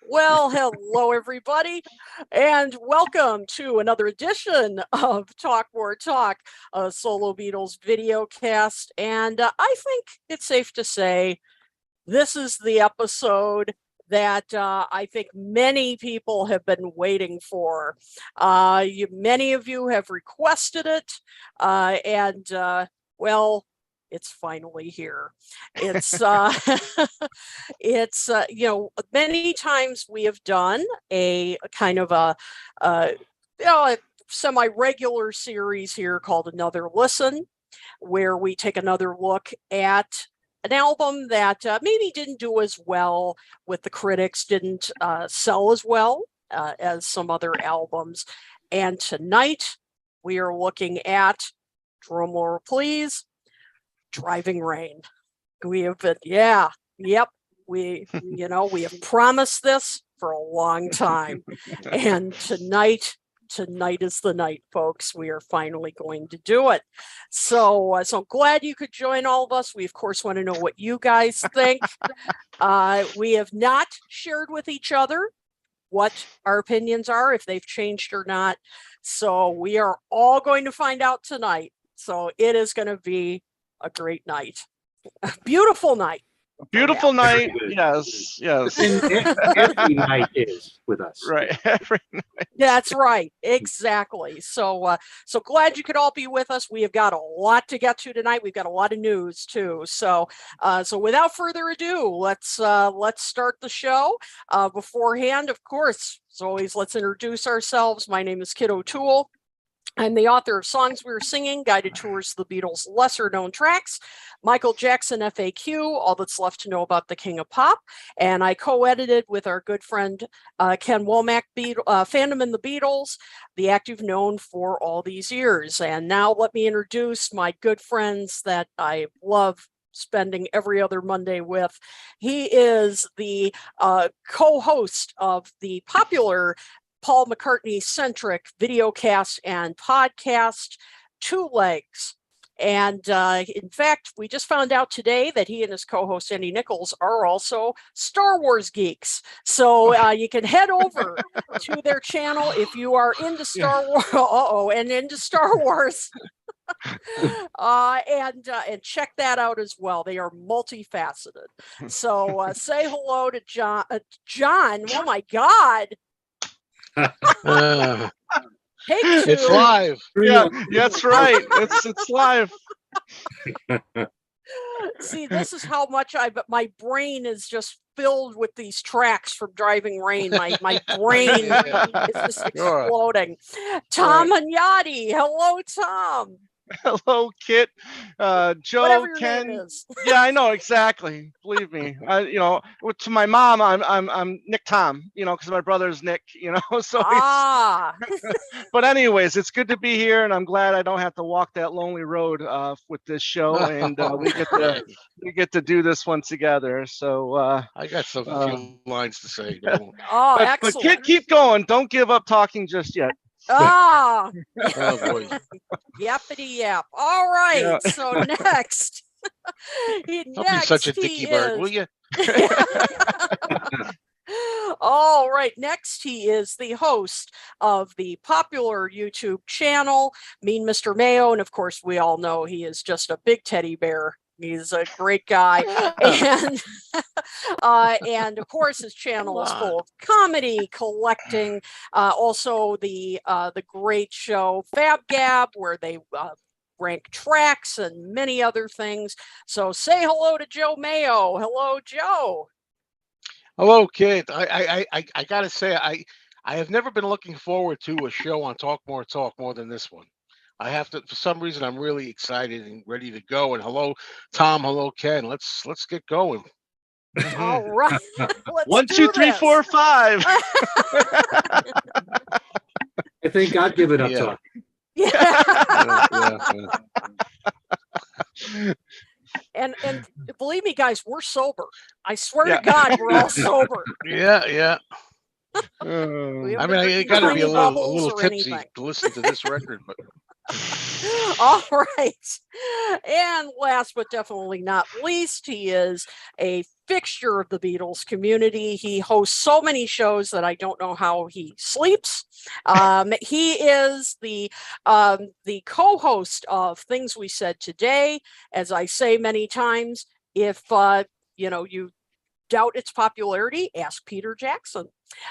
Well, hello, everybody, and welcome to another edition of Talk More Talk, a solo Beatles video cast. And I think it's safe to say this is the episode that I think many people have been waiting for. Many of you have requested it, well, it's finally here. It's many times we have done a kind of a semi-regular series here called Another Listen, where we take another look at an album that maybe didn't do as well with the critics, didn't sell as well as some other albums. And tonight we are looking at, drumroll please, Driving Rain. We have been, we have promised this for a long time. And tonight is the night, folks. We are finally going to do it. So I'm glad you could join all of us. We, of course, want to know what you guys think. We have not shared with each other what our opinions are, if they've changed or not. So we are all going to find out tonight. So it is going to be a great night. A beautiful night. Beautiful night. Yes. Every night is with us. Right. Every night. That's right. Exactly. So glad you could all be with us. We have got a lot to get to tonight. We've got a lot of news too. So without further ado, let's start the show. Beforehand, of course, as always, let's introduce ourselves. My name is Kit O'Toole. I'm the author of Songs We Were Singing, Guided Tours of the Beatles' lesser-known tracks, Michael Jackson FAQ, All That's Left to Know About the King of Pop, and I co-edited with our good friend Ken Womack, Fandom in the Beatles, the act you've known for all these years. And now let me introduce my good friends that I love spending every other Monday with. He is the co-host of the popular Paul McCartney-centric videocast and podcast, Two Legs. And in fact, we just found out today that he and his co-host Andy Nichols are also Star Wars geeks. So you can head over to their channel if you are into Star Wars. And into Star Wars. And check that out as well. They are multifaceted. So say hello to John. John, oh my God. It's live. Yeah, that's right. It's live. See, this is how much my brain is just filled with these tracks from Driving Rain. My brain is just exploding. Tom Hunyadi. Hello, Tom. Hello, Kit. Joe, Ken. Yeah, I know exactly. Believe me. To my mom, I'm Nick Tom. Because my brother's Nick. So. But anyways, it's good to be here, and I'm glad I don't have to walk that lonely road with this show, and we get to do this one together. So I got some few lines to say. Excellent. But Kit, keep going. Don't give up talking just yet. Oh boy. Yappity yap. All right. Yeah. So next. Don't be such a dicky bird, will you? All right. Next, he is the host of the popular YouTube channel, Mean Mr. Mayo. And of course, we all know he is just a big teddy bear. He's a great guy. And of course, his channel is full of comedy, collecting, also the great show Fab Gab, where they rank tracks and many other things. So say hello to Joe Mayo. Hello, Joe. Hello, Kid. I got to say, I have never been looking forward to a show on Talk More than this one. I have to, for some reason, I'm really excited and ready to go. And hello, Tom. Hello, Ken. Let's get going. All right. 1, 2, 3, 4, 5. I think I'd give it up talking. And believe me, guys, we're sober. I swear to God, we're all sober. Yeah. I mean, I got to be a little tipsy to listen to this record, but All right. And last but definitely not least, he is a fixture of the Beatles community. He hosts so many shows that I don't know how he sleeps. He is the co-host of Things We Said Today. As I say many times, if you doubt its popularity, ask Peter Jackson.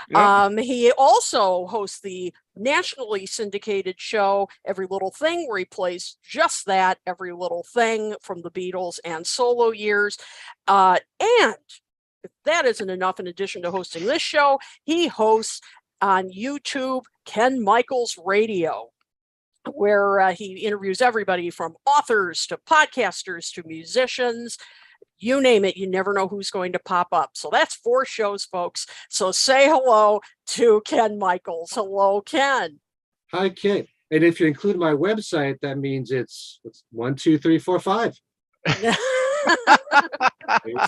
Yep. He also hosts the nationally syndicated show Every Little Thing, where he plays just that, every little thing from the Beatles and solo years. And if that isn't enough, in addition to hosting this show, he hosts on YouTube Ken Michaels Radio, where he interviews everybody from authors to podcasters to musicians. You name it, you never know who's going to pop up. So that's 4 shows, folks. So say hello to Ken Michaels. Hello, Ken. Hi, Kit. And if you include my website, that means it's 1, 2, 3, 4, 5.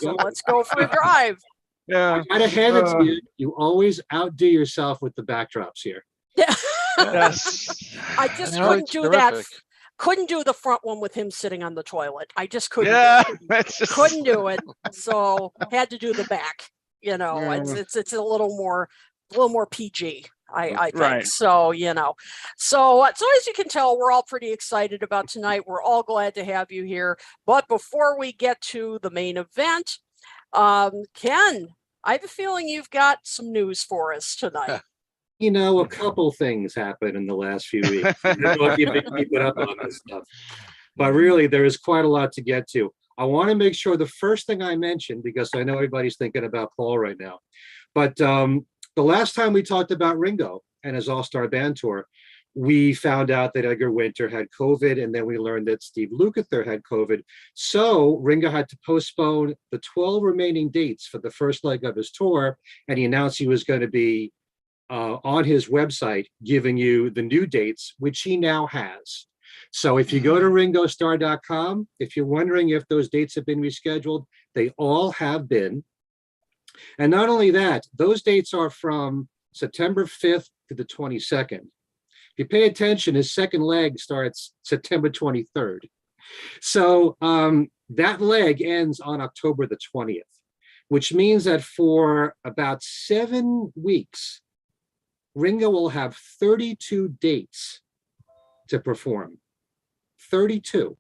So let's go for a drive. Yeah. I gotta hand it to you. You always outdo yourself with the backdrops here. Yes. I just No, couldn't it's do that. terrific. Couldn't do the front one with him sitting on the toilet. I just couldn't. Yeah. Do it. That's just... Couldn't do it. So had to do the back. Yeah. It's a little more PG. I think. Right. So, so as you can tell, we're all pretty excited about tonight. We're all glad to have you here. But before we get to the main event, Ken, I have a feeling you've got some news for us tonight. A couple things happened in the last few weeks. I don't know if you've been keeping up on this stuff, but really there is quite a lot to get to. I want to make sure the first thing I mentioned, because I know everybody's thinking about Paul right now, but the last time we talked about Ringo and his all-star band tour, we found out that Edgar Winter had COVID, and then we learned that Steve Lukather had COVID. So Ringo had to postpone the 12 remaining dates for the first leg of his tour, and he announced he was going to be on his website giving you the new dates, which he now has. So if you go to ringostarr.com, if you're wondering if those dates have been rescheduled, they all have been. And not only that, those dates are from September 5th to the 22nd. If you pay attention, his second leg starts September 23rd. So that leg ends on October the 20th, which means that for about 7 weeks, Ringo will have 32 dates to perform. 32.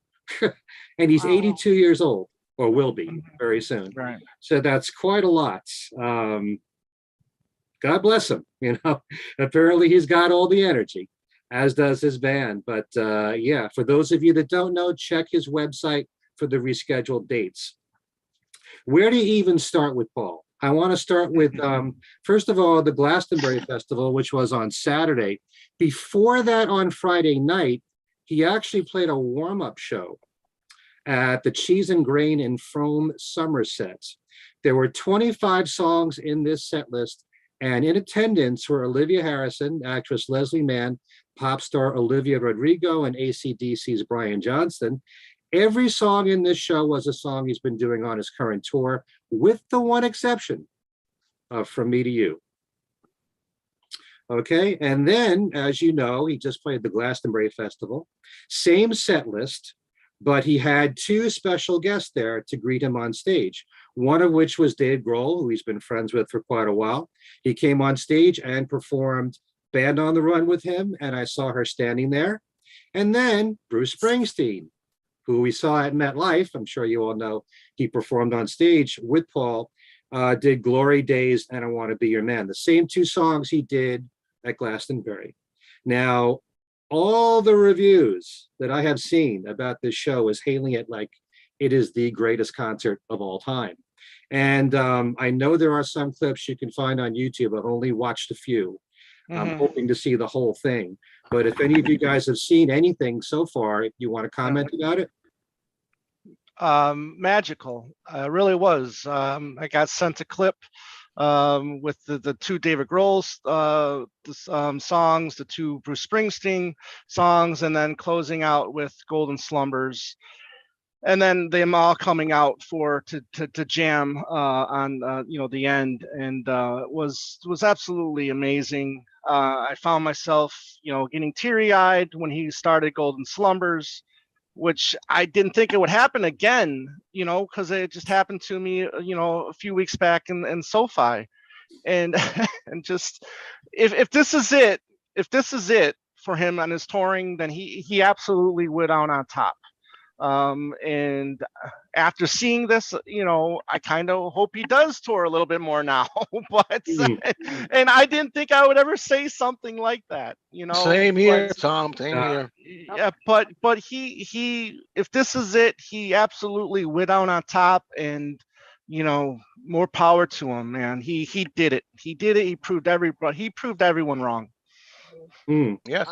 And he's 82 years old, or will be very soon. Right. So that's quite a lot. God bless him. Apparently he's got all the energy, as does his band. But yeah, for those of you that don't know, check his website for the rescheduled dates. Where do you even start with Paul? I want to start with, first of all, the Glastonbury Festival, which was on Saturday. Before that, on Friday night, he actually played a warm-up show at the Cheese and Grain in Frome, Somerset. There were 25 songs in this set list, and in attendance were Olivia Harrison, actress Leslie Mann, pop star Olivia Rodrigo, and AC/DC's Brian Johnston. Every song in this show was a song he's been doing on his current tour, with the one exception of From Me to You. Okay, and then, as you know, he just played the Glastonbury Festival. Same set list, but he had 2 special guests there to greet him on stage. One of which was Dave Grohl, who he's been friends with for quite a while. He came on stage and performed Band on the Run with him, and I saw her standing there. And then Bruce Springsteen, who we saw at MetLife, I'm sure you all know, he performed on stage with Paul, did Glory Days and I Want to Be Your Man, the same 2 songs he did at Glastonbury. Now, all the reviews that I have seen about this show is hailing it like it is the greatest concert of all time. And I know there are some clips you can find on YouTube. I've only watched a few. I'm hoping to see the whole thing. But if any of you guys have seen anything so far, if you want to comment about it. Magical. Really was. I got sent a clip with the 2 David Grohl songs, the 2 Bruce Springsteen songs, and then closing out with Golden Slumbers. and then them all coming out to jam on the end, and was absolutely amazing. I found myself getting teary-eyed when he started Golden Slumbers, which I didn't think it would happen again, because it just happened to me a few weeks back in SoFi, and and just if this is it for him on his touring, then he absolutely went out on top. And after seeing this, I kind of hope he does tour a little bit more now. But and I didn't think I would ever say something like that. Same here, Tom. Same here. Yeah, but he if this is it, he absolutely went out on top, and more power to him, man. He did it. He did it. He proved everyone wrong. Yes.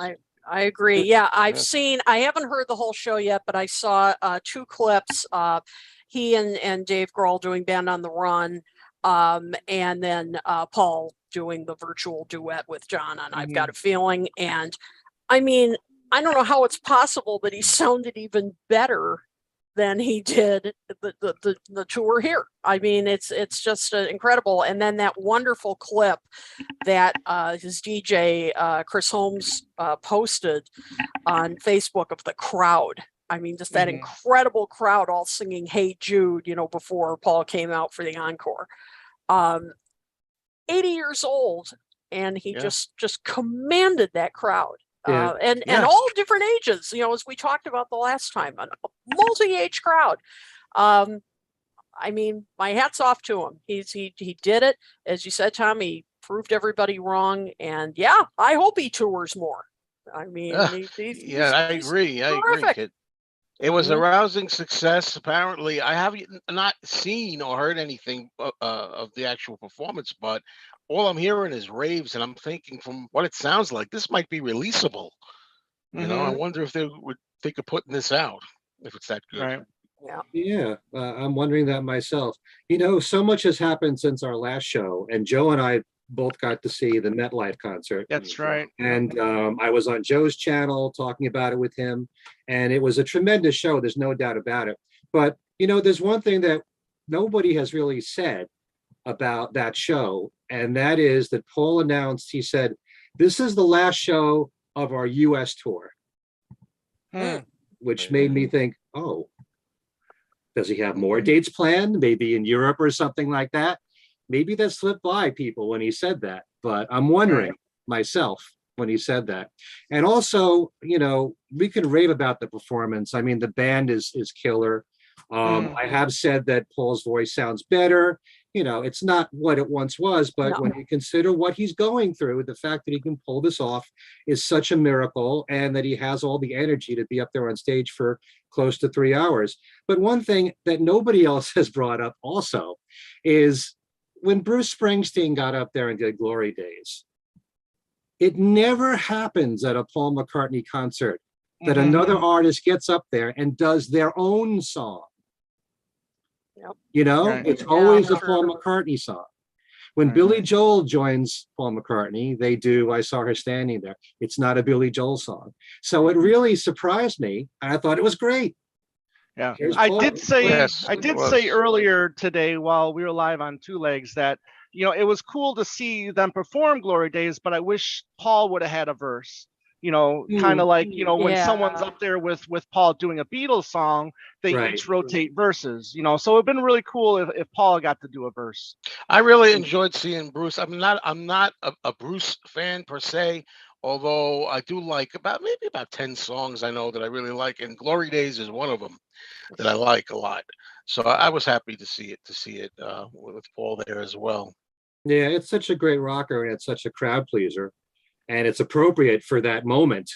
I agree. Yeah, I haven't heard the whole show yet, but I saw 2 clips. He and Dave Grohl doing Band on the Run, and then Paul doing the virtual duet with John on I've Got a Feeling. And I mean, I don't know how it's possible that he sounded even better than he did the tour here. I mean, it's just incredible. And then that wonderful clip that his DJ Chris Holmes posted on Facebook of the crowd. I mean, just that incredible crowd all singing "Hey Jude," before Paul came out for the encore. 80 years old, and he just commanded that crowd. And all different ages, as we talked about the last time, a multi-age crowd. I mean, my hat's off to him. He did it, as you said, Tom. He proved everybody wrong, and I hope he tours more. I mean, I agree. I agree. It was a rousing success. Apparently, I have not seen or heard anything of the actual performance, but all I'm hearing is raves, and I'm thinking, from what it sounds like, this might be releasable. I wonder if they would think of putting this out, if it's that good. Right. Yeah, I'm wondering that myself. So much has happened since our last show, and Joe and I both got to see the MetLife concert. That's right. And I was on Joe's channel talking about it with him, and it was a tremendous show. There's no doubt about it. But, there's one thing that nobody has really said about that show, and that is that Paul announced, he said, this is the last show of our US tour, which made me think, oh, does he have more dates planned? Maybe in Europe or something like that? Maybe that slipped by people when he said that, but I'm wondering myself when he said that. And also, we can rave about the performance. I mean, the band is killer. I have said that Paul's voice sounds better. It's not what it once was, but when you consider what he's going through, the fact that he can pull this off is such a miracle, and that he has all the energy to be up there on stage for close to 3 hours. But one thing that nobody else has brought up also is when Bruce Springsteen got up there and did Glory Days, it never happens at a Paul McCartney concert that another artist gets up there and does their own song. It's always a Paul McCartney song. When Billy Joel joins Paul McCartney, they do I Saw Her Standing There. It's not a Billy Joel song. So it really surprised me, and I thought it was great. Yeah, I did say earlier today while we were live on Two Legs that it was cool to see them perform Glory Days, but I wish Paul would have had a verse. Kind of like when someone's up there with Paul doing a Beatles song, they each rotate verses. So it'd been really cool if Paul got to do a verse. I really enjoyed seeing Bruce. I'm not a Bruce fan per se, although I do like about 10 songs I know that I really like, and Glory Days is one of them that I like a lot. So I was happy to see it with Paul there as well. Yeah, it's such a great rocker, and it's such a crowd pleaser, and it's appropriate for that moment.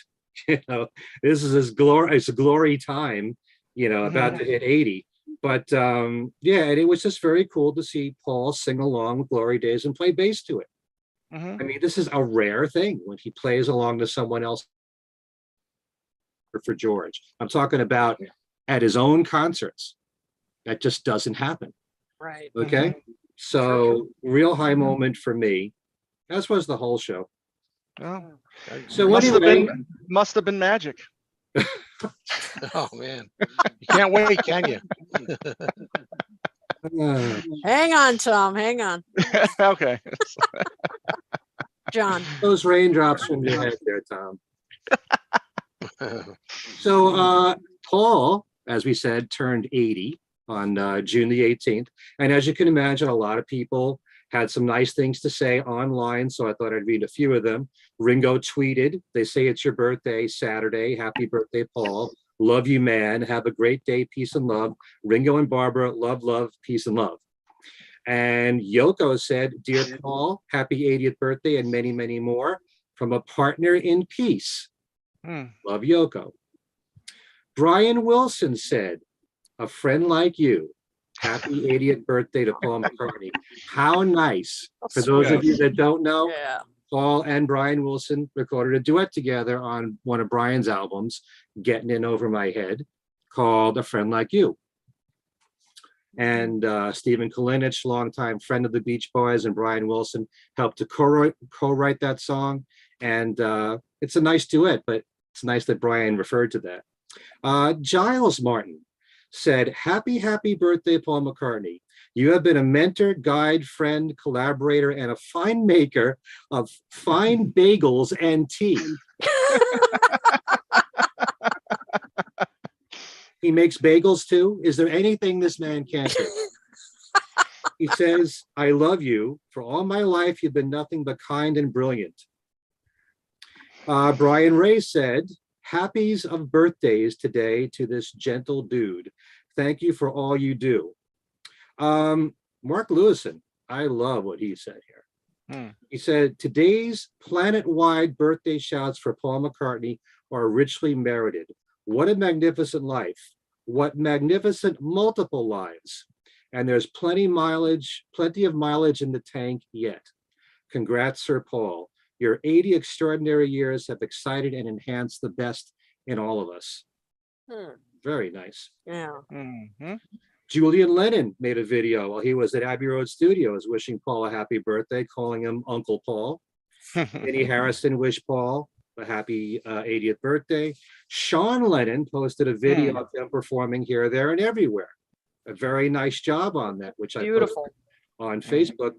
This is his glory. It's a glory time. About to hit 80. But and it was just very cool to see Paul sing along with Glory Days and play bass to it. I mean, this is a rare thing when he plays along to someone else for George. I'm talking about at his own concerts. That just doesn't happen. Right. Okay. So real high moment for me, as was the whole show. Oh. So must have been magic. Oh man, you can't wait, can you? Hang on, Tom. Hang on. Okay. John. Those raindrops from your head there, Tom. So Paul, as we said, turned 80 on June the 18th. And as you can imagine, a lot of people had some nice things to say online, so I thought I'd read a few of them. Ringo tweeted, "They say it's your birthday, Saturday. Happy birthday, Paul. Love you, man. Have a great day. Peace and love. Ringo and Barbara, love, love, peace and love." And Yoko said, "Dear Paul, happy 80th birthday and many, many more. From a partner in peace. Love, Yoko." Brian Wilson said, "A friend like you. Happy 80th birthday to Paul McCartney." How nice. For those of you that don't know, Paul and Brian Wilson recorded a duet together on one of Brian's albums, Getting In Over My Head, called A Friend Like You. And Stephen Kalinich, longtime friend of the Beach Boys, and Brian Wilson helped to co-write that song. And it's a nice duet, but it's nice that Brian referred to that. Giles Martin said, happy birthday, Paul McCartney. You have been a mentor, guide, friend, collaborator, and a fine maker of fine bagels and tea. He makes bagels too. Is there anything this man can't do? He says, I love you. For all my life, you've been nothing but kind and brilliant. Brian Ray said, happies of birthdays today to this gentle dude. Thank you for all you do. Mark Lewison, I love what he said here. He said, today's planet-wide birthday shouts for Paul McCartney are richly merited. What a magnificent life. What magnificent multiple lives. And there's plenty of mileage in the tank yet. Congrats, Sir Paul. Your 80 extraordinary years have excited and enhanced the best in all of us. Very nice. Yeah. Julian Lennon made a video while he was at Abbey Road Studios wishing Paul a happy birthday, calling him Uncle Paul. Eddie Harrison wished Paul a happy 80th birthday. Sean Lennon posted a video of him performing here, there, and everywhere. A very nice job on that, which I posted on Facebook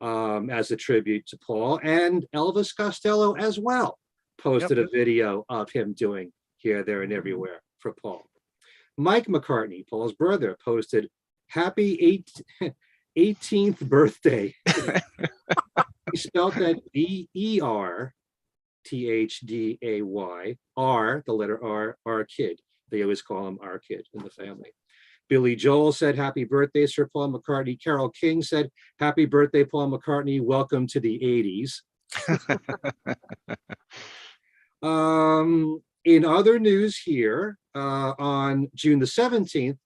as a tribute to Paul. And Elvis Costello as well posted a video of him doing here, there, and everywhere for Paul. Mike McCartney, Paul's brother, posted happy 18th birthday. He spelled that BERTHDAY, R, the letter R, our kid. They always call him our kid in the family. Billy Joel said, happy birthday, Sir Paul McCartney. Carole King said, happy birthday, Paul McCartney. Welcome to the 80s. In other news here, on June the 17th,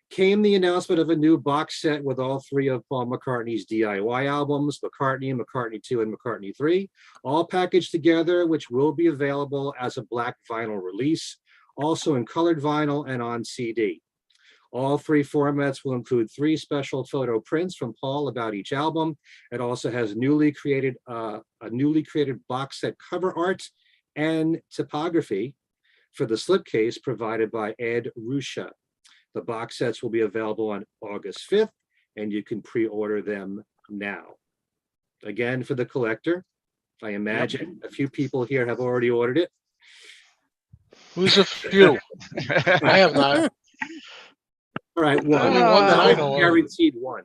came the announcement of a new box set with all three of Paul McCartney's DIY albums, McCartney, McCartney 2, and McCartney 3, all packaged together, which will be available as a black vinyl release, also in colored vinyl and on CD. All three formats will include 3 special photo prints from Paul about each album. It also has a newly created box set cover art and typography for the slipcase provided by Ed Ruscha. The box sets will be available on August 5th, and you can pre-order them now. Again, for the collector, I imagine a few people here have already ordered it. Who's a few? I have not. All right, one. One that I know of. Guaranteed one.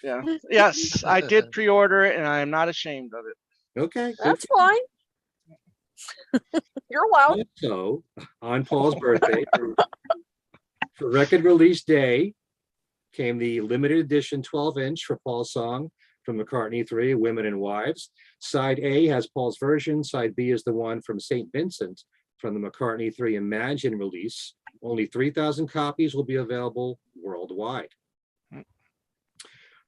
Yeah. Yes, I did pre-order it, and I am not ashamed of it. Okay. That's fine. You're allowed. So, on Paul's birthday, for record release day, came the limited edition 12-inch for Paul's song from McCartney 3, Women and Wives. Side A has Paul's version. Side B is the one from St. Vincent from the McCartney 3 Imagine release. Only 3,000 copies will be available worldwide.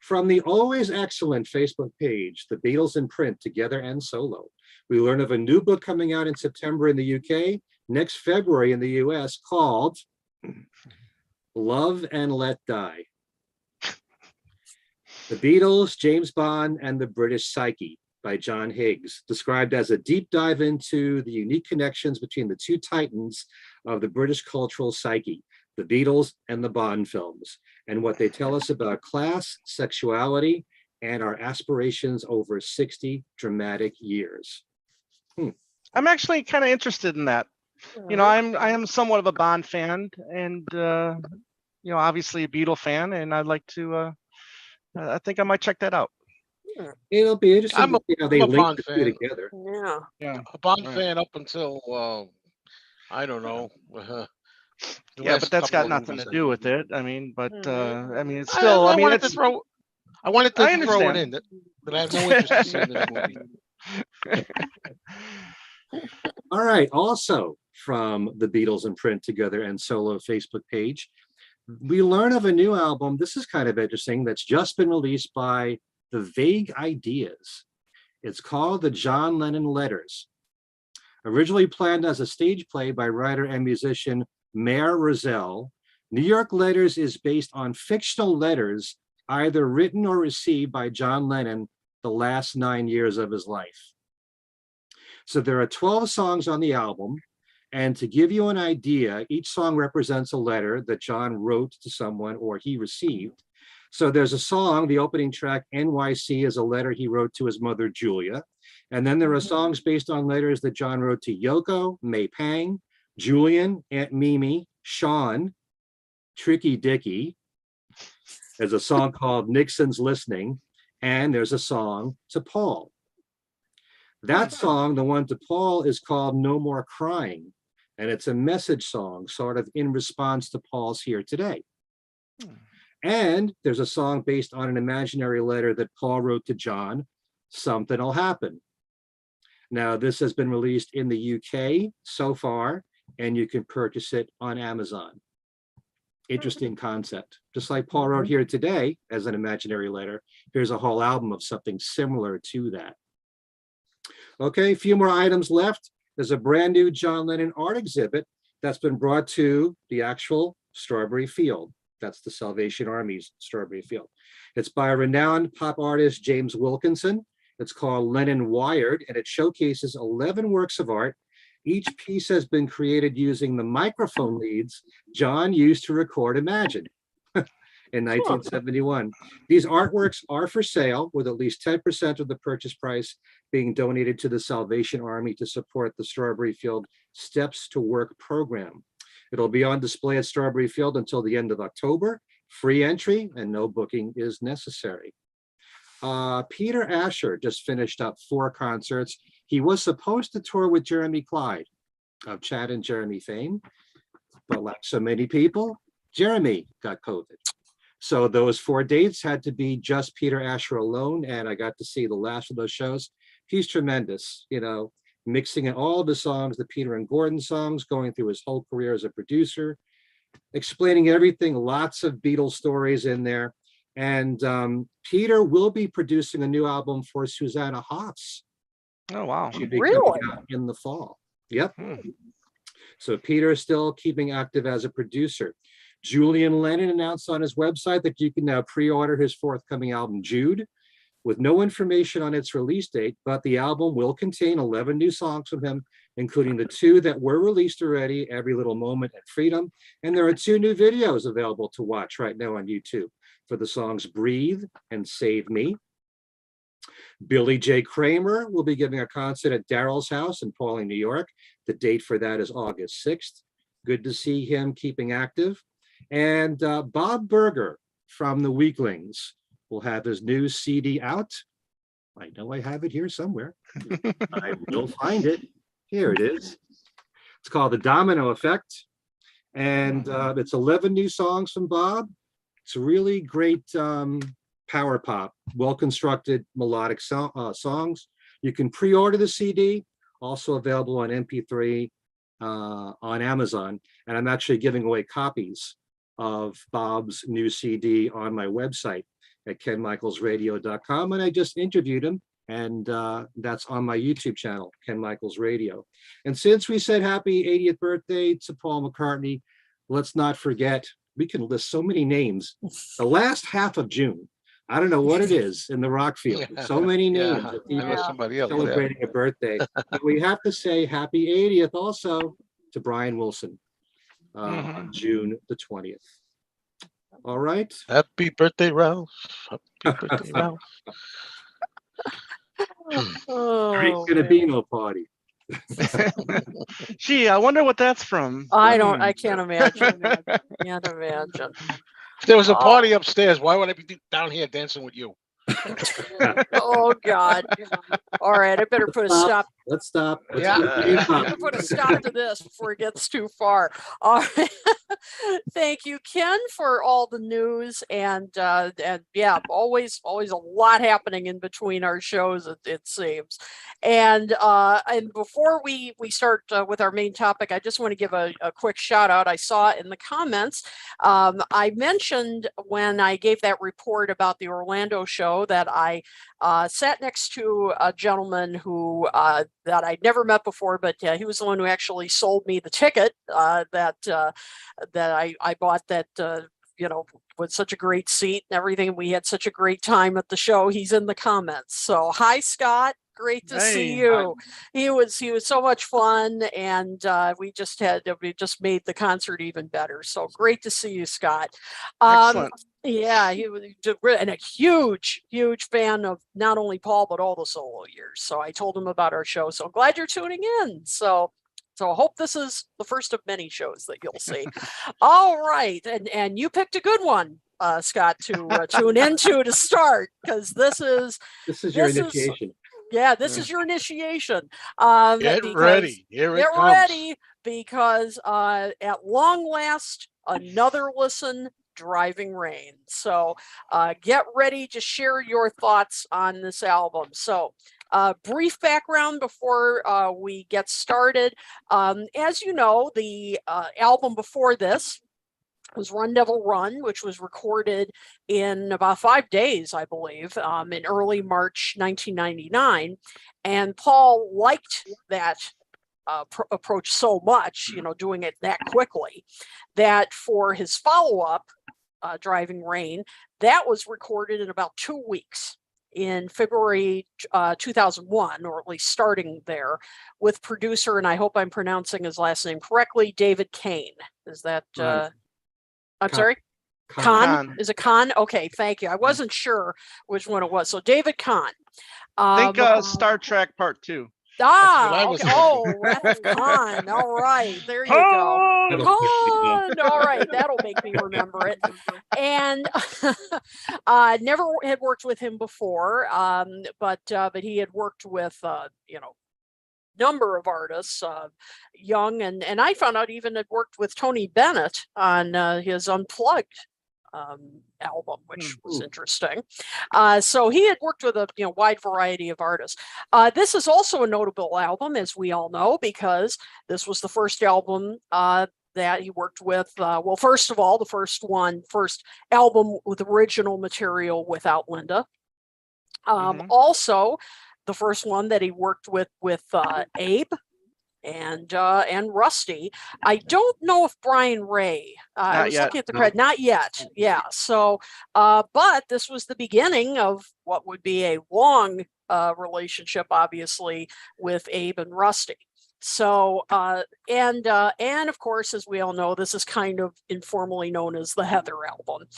From the always excellent Facebook page, The Beatles in Print, Together and Solo, we learn of a new book coming out in September in the UK, next February in the US, called Love and Let Die. The Beatles, James Bond, and the British Psyche by John Higgs, described as a deep dive into the unique connections between the two titans of the British cultural psyche, the Beatles and the Bond films, and what they tell us about class, sexuality, and our aspirations over 60 dramatic years. I'm actually kind of interested in that. You know, I am somewhat of a Bond fan, and you know, obviously a Beatle fan, and I'd like to. I think I might check that out. It'll be interesting I'm to see how they a link Bond the two fan. together. Yeah. Yeah. A Bond Right. fan up until I don't know. The Yeah, but last that's couple got of nothing to movies do with it. I mean, but I mean, it's I, still. I I mean, wanted to it's. throw. I wanted to I throw it understand. in that I have no interest in seeing this movie. All right. Also from the Beatles in print together and solo Facebook page, we learn of a new album. This is kind of interesting. That's just been released by The Vague Ideas. It's called The John Lennon Letters. Originally planned as a stage play by writer and musician Mayer Roselle, New York Letters is based on fictional letters either written or received by John Lennon the last 9 years of his life. So there are 12 songs on the album. And to give you an idea, each song represents a letter that John wrote to someone or he received. So there's a song, the opening track, NYC, is a letter he wrote to his mother, Julia. And then there are songs based on letters that John wrote to Yoko, May Pang, Julian, Aunt Mimi, Sean, Tricky Dicky. There's a song called Nixon's Listening. And there's a song to Paul. That song, the one to Paul, is called No More Crying. And it's a message song, sort of in response to Paul's Here Today. And there's a song based on an imaginary letter that Paul wrote to John, Something'll Happen. Now, this has been released in the UK so far, and you can purchase it on Amazon. Interesting concept. Just like Paul wrote Here Today as an imaginary letter, here's a whole album of something similar to that. Okay, a few more items left. There's a brand new John Lennon art exhibit that's been brought to the actual Strawberry Field. That's the Salvation Army's Strawberry Field. It's by renowned pop artist James Wilkinson. It's called Lennon Wired, and it showcases 11 works of art. Each piece has been created using the microphone leads John used to record Imagine in 1971. These artworks are for sale, with at least 10% of the purchase price being donated to the Salvation Army to support the Strawberry Field Steps to Work program. It'll be on display at Strawberry Field until the end of October. Free entry and no booking is necessary. Peter Asher just finished up 4 concerts. He was supposed to tour with Jeremy Clyde of Chad and Jeremy fame, but like so many people, Jeremy got COVID. So those 4 dates had to be just Peter Asher alone, and I got to see the last of those shows. He's tremendous, you know, mixing in all the songs, the Peter and Gordon songs, going through his whole career as a producer, explaining everything, lots of Beatles stories in there. And Peter will be producing a new album for Susanna Hoffs. Oh, wow. Should be Really? coming out in the fall. Yep. So Peter is still keeping active as a producer. Julian Lennon announced on his website that you can now pre-order his forthcoming album, Jude, with no information on its release date, but the album will contain 11 new songs from him, including the 2 that were released already, Every Little Moment and Freedom. And there are 2 new videos available to watch right now on YouTube for the songs Breathe and Save Me. Billy J. Kramer will be giving a concert at Daryl's house in Pauling, New York. The date for that is August 6th. Good to see him keeping active. And Bob Berger from the Weaklings will have his new CD out. I know I have it here somewhere. I will find it. Here it is. It's called The Domino Effect. And it's 11 new songs from Bob. It's really great power pop, well-constructed melodic songs. You can pre-order the CD, also available on MP3 on Amazon. And I'm actually giving away copies of Bob's new CD on my website at kenmichaelsradio.com. And I just interviewed him, and that's on my YouTube channel, Ken Michaels Radio. And since we said happy 80th birthday to Paul McCartney, let's not forget, we can list so many names. The last half of June, I don't know what it is in the rock field. So many names of people somebody else celebrating a birthday. But we have to say happy 80th also to Brian Wilson. on June the 20th. All right. Happy birthday, Ralph. Happy birthday, Ralph. There Oh, ain't gonna be no party. Gee, I wonder what that's from. I can't imagine. Can't imagine. If there was a Oh. party upstairs, why would I be down here dancing with you? Oh God. All right, I better put a stop. Let's stop. Let's Yeah. put a game I'm up. gonna put a stop to this before it gets too far. All right. Thank you, Ken, for all the news and yeah, always a lot happening in between our shows. It seems, and before we start with our main topic, I just want to give a quick shout out. I saw in the comments. I mentioned when I gave that report about the Orlando show that I sat next to a gentleman who that I'd never met before, but he was the one who actually sold me the ticket that I bought. That with such a great seat and everything. We had such a great time at the show. He's in the comments. So hi, Scott. Great to see you. He was so much fun, and we just made the concert even better. So great to see you, Scott. Excellent. Yeah, he was and a huge fan of not only Paul but all the solo years. So I told him about our show. So glad you're tuning in. So I hope this is the first of many shows that you'll see. All right, and you picked a good one, Scott, to tune into to start, because this is your initiation. This is your initiation. Get ready. Here it comes. Get ready, because at long last, another listen, Driving Rain. So get ready to share your thoughts on this album. So brief background before we get started. As you know, the album before this was Run Devil Run, which was recorded in about 5 days, I believe, in early March 1999. And Paul liked that approach so much, doing it that quickly, that for his follow-up, Driving Rain, that was recorded in about 2 weeks in February 2001, or at least starting there, with producer, and I hope I'm pronouncing his last name correctly, David Kane. Is that... I'm sorry? Kahn? Is it Kahn? Okay, thank you. I wasn't sure which one it was. So David Kahn. Think Star Trek Part 2. Okay. Oh, Wrath of Khan. All right. There you go. Khan. All right. That'll make me remember it. And never had worked with him before, but he had worked with, number of artists, young, and I found out even had worked with Tony Bennett on his Unplugged album, which was interesting. So he had worked with a wide variety of artists. This is also a notable album, as we all know, because this was the first album that he worked with. Well, first of all, the first album with original material without Linda. Also, the first one that he worked with Abe and Rusty. I don't know if Brian Ray. I was looking at the credit. Not yet. Yeah. So, but this was the beginning of what would be a long relationship, obviously, with Abe and Rusty. So, and of course, as we all know, this is kind of informally known as the Heather album.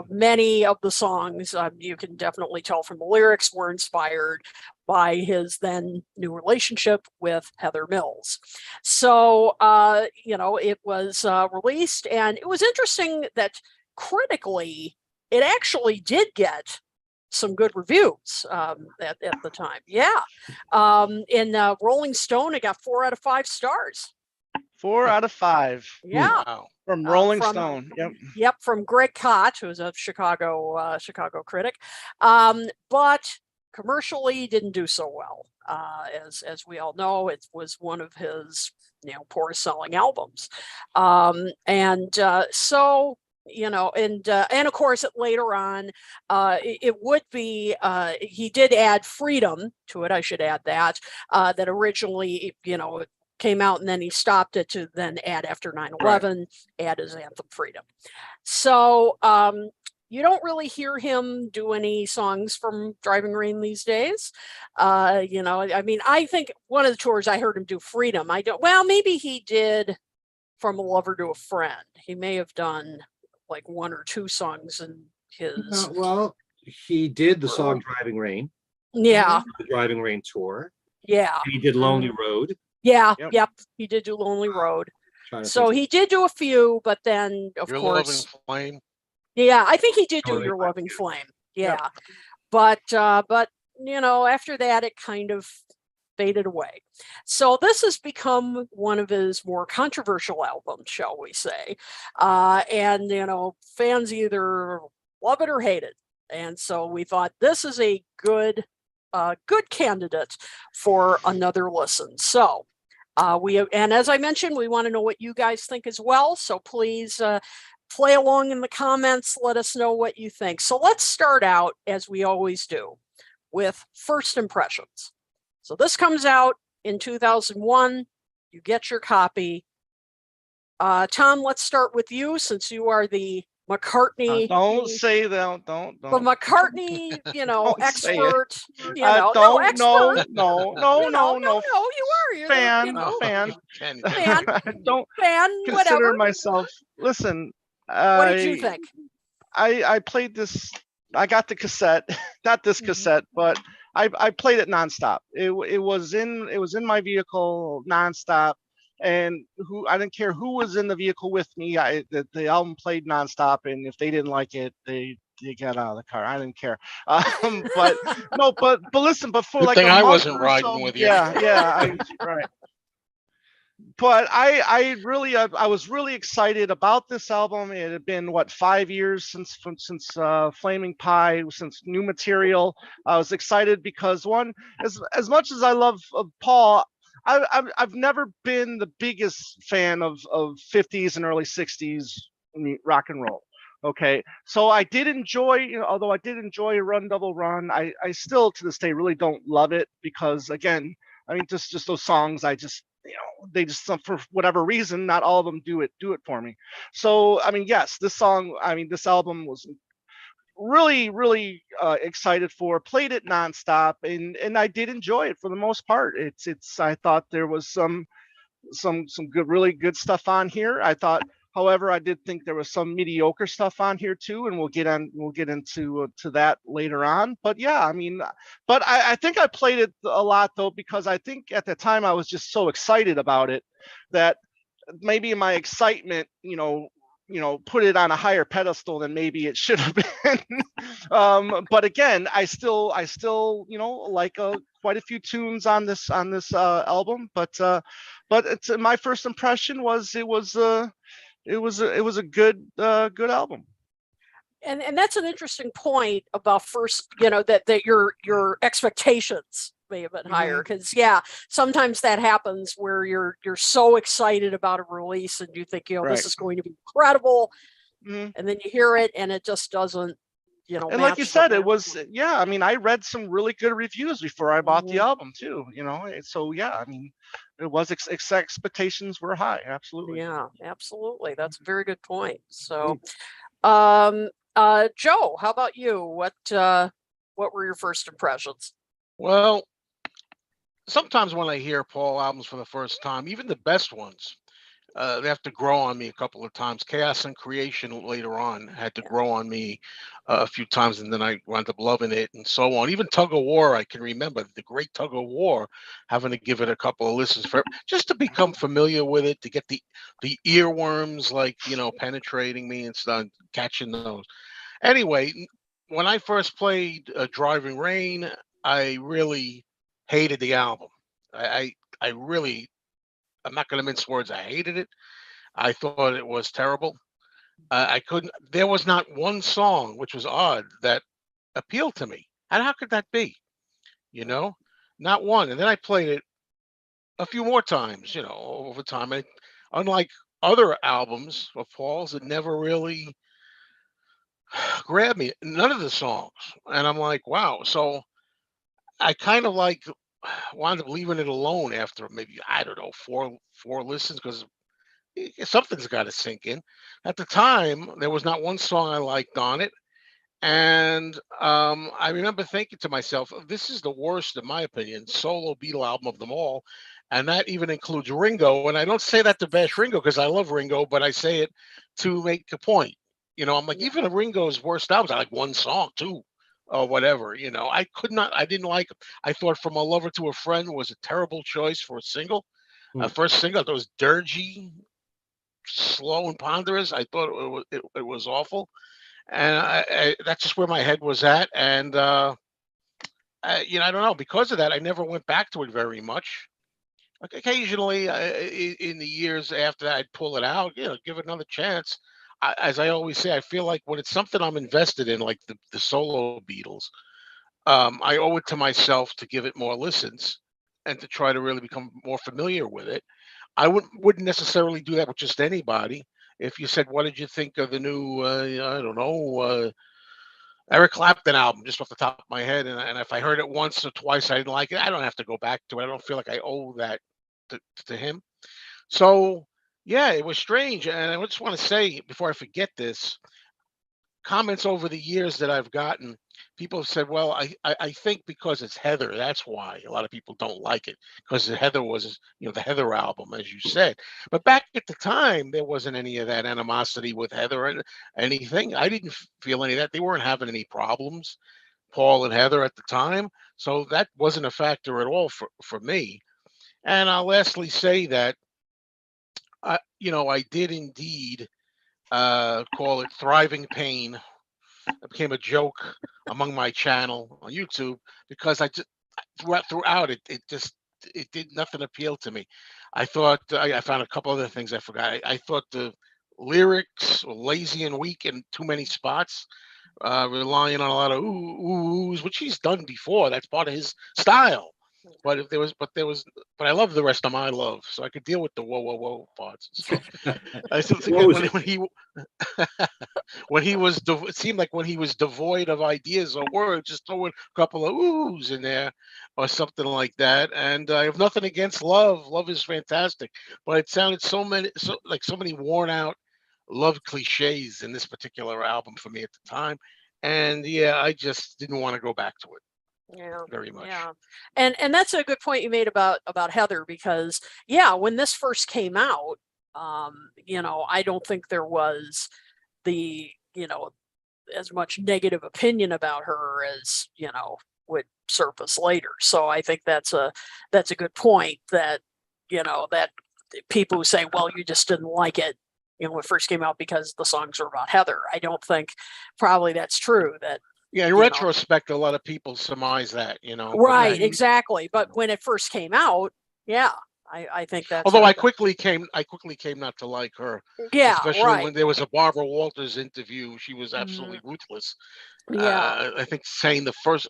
Many of the songs, you can definitely tell from the lyrics, were inspired by his then new relationship with Heather Mills. So, it was released, and it was interesting that critically, it actually did get some good reviews at the time. Yeah. In Rolling Stone, it got 4 out of 5 stars. 4 out of 5. Yeah. Wow. From Rolling Stone. Yep. From Greg Kot, who's a Chicago critic. But commercially didn't do so well. As we all know, it was one of his poorest selling albums. So, and of course, later on, it would be, he did add Freedom to it. I should add that originally, it came out, and then he stopped it to then add after 9/11, add his anthem Freedom. So, you don't really hear him do any songs from Driving Rain these days. I think one of the tours I heard him do Freedom. Maybe he did From a Lover to a Friend. He may have done like 1 or 2 songs in his. Well, he did the song Driving Rain, Yeah. the Driving Rain tour. Yeah. He did Lonely Road. Yeah. Yep. Yep. He did do Lonely Road. So he did do a few, but then of Your course. Loving Flame. Yeah, I think he did do Totally Your fine. Loving Flame. Yeah. Yep. But you know, after that it kind of faded away. So this has become one of his more controversial albums, shall we say. And you know, fans either love it or hate it. And so we thought this is a good candidate for another listen. So and as I mentioned, we want to know what you guys think as well. So please play along in the comments. Let us know what you think. So let's start out, as we always do, with first impressions. So this comes out in 2001. You get your copy. Tom, let's start with you, since you are the McCartney. Don't say that. Don't. The McCartney, you know, expert. You know, don't. no, expert. No. No, you are. You're Fan. you know, Fan. fan. Don't fan. consider Whatever. myself. Listen. What did you think? I played this. I got the cassette, not this cassette, but I played it nonstop. It was in my vehicle nonstop, and I didn't care who was in the vehicle with me. The album played nonstop, and if they didn't like it, they got out of the car. I didn't care. But no, but listen, but for Good like thing a I month wasn't or riding so, with you. Yeah, right. But I was really excited about this album. It had been 5 years since Flaming Pie, since New Material. I was excited because as much as I love Paul, I've never been the biggest fan of 50s and early 60s rock and roll. Okay, so I did enjoy, although I did enjoy Run Double Run, I still to this day really don't love it, because again, I mean, just those songs, I just, they just, for whatever reason, not all of them do it for me. So I mean, yes, this album was really, really excited for. Played it nonstop, and I did enjoy it for the most part. I thought there was some good, really good stuff on here. I thought, however, I did think there was some mediocre stuff on here too, and we'll get into to that later on. But yeah, I mean, but I think I played it a lot though, because I think at the time I was just so excited about it that maybe in my excitement, put it on a higher pedestal than maybe it should have been. But again, I still, like quite a few tunes on this album. But my first impression was it was a good album. And that's an interesting point about first, that your expectations may have been higher, because sometimes that happens where you're so excited about a release and you think, Right. this is going to be incredible, and then you hear it and it just doesn't, and like you said, it was, I mean, I read some really good reviews before I bought the album too, so I mean, it was expectations were high. Absolutely. Yeah, absolutely. That's a very good point. So Joe, how about you? What were your first impressions? Well, sometimes when I hear Paul albums for the first time, even the best ones, they have to grow on me a couple of times. Chaos and Creation later on had to grow on me a few times, and then I wound up loving it, and so on. Even Tug of War, I can remember the great Tug of War, having to give it a couple of listens for just to become familiar with it, to get the earworms, like, penetrating me and stuff, catching those. Anyway, when I first played Driving Rain, I really hated the album. I really, I'm not going to mince words. I hated it. I thought it was terrible. I couldn't. There was not one song, which was odd, that appealed to me. And how could that be? Not one. And then I played it a few more times, over time. And unlike other albums of Paul's, it never really grabbed me. None of the songs. And I'm like, wow. So I kind of wound up leaving it alone after maybe, I don't know, four listens, because something's got to sink in. At the time, there was not one song I liked on it. And I remember thinking to myself, this is the worst, in my opinion, solo Beatle album of them all. and that even includes Ringo. And I don't say that to bash Ringo because I love Ringo, but I say it to make a point. I'm like, even Ringo's worst albums, I like one song, two, or whatever. I could not, I didn't like. I thought From a Lover to a Friend was a terrible choice for a single. First single, I thought it was dirgy, slow and ponderous. I thought it was awful, and that's just where my head was at. And I don't know. Because of that, I never went back to it very much. Like occasionally, in the years after that, I'd pull it out, give it another chance. As I always say, I feel like when it's something I'm invested in, like the solo Beatles, I owe it to myself to give it more listens and to try to really become more familiar with it. I wouldn't necessarily do that with just anybody. If you said, "What did you think of the new, I don't know, Eric Clapton album?" Just off the top of my head, and if I heard it once or twice, I didn't like it, I don't have to go back to it. I don't feel like I owe that to him. So yeah, it was strange. And I just want to say before I forget this, comments over the years that I've gotten, people have said, "Well, I think because it's Heather, that's why a lot of people don't like it, because Heather was, the Heather album, as you said." But back at the time, there wasn't any of that animosity with Heather and anything. I didn't feel any of that. They weren't having any problems, Paul and Heather at the time, so that wasn't a factor at all for me. And I'll lastly say that I did indeed call it Thriving Pain. It became a joke among my channel on YouTube because I just throughout it did nothing appeal to me. I thought I found a couple other things I forgot. I thought the lyrics were lazy and weak in too many spots, relying on a lot of oohs, which he's done before. That's part of his style. But if but I love the rest of my love, so I could deal with the whoa whoa whoa parts and stuff. I still think that when he it seemed like when he was devoid of ideas or words, just throw a couple of oohs in there or something like that. And I have nothing against love. Love is fantastic, but it sounded so many worn out love cliches in this particular album for me at the time. And yeah, I just didn't want to go back to it. Yeah, very much. Yeah, and that's a good point you made about Heather, because when this first came out, I don't think there was the as much negative opinion about her as would surface later. So I think that's a good point, that that people who say, well, you just didn't like it when it first came out because the songs are about Heather. I don't think probably that's true. That in retrospect, a lot of people surmise that, Right, exactly. But when it first came out, I think that's. Although I quickly came not to like her. Yeah, especially right. when there was a Barbara Walters interview. She was absolutely ruthless. Yeah, I think saying the first,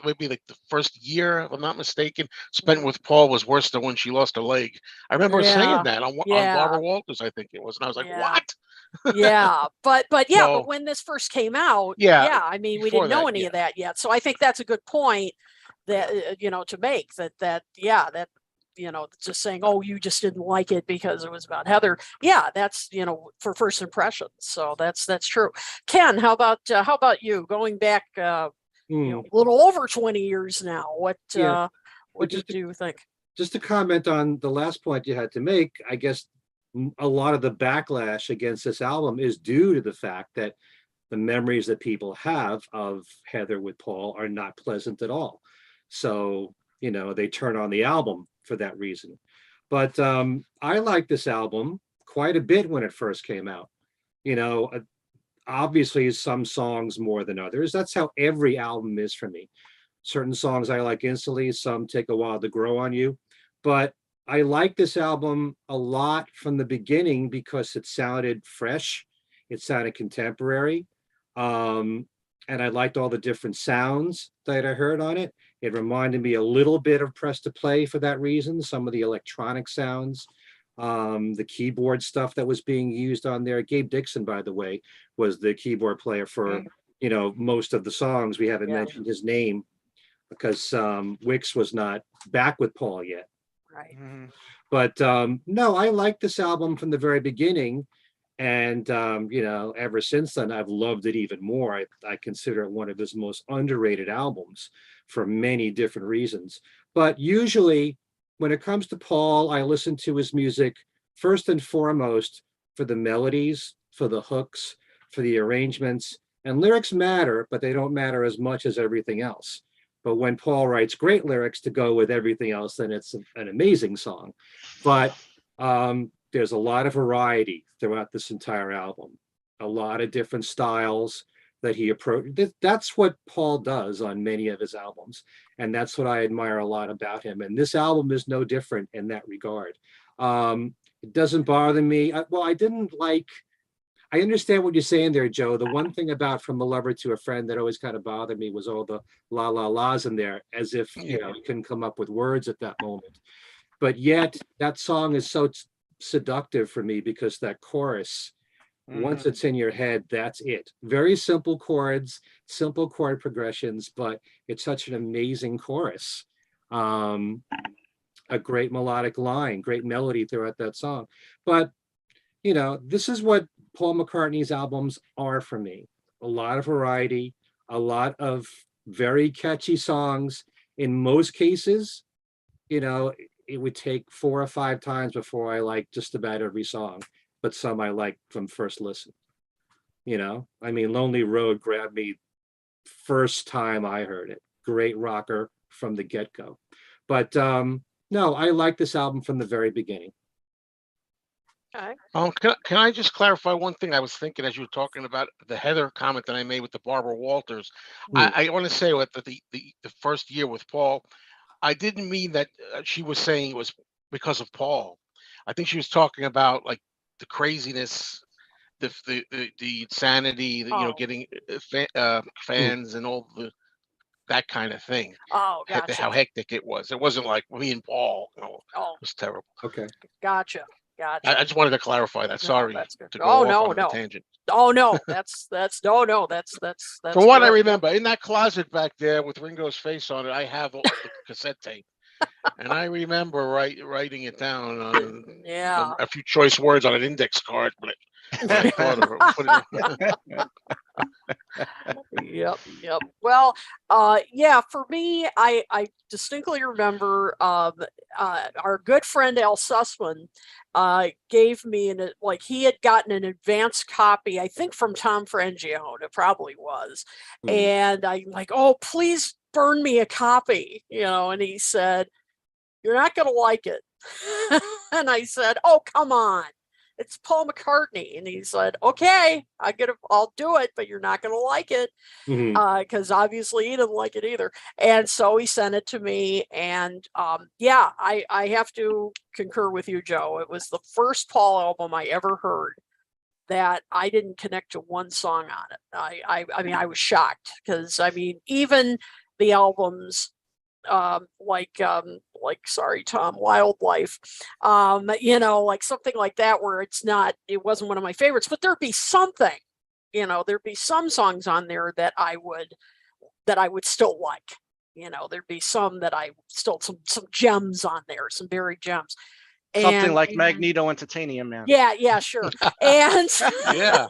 maybe like the first year, if I'm not mistaken, spent with Paul was worse than when she lost her leg. I remember her saying that on Barbara Walters, I think it was, and I was like, what? but when this first came out, I mean, we didn't know any of that yet. So I think that's a good point that to make, that just saying, oh, you just didn't like it because it was about Heather. Yeah, that's for first impressions. So that's true. Ken, how about you? Going back a little over 20 years now. What did you think? Just to comment on the last point you had to make, I guess a lot of the backlash against this album is due to the fact that the memories that people have of Heather with Paul are not pleasant at all. So, they turn on the album for that reason. But I like this album quite a bit when it first came out. Obviously some songs more than others. That's how every album is for me. Certain songs I like instantly, some take a while to grow on you. But I like this album a lot from the beginning because it sounded fresh, it sounded contemporary, and I liked all the different sounds that I heard on it. It reminded me a little bit of Press to Play for that reason, some of the electronic sounds, the keyboard stuff that was being used on there. Gabe Dixon, by the way, was the keyboard player for most of the songs. We haven't mentioned his name because Wicks was not back with Paul yet. Right. But no, I like this album from the very beginning. And, ever since then, I've loved it even more. I consider it one of his most underrated albums for many different reasons. But usually when it comes to Paul, I listen to his music first and foremost for the melodies, for the hooks, for the arrangements. And lyrics matter, but they don't matter as much as everything else. But when Paul writes great lyrics to go with everything else, then it's an amazing song. But there's a lot of variety throughout this entire album, a lot of different styles that he approached. That's what Paul does on many of his albums. And that's what I admire a lot about him. And this album is no different in that regard. It doesn't bother me. I understand what you're saying there, Joe. The one thing about From a Lover to a Friend that always kind of bothered me was all the la la la's in there, as if you couldn't come up with words at that moment. But yet that song is so seductive for me because that chorus, once it's in your head, that's it. Very simple chords, simple chord progressions, but it's such an amazing chorus. A great melodic line, great melody throughout that song. But this is what Paul McCartney's albums are for me. A lot of variety, a lot of very catchy songs. In most cases, it would take 4 or 5 times before I like just about every song, but some I like from first listen. Lonely Road grabbed me first time I heard it. Great rocker from the get-go. But no, I like this album from the very beginning. Okay. Can I just clarify one thing I was thinking as you were talking about the Heather comment that I made with the Barbara Walters? I want to say that the first year with Paul, I didn't mean that she was saying it was because of Paul. I think she was talking about like the craziness, the insanity, getting fans and all that kind of thing. Oh, gotcha. How hectic it was. It wasn't like me and Paul. It was terrible. Okay. Gotcha. I just wanted to clarify that. Sorry to go off on a tangent. Oh no, that's From what I remember, in that closet back there with Ringo's face on it, I have the cassette tape, and I remember writing it down on a few choice words on an index card. But I thought of it. Yep. Well, for me, I distinctly remember our good friend Al Sussman gave me he had gotten an advance copy, I think from Tom Frangione, it probably was. And I'm like, oh, please burn me a copy, and he said, you're not going to like it. And I said, oh, come on. It's Paul McCartney. And he said, okay, I'll do it, but you're not going to like it. Because obviously he didn't like it either. And so he sent it to me. And I have to concur with you, Joe. It was the first Paul album I ever heard that I didn't connect to one song on it. I was shocked because even the albums sorry Tom, Wildlife, like something like that where it wasn't one of my favorites, but there'd be something, there'd be some songs on there that I would still like, there'd be some that I still some gems on there, some buried gems. Something like Magneto and Titanium Man. Yeah, sure. And yeah,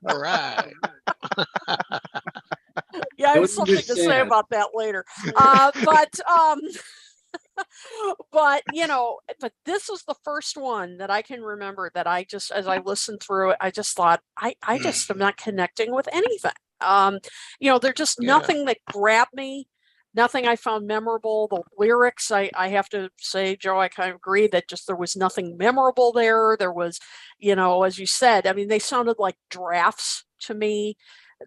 all right. Yeah, I have something to say about that later. But this was the first one that I can remember that I just, as I listened through it, I just thought, I just am not connecting with anything. There's just nothing that grabbed me, nothing I found memorable. The lyrics, I have to say, Joe, I kind of agree that just there was nothing memorable there. There was, as you said, they sounded like drafts to me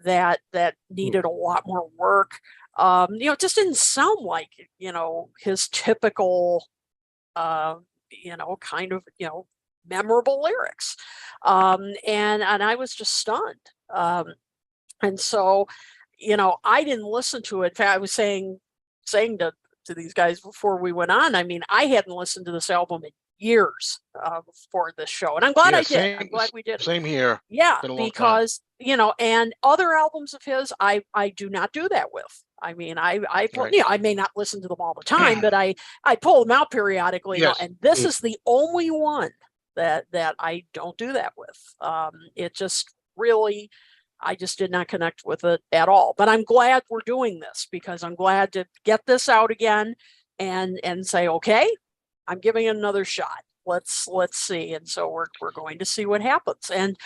that needed a lot more work. It just didn't sound like, his typical, kind of, memorable lyrics. And I was just stunned. And so, I didn't listen to it. In fact, I was saying to these guys before we went on, I hadn't listened to this album in years for this show, and I'm glad I did. I'm glad we did. Same here. Yeah, because and other albums of his, I do not do that with. I may not listen to them all the time, but I pull them out periodically. Yes. And this is the only one that I don't do that with. It just really, I just did not connect with it at all. But I'm glad we're doing this because I'm glad to get this out again and say, okay, I'm giving it another shot. Let's see. And so we're going to see what happens. And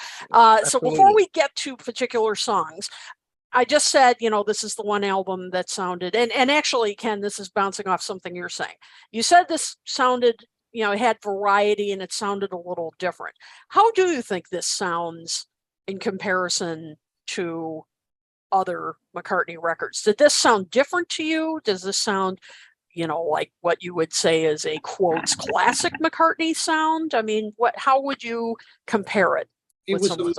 so before we get to particular songs, I just said, this is the one album that sounded, and actually, Ken, this is bouncing off something you're saying. You said this sounded, it had variety and it sounded a little different. How do you think this sounds in comparison to other McCartney records? Did this sound different to you? Does this sound, like what you would say is a quotes classic McCartney sound? I mean, how would you compare it? It was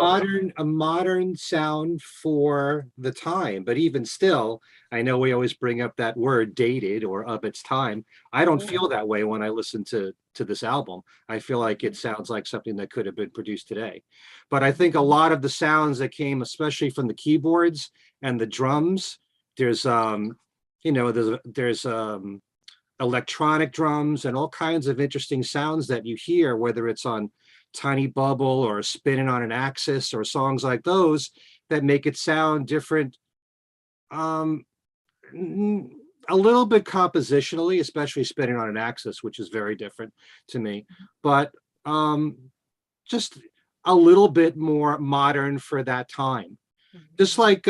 a modern sound for the time, but even still, I know we always bring up that word dated or of its time. I don't feel that way when I listen to this album. I feel like it sounds like something that could have been produced today. But I think a lot of the sounds that came, especially from the keyboards and the drums, there's electronic drums and all kinds of interesting sounds that you hear, whether it's on Tiny Bubble or Spinning on an Axis or songs like those that make it sound different, a little bit compositionally, especially Spinning on an Axis, which is very different to me, but just a little bit more modern for that time. Just like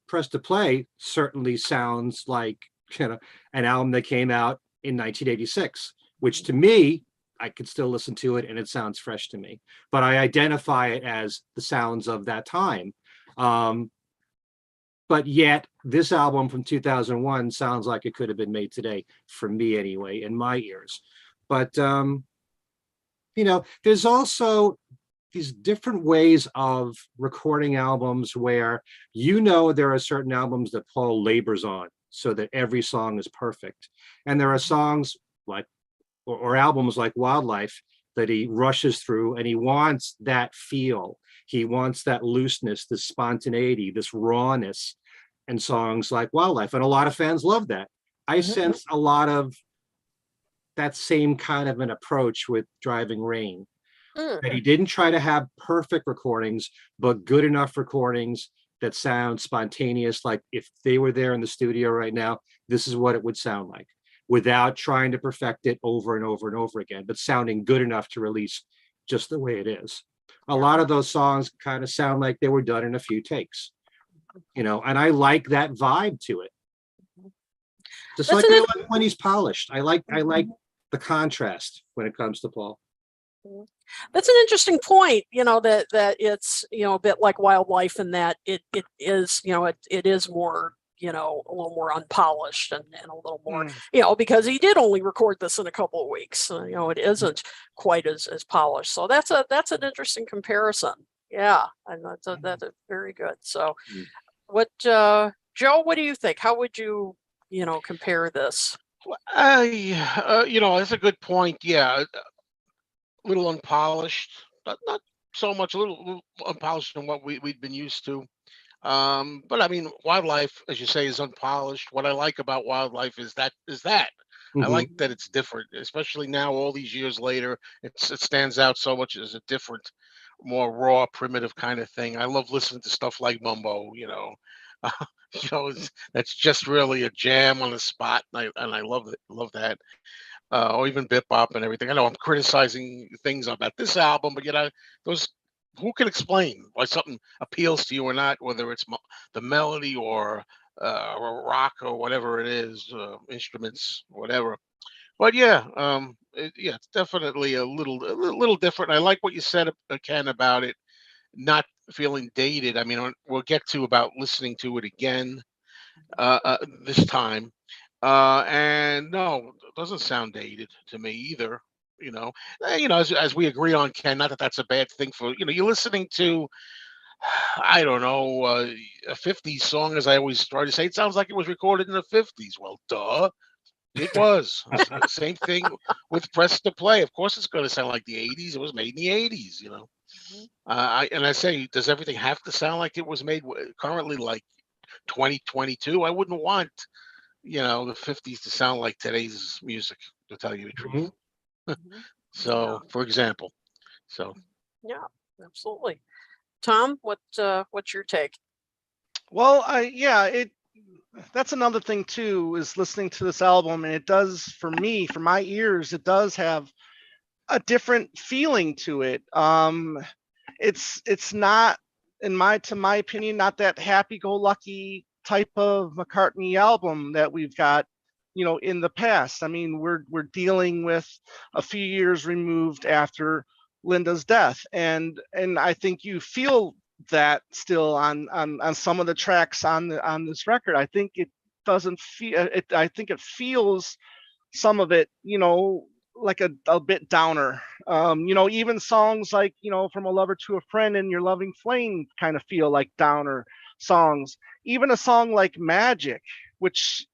Press to Play certainly sounds like an album that came out in 1986, which to me, I could still listen to it and it sounds fresh to me, but I identify it as the sounds of that time. But yet this album from 2001 sounds like it could have been made today, for me anyway, in my ears. But, there's also these different ways of recording albums where, there are certain albums that Paul labors on so that every song is perfect. And there are songs like, or albums like Wildlife that he rushes through, and he wants that feel. He wants that looseness, this spontaneity, this rawness in songs like Wildlife. And a lot of fans love that. I sense a lot of that same kind of an approach with Driving Rain, that he didn't try to have perfect recordings, but good enough recordings that sound spontaneous. Like if they were there in the studio right now, this is what it would sound like, without trying to perfect it over and over and over again, but sounding good enough to release just the way it is. A lot of those songs kind of sound like they were done in a few takes, and I like that vibe to it. Just like I like when he's polished. I like the contrast when it comes to Paul. That's an interesting point, that it's, a bit like Wildlife in that it is, it is more, a little more unpolished and a little more, because he did only record this in a couple of weeks. So, it isn't quite as polished. So that's an interesting comparison. Yeah. And that's a very good. So Joe, what do you think? How would you, compare this? That's a good point. Yeah. A little unpolished, not so much, a little unpolished than what we'd been used to. But I mean, Wildlife, as you say, is unpolished. What I like about Wildlife is that I like that it's different, especially now, all these years later. It stands out so much as a different, more raw, primitive kind of thing. I love listening to stuff like Mumbo. That's just really a jam on the spot, and I love it, love that. Or even Bip Bop and everything. I know I'm criticizing things about this album, but those, who can explain why something appeals to you or not, whether it's the melody or rock or whatever it is, instruments, whatever. But it's definitely a little different. I like what you said, Ken, about it not feeling dated. I mean, we'll get to about listening to it again this time. And no, it doesn't sound dated to me either. As we agree on, Ken, not that that's a bad thing for, you're listening to, I don't know, a 50s song, as I always try to say, it sounds like it was recorded in the 50s. Well, duh, it was. Same thing with Press to Play. Of course, it's going to sound like the 80s. It was made in the 80s, I say, does everything have to sound like it was made currently, like 2022? I wouldn't want the 50s to sound like today's music, to tell you the truth. So, for example, yeah, absolutely. Tom, what's your take? Well, that's another thing too, is listening to this album, and it does, for me, for my ears, it does have a different feeling to it. It's not, to my opinion, not that happy-go-lucky type of McCartney album that we've got, in the past. I mean, we're dealing with a few years removed after Linda's death, and I think you feel that still on some of the tracks on this record. I think it doesn't feel it. I think it feels, some of it, like a bit downer. Even songs like, From a Lover to a Friend and Your Loving Flame kind of feel like downer songs. Even a song like Magic, which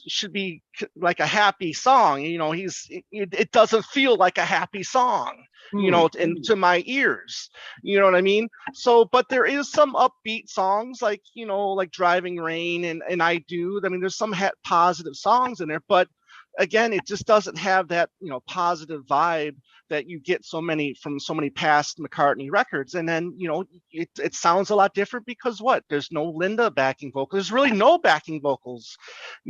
should be like a happy song, it doesn't feel like a happy song, and to my ears, you know what I mean? So, but there is some upbeat songs like, like Driving Rain and I Do. I mean, there's some positive songs in there, but again, it just doesn't have that, positive vibe that you get from so many past McCartney records. And then, it sounds a lot different because there's no Linda backing vocal. There's really no backing vocals,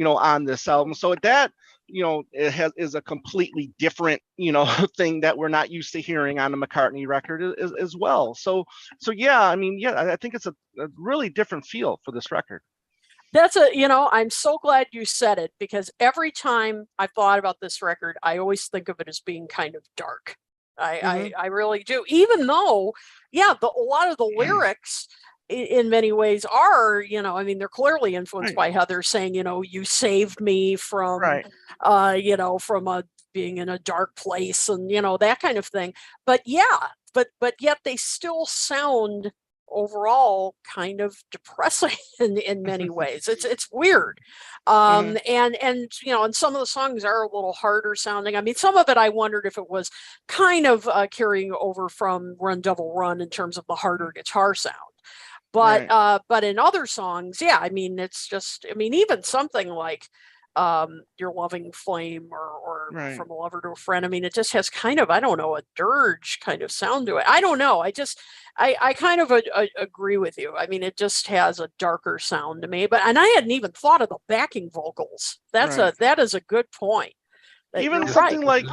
on this album. So that, is a completely different, thing that we're not used to hearing on a McCartney record as well. So yeah, I mean, yeah, I think it's a really different feel for this record. I'm so glad you said it, because every time I've thought about this record, I always think of it as being kind of dark. I really do. Even though, yeah, a lot of the lyrics in many ways are, I mean, they're clearly influenced by Heather saying, you saved me from, from being in a dark place and, that kind of thing. But yeah, but yet they still sound overall kind of depressing in many ways. It's weird. And some of the songs are a little harder sounding. I mean, some of it I wondered if it was kind of carrying over from Run Devil Run in terms of the harder guitar sound. But but in other songs, yeah, I mean, it's just, I mean, even something like Your Loving Flame or From a Lover to a Friend, I mean, it just has kind of, I don't know, a dirge kind of sound to it. I don't know. I kind of agree with you. I mean, it just has a darker sound to me. And I hadn't even thought of the backing vocals. That is a good point. Even something like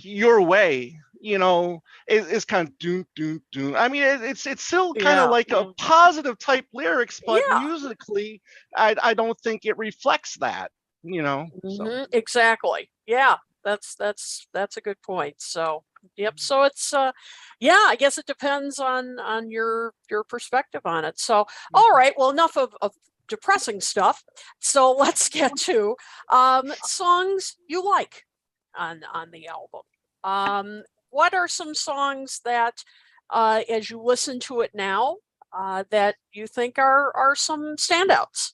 Your Way, is kind of doom doom doom. I mean, it's still kind of like a positive type lyrics, but musically, I don't think it reflects that. So. Exactly. Yeah, that's a good point. So yep. So it's I guess it depends on your perspective on it. So all right, well, enough of depressing stuff. So let's get to songs you like on the album. What are some songs that as you listen to it now that you think are some standouts?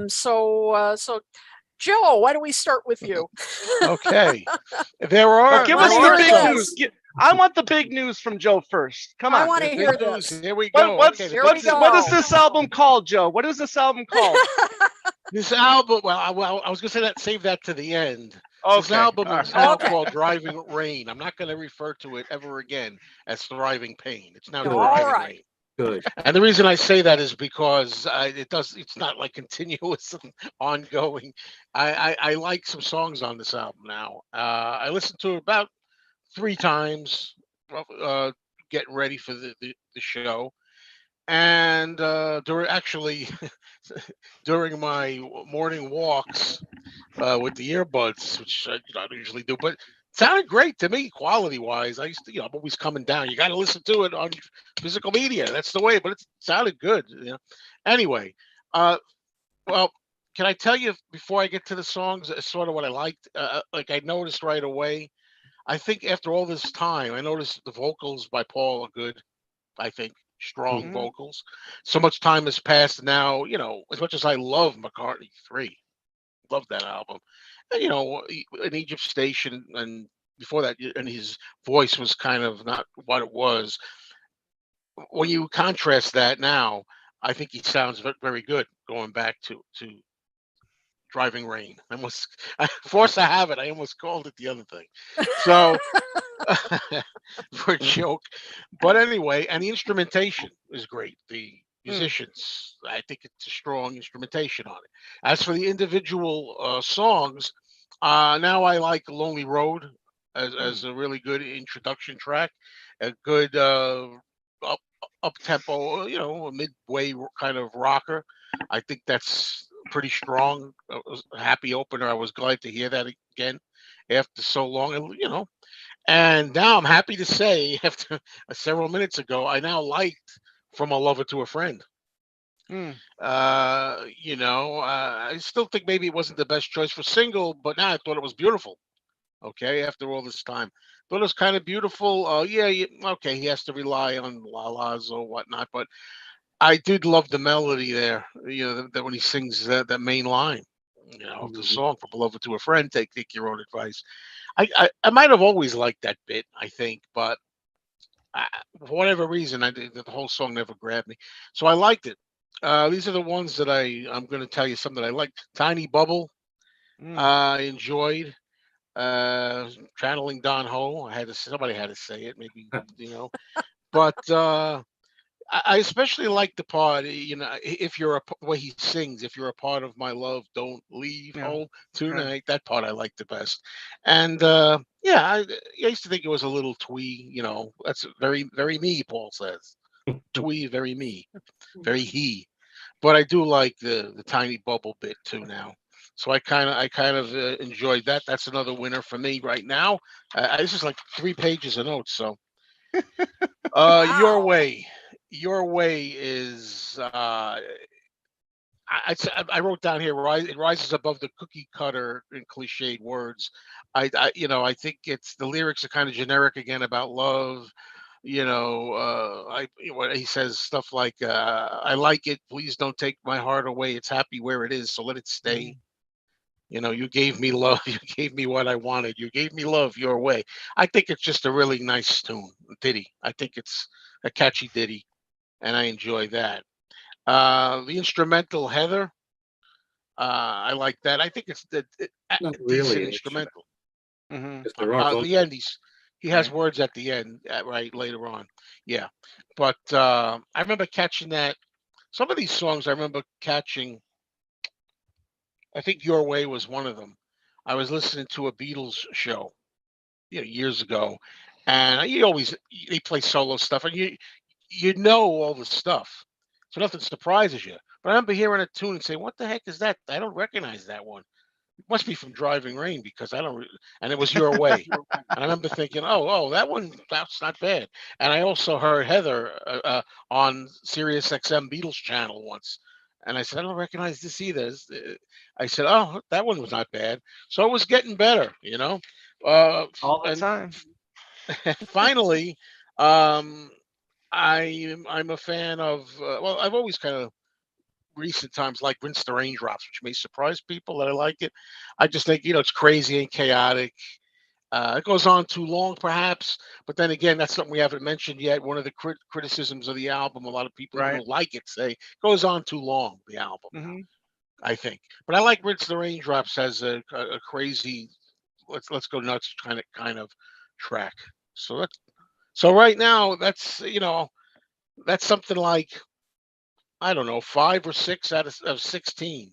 So Joe, why don't we start with you? Okay. There are. Give us the big news. I want the big news from Joe first. Come on. I want to hear this. Here we go. What is this album called, Joe? What is this album called? This album, well, I was going to say that, save that to the end. Okay. This album is now called Driving Rain. I'm not going to refer to it ever again as Thriving Pain. It's now Driving Rain. Good. And the reason I say that is because it's not like continuous and ongoing. I like some songs on this album now. I listened to it about 3 times, getting ready for the show. And during my morning walks with the earbuds, which I don't usually do, but sounded great to me, quality-wise. I used to, I'm always coming down. You got to listen to it on physical media. That's the way, but it sounded good. Anyway, well, can I tell you before I get to the songs, sort of what I liked? Like I noticed right away. I think after all this time, I noticed the vocals by Paul are good. I think strong vocals. So much time has passed now. As much as I love McCartney 3, love that album. In Egypt Station, and before that, and his voice was kind of not what it was. When you contrast that now, I think he sounds very good going back to Driving Rain. I forced to have it. I almost called it the other thing. So for a joke. But anyway, and the instrumentation is great. The musicians. I think it's a strong instrumentation on it. As for the individual songs, now I like Lonely Road as a really good introduction track, a good up up tempo, a midway kind of rocker. I think that's pretty strong. It was a happy opener. I was glad to hear that again after so long, and now I'm happy to say, after several minutes ago, I now liked From a Lover to a Friend. Mm. I still think maybe it wasn't the best choice for single, but now I thought it was beautiful. Okay, after all this time, thought it was kind of beautiful. Yeah, okay, he has to rely on la-las or whatnot, but I did love the melody there. That when he sings that main line, of the song "From a Lover to a Friend," take your own advice. I might have always liked that bit, I think, but for whatever reason, the whole song never grabbed me. So I liked it. These are the ones that I'm going to tell you some that I liked. Tiny Bubble, I enjoyed. Channeling Don Ho. Somebody had to say it, maybe but I especially like the part, if you're the way he sings, if you're a part of my love, don't leave Yeah. home tonight. That part I like the best. And yeah, I used to think it was a little twee, that's very, very me, Paul says. Twee, very me, very he. But I do like the tiny bubble bit too now. So I kind of enjoyed that. That's another winner for me right now. This is like 3 pages of notes. So Your Wow. Way. Your Way is I wrote down here, it rises above the cookie cutter and cliched words. I think it's the lyrics are kind of generic again about love. What he says stuff like, I like it, please don't take my heart away. It's happy where it is, so let it stay. You gave me love, you gave me what I wanted, you gave me love your way. I think it's just a really nice ditty. I think it's a catchy ditty, and I enjoy that. The instrumental Heather, I like that. I think it's a Not decent really an instrument. instrumental. Mm-hmm. If there are The vocals. end, he has Right. words at the end, right later on. Yeah, but I remember catching that. Some of these songs I remember catching. I think Your Way was one of them. I was listening to a Beatles show, years ago, and they play solo stuff, and you know all the stuff, so nothing surprises you. But I remember hearing a tune and saying, "What the heck is that? I don't recognize that one. It must be from Driving Rain because I don't." And it was Your Way, and I remember thinking, "Oh, that one, that's not bad." And I also heard Heather on Sirius XM Beatles channel once, and I said, "I don't recognize this either." I said, "Oh, that one was not bad." So it was getting better, All the and time. finally, um, I'm a fan of. Well, I've always kind of recent times like Rinse the Raindrops, which may surprise people that I like it. I just think it's crazy and chaotic. It goes on too long, perhaps, but then again, that's something we haven't mentioned yet. One of the criticisms of the album, a lot of people even Right. who like it say, goes on too long. The album, Mm-hmm. I think, but I like Rinse the Raindrops as a crazy, let's go nuts kind of track. So right now, that's something like, I don't know, 5 or 6 out of 16.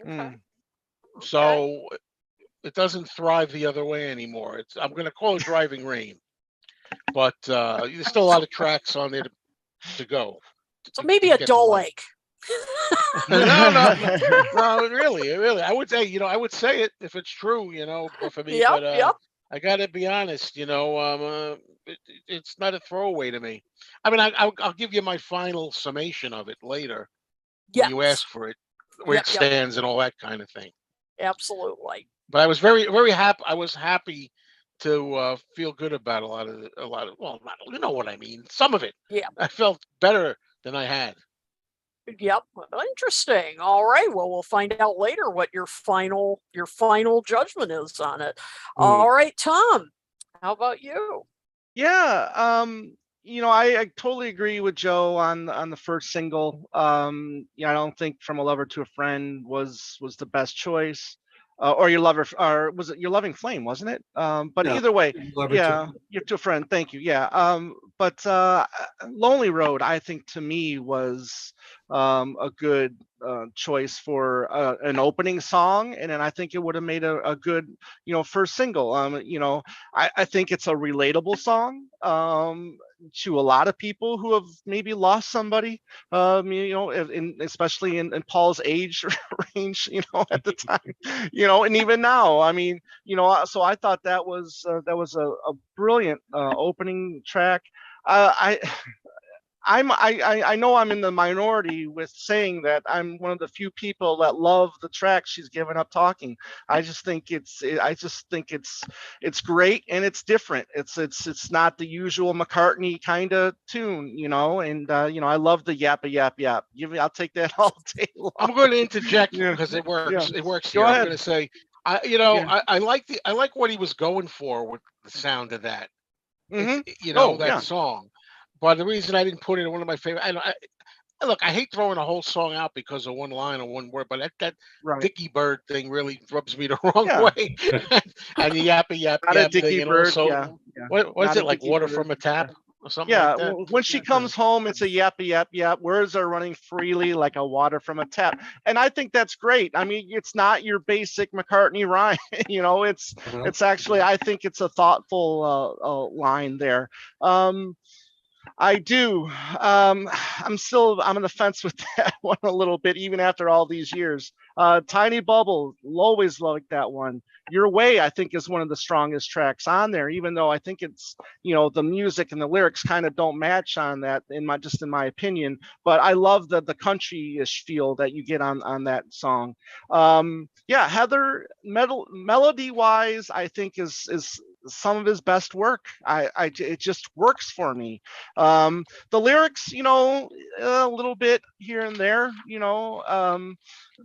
Okay. Mm. Okay. So it doesn't thrive the other way anymore. I'm going to call it Driving Rain, but there's still a lot So, of tracks on there to go so maybe a get to dull like. lake. No, no, no, no, really. I would say, I would say it if it's true, but for me, Yep. but Yep. I gotta be honest, it's not a throwaway to me. I mean, I'll give you my final summation of it later when you Yes. ask for it, where Yep. it Yep. stands and all that kind of thing. Absolutely. But I was very, very happy. I was happy to feel good about well, you know what I mean. Some of it, Yeah. I felt better than I had. Yep. Interesting. All right. Well, we'll find out later what your final judgment is on it. All right, Tom. How about you? Yeah. I totally agree with Joe on the first single. I don't think From a Lover to a Friend was the best choice. or your lover, or was it Your Loving Flame, wasn't it? But No, either way, lover yeah, too. You're to a Friend. Thank you. Yeah. But Lonely Road, I think to me was a good choice for an opening song, and then I think it would have made a good, first single. I think it's a relatable song to a lot of people who have maybe lost somebody, especially in Paul's age range, at the time, and even now. I mean, so I thought that was a brilliant opening track. I I know I'm in the minority with saying that I'm one of the few people that love the track she's given up talking. I just think it's great and it's different. It's not the usual McCartney kind of tune, and I love the yappa yap yap. I'll take that all day long. I'm going to interject Yeah, because it works. yeah. It works Go here. I'm ahead. going to say, Yeah. I like what he was going for with the sound of that. Hmm. That Yeah. song. But the reason I didn't put it in one of my favorite, look, I hate throwing a whole song out because of one line or one word, but that Right. Dicky Bird thing really rubs me the wrong Yeah. way. And the yappa yap Not a yap Dicky thing, and Bird. also Yeah. Yeah. what is Not a it like Dicky water Bird. from a tap or something like Yeah, that? when she comes home, it's a yappy yap yap. Words are running freely like a water from a tap, and I think that's great. I mean, it's not your basic McCartney rhyme, It's Uh-huh. it's actually, I think it's a thoughtful line there. Um, I do. I'm on the fence with that one a little bit, even after all these years. Tiny Bubble, always liked that one. Your Way, I think, is one of the strongest tracks on there, even though I think it's, the music and the lyrics kind of don't match on that, in my opinion. But I love the country-ish feel that you get on that song. Yeah, Heather, melody wise, I think is some of his best work. It just works for me. The lyrics, a little bit here and there,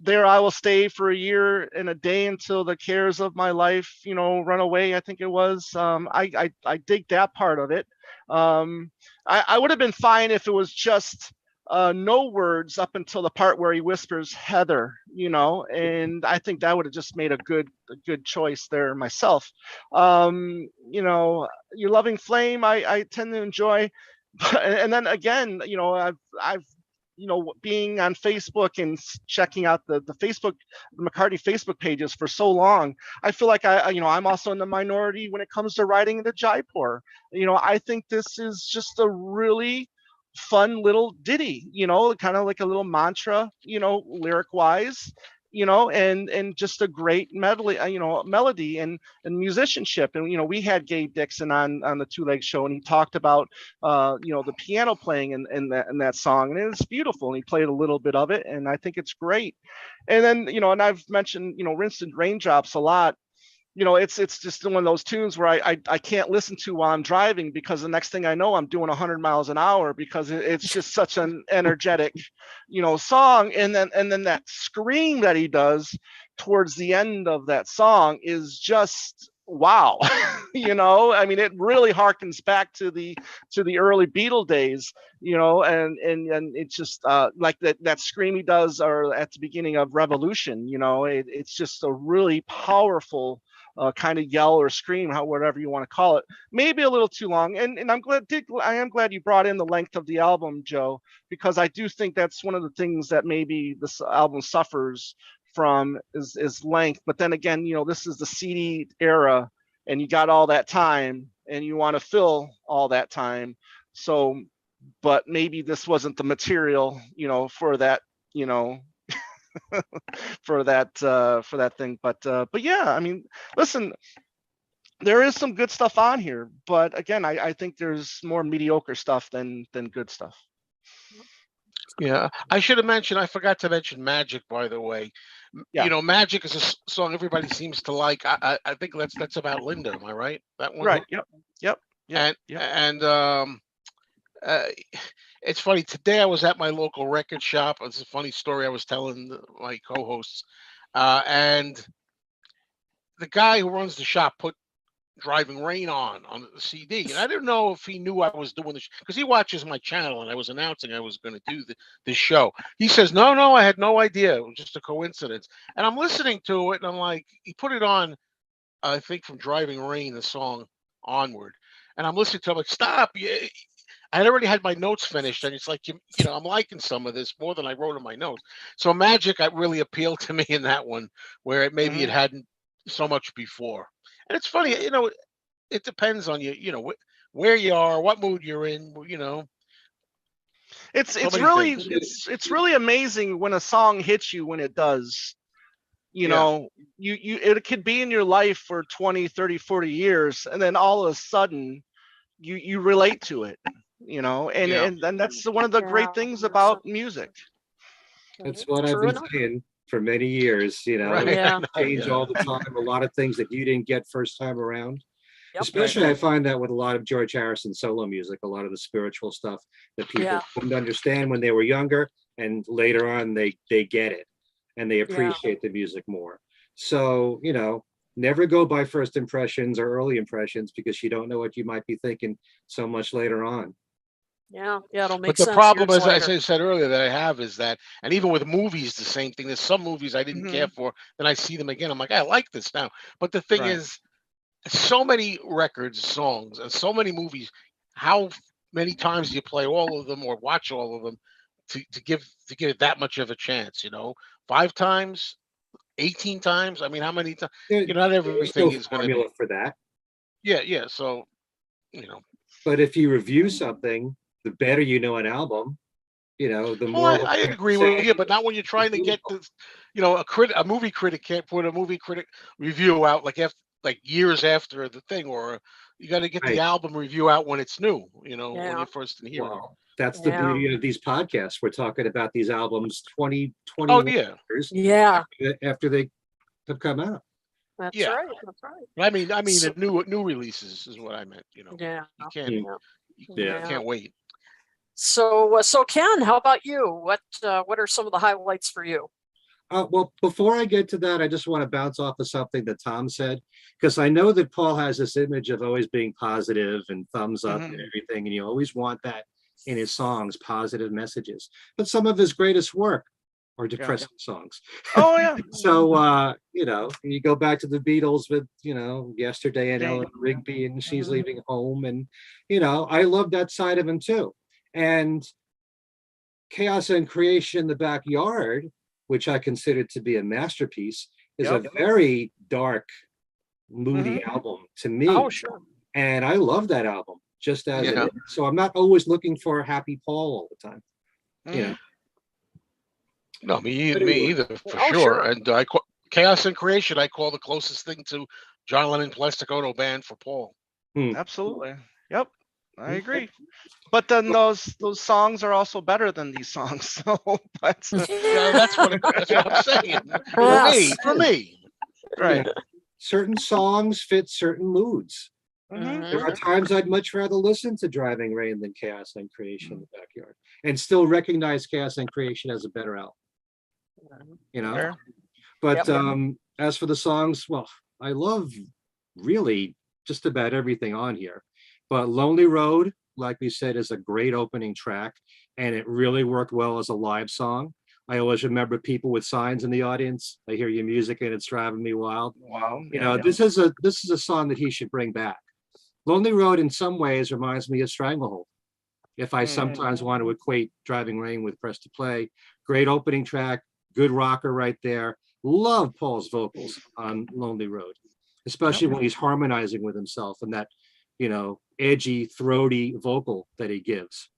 there I will stay for a year and a day until the cares of my life, run away, I think it was. I dig that part of it. I would have been fine if it was just no words up until the part where he whispers Heather, and I think that would have just made a good choice there myself. Your Loving Flame, I tend to enjoy. And then again, I've being on Facebook and checking out the McCartney Facebook pages for so long, I feel like I'm also in the minority when it comes to writing into Jaipur. I think this is just a really fun little ditty, kind of like a little mantra, lyric wise, and just a great medley, melody and musicianship. And we had Gabe Dixon on the Two Leg Show, and he talked about the piano playing in that song, and it's beautiful. And he played a little bit of it, and I think it's great. And then and I've mentioned Rinse and Raindrops a lot. It's just one of those tunes where I can't listen to while I'm driving, because the next thing I know, I'm doing 100 miles an hour, because it's just such an energetic, song. And then that scream that he does towards the end of that song is just wow. I mean, it really harkens back to the early Beatle days, and it's just like that scream he does, or at the beginning of Revolution. It's just a really powerful kind of yell or scream, whatever you want to call it. Maybe a little too long, and I am glad you brought in the length of the album, Joe, because I do think that's one of the things that maybe this album suffers from is length. But then again, this is the CD era, and you got all that time, and you want to fill all that time. So, but maybe this wasn't the material, for that, you know, for that thing. But yeah, I mean, listen, there is some good stuff on here, but again, I think there's more mediocre stuff than good stuff. Yeah, I should have mentioned. I forgot to mention Magic, by the way. Yeah. Magic is a song everybody seems to like. I think that's about Linda. Am I right? That one. Right. Yep. Yep. Yep. And Yep. and uh, it's funny. Today I was at my local record shop. It's a funny story I was telling my co-hosts, and the guy who runs the shop put Driving Rain on the CD, and I didn't know if he knew I was doing this because he watches my channel, and I was announcing I was going to do this show. He says, "No, no, I had no idea. It was just a coincidence." And I'm listening to it, and I'm like, he put it on, I think from Driving Rain, the song Onward, and I'm listening to it, I'm like, "Stop!" Yeah. I had already had my notes finished, and it's like I'm liking some of this more than I wrote in my notes. So Magic really appealed to me in that one, where maybe it hadn't so much before. And it's funny, it depends on you, where you are, what mood you're in, It's so it's many really things. it's really amazing when a song hits you when it does. You Yeah. know, you it could be in your life for 20, 30, 40 years, and then all of a sudden you relate to it, and Yeah. and that's one of the great things about music. That's what I've True been enough. saying for many years. Right. Yeah. I know, Change yeah. all the time. A lot of things that you didn't get first time around. Yep. Especially, I find that with a lot of George Harrison solo music, a lot of the spiritual stuff that people Yeah. couldn't understand when they were younger, and later on they get it and they appreciate the music more. So, never go by first impressions or early impressions, because you don't know what you might be thinking so much later on. Yeah. Yeah. It'll make But the sense problem, years as I later. said earlier, that I have is that, and even with movies, the same thing. There's some movies I didn't care Mhm. for, then I see them again. I'm like, I like this now. But the thing Right. is, so many records, songs, and so many movies. How many times do you play all of them or watch all of them to give it that much of a chance? 5 times, 18 times. I mean, how many times? There, Not there's no everything is going to formula be. for that. Yeah, yeah. So, you know. But if you review something, the better you know an album, the Well, more I what you agree say with you, but not when you're is trying to get meaningful. this. A movie critic can't put a movie critic review out like years after the thing, or you got to get the Right. album review out when it's new. When Yeah. you first hear it. Well, that's the Yeah. beauty of these podcasts. We're talking about these albums 20, Oh 21 yeah, years Yeah. after they have come out. That's yeah. right. That's right. I mean, So, the new releases is what I meant. yeah. You can't Mm. Yeah. Yeah. you can't wait. So Ken, how about you? What are some of the highlights for you? Well, before I get to that, I just want to bounce off of something that Tom said, because I know that Paul has this image of always being positive and thumbs up and Mhm. everything, and you always want that in his songs, positive messages. But some of his greatest work are depressing songs. Oh yeah. So, you go back to the Beatles with, Yesterday and Jane. Ellen Rigby and She's Mhm. Leaving Home. And, I love that side of him too. And Chaos and Creation in the Backyard, which I consider to be a masterpiece, is a Yep. very dark, moody Mhm. album to me. Oh, sure. And I love that album just as it Yeah. is. So I'm not always looking for a happy Paul all the time. Mhm. No, me What do you- either for Oh, sure. sure. And Chaos and Creation, I call the closest thing to John Lennon Plastic Ono Band for Paul. Absolutely. Yep. I Okay. agree. But then those songs are also better than these songs. So that's Yeah, that's what I'm saying. Yes. For me. right. Certain songs fit certain moods. Mhm. There Mhm. are times I'd much rather listen to Driving Rain than Chaos and Creation in the Backyard, and still recognize Chaos and Creation as a better album. Fair. But Yep. as for the songs, well, I love really just about everything on here. But Lonely Road, like we said, is a great opening track, and it really worked well as a live song. I always remember people with signs in the audience. I hear your music and it's driving me wild. Wow. This is a song that he should bring back. Lonely Road in some ways reminds me of Stranglehold. If I sometimes want to equate Driving Rain with Press to Play, great opening track, good rocker right there. Love Paul's vocals on Lonely Road, especially when he's harmonizing with himself and that, edgy, throaty vocal that he gives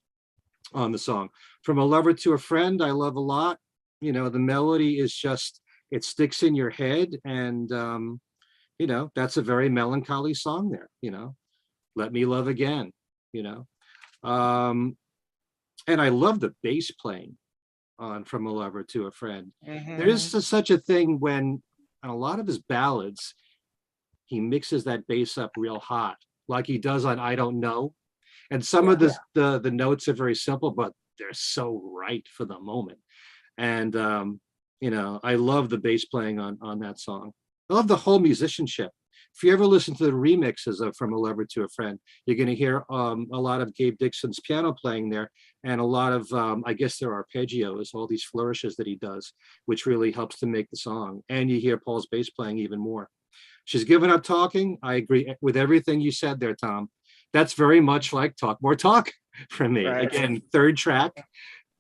on the song. From a Lover to a Friend, I love a lot. The melody is just, it sticks in your head. And, that's a very melancholy song there, Let Me Love Again, and I love the bass playing on From a Lover to a Friend. There is such a thing when, on a lot of his ballads, he mixes that bass up real hot, like he does on I Don't Know. And some of the notes are very simple, but they're so right for the moment. And I love the bass playing on that song. I love the whole musicianship. If you ever listen to the remixes of From a Lover to a Friend, you're going to hear a lot of Gabe Dixon's piano playing there, and a lot of, I guess there are arpeggios, all these flourishes that he does, which really helps to make the song. And you hear Paul's bass playing even more. She's given up talking. I agree with everything you said there, Tom. That's very much like Talk More Talk for me. Right. Again, third track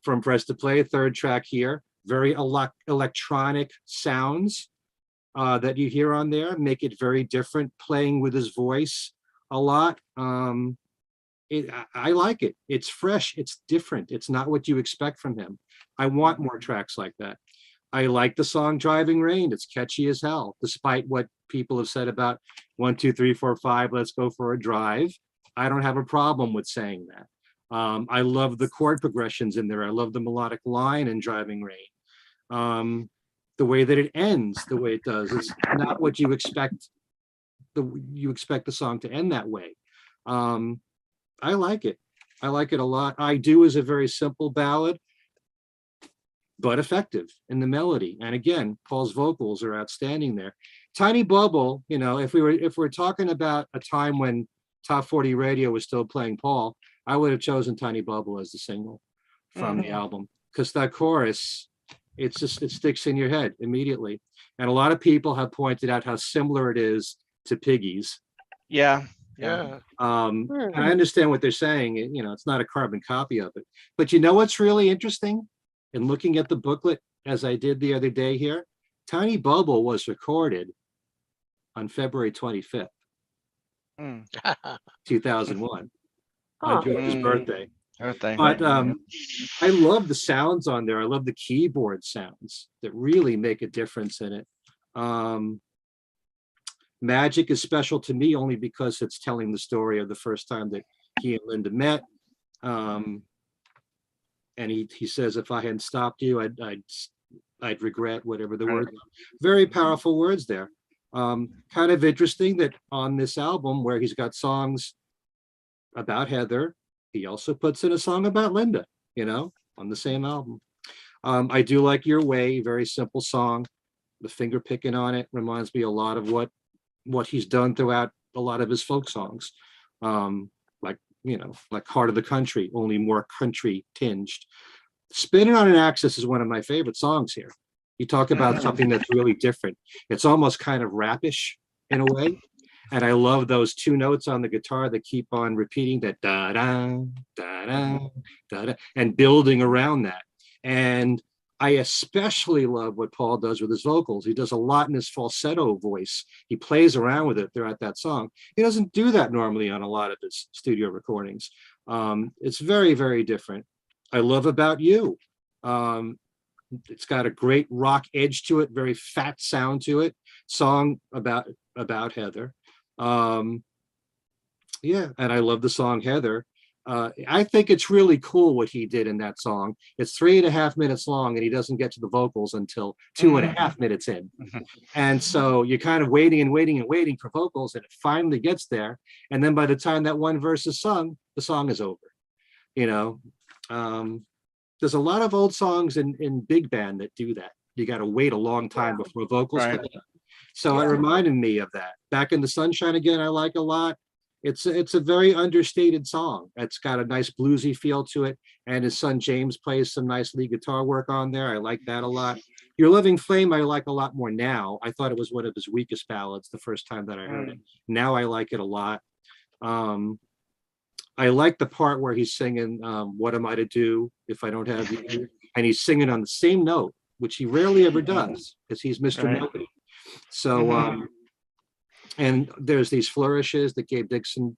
from Press to Play, third track here. Very electronic sounds that you hear on there, make it very different, playing with his voice a lot. I like it. It's fresh, it's different. It's not what you expect from him. I want more tracks like that. I like the song Driving Rain. It's catchy as hell, despite what people have said about 1, 2, 3, 4, 5, let's go for a drive. I don't have a problem with saying that. I love the chord progressions in there. I love the melodic line in Driving Rain. The way that it ends, the way it does, is not what you expect. You expect the song to end that way. I like it. I like it a lot. I Do is a very simple ballad, but effective in the melody. And again, Paul's vocals are outstanding there. Tiny Bubble, you know, if we're talking about a time when Top 40 Radio was still playing Paul, I would have chosen Tiny Bubble as the single from the album, because that chorus, it sticks in your head immediately. And a lot of people have pointed out how similar it is to Piggies. Yeah. Yeah. And I understand what they're saying. You know, it's not a carbon copy of it. But you know what's really interesting? In looking at the booklet, as I did the other day here, Tiny Bubble was recorded on February 25th, 2001, on George's birthday. But I love the sounds on there. I love the keyboard sounds that really make a difference in it. Magic is special to me only because it's telling the story of the first time that he and Linda met. And he says, if I hadn't stopped you, I'd regret whatever the word. Very powerful words there. Kind of interesting that on this album where he's got songs about Heather, he also puts in a song about Linda, you know, on the same album. I do like Your Way, very simple song. The finger picking on it reminds me a lot of what he's done throughout a lot of his folk songs. Like, you know, like Heart of the Country, only more country tinged. Spinning on an Axis is one of my favorite songs here. You talk about something that's really different. It's almost kind of rapish in a way. And I love those two notes on the guitar that keep on repeating that da-da, da-da, da-da, and building around that. And I especially love what Paul does with his vocals. He does a lot in his falsetto voice. He plays around with it throughout that song. He doesn't do that normally on a lot of his studio recordings. It's very, very different. I love About You. It's got a great rock edge to it, very fat sound to it. Song about Heather. Yeah, and I love the song Heather. I think it's really cool what he did in that song. It's 3.5 minutes long, and he doesn't get to the vocals until 2.5 minutes in. And so you're kind of waiting and waiting and waiting for vocals, and it finally gets there. And then by the time that one verse is sung, the song is over. You know, there's a lot of old songs in big band that do that. You got to wait a long time before vocals come in. So it reminded me of that. Back in the Sunshine Again, I like a lot. It's a very understated song. It's got a nice bluesy feel to it. And his son James plays some nice lead guitar work on there. I like that a lot. Your Living Flame, I like a lot more now. I thought it was one of his weakest ballads the first time that I heard it. Now I like it a lot. I like the part where he's singing, what am I to do if I don't have you? And he's singing on the same note, which he rarely ever does, because he's Mr. Melody. So, and there's these flourishes that Gabe Dixon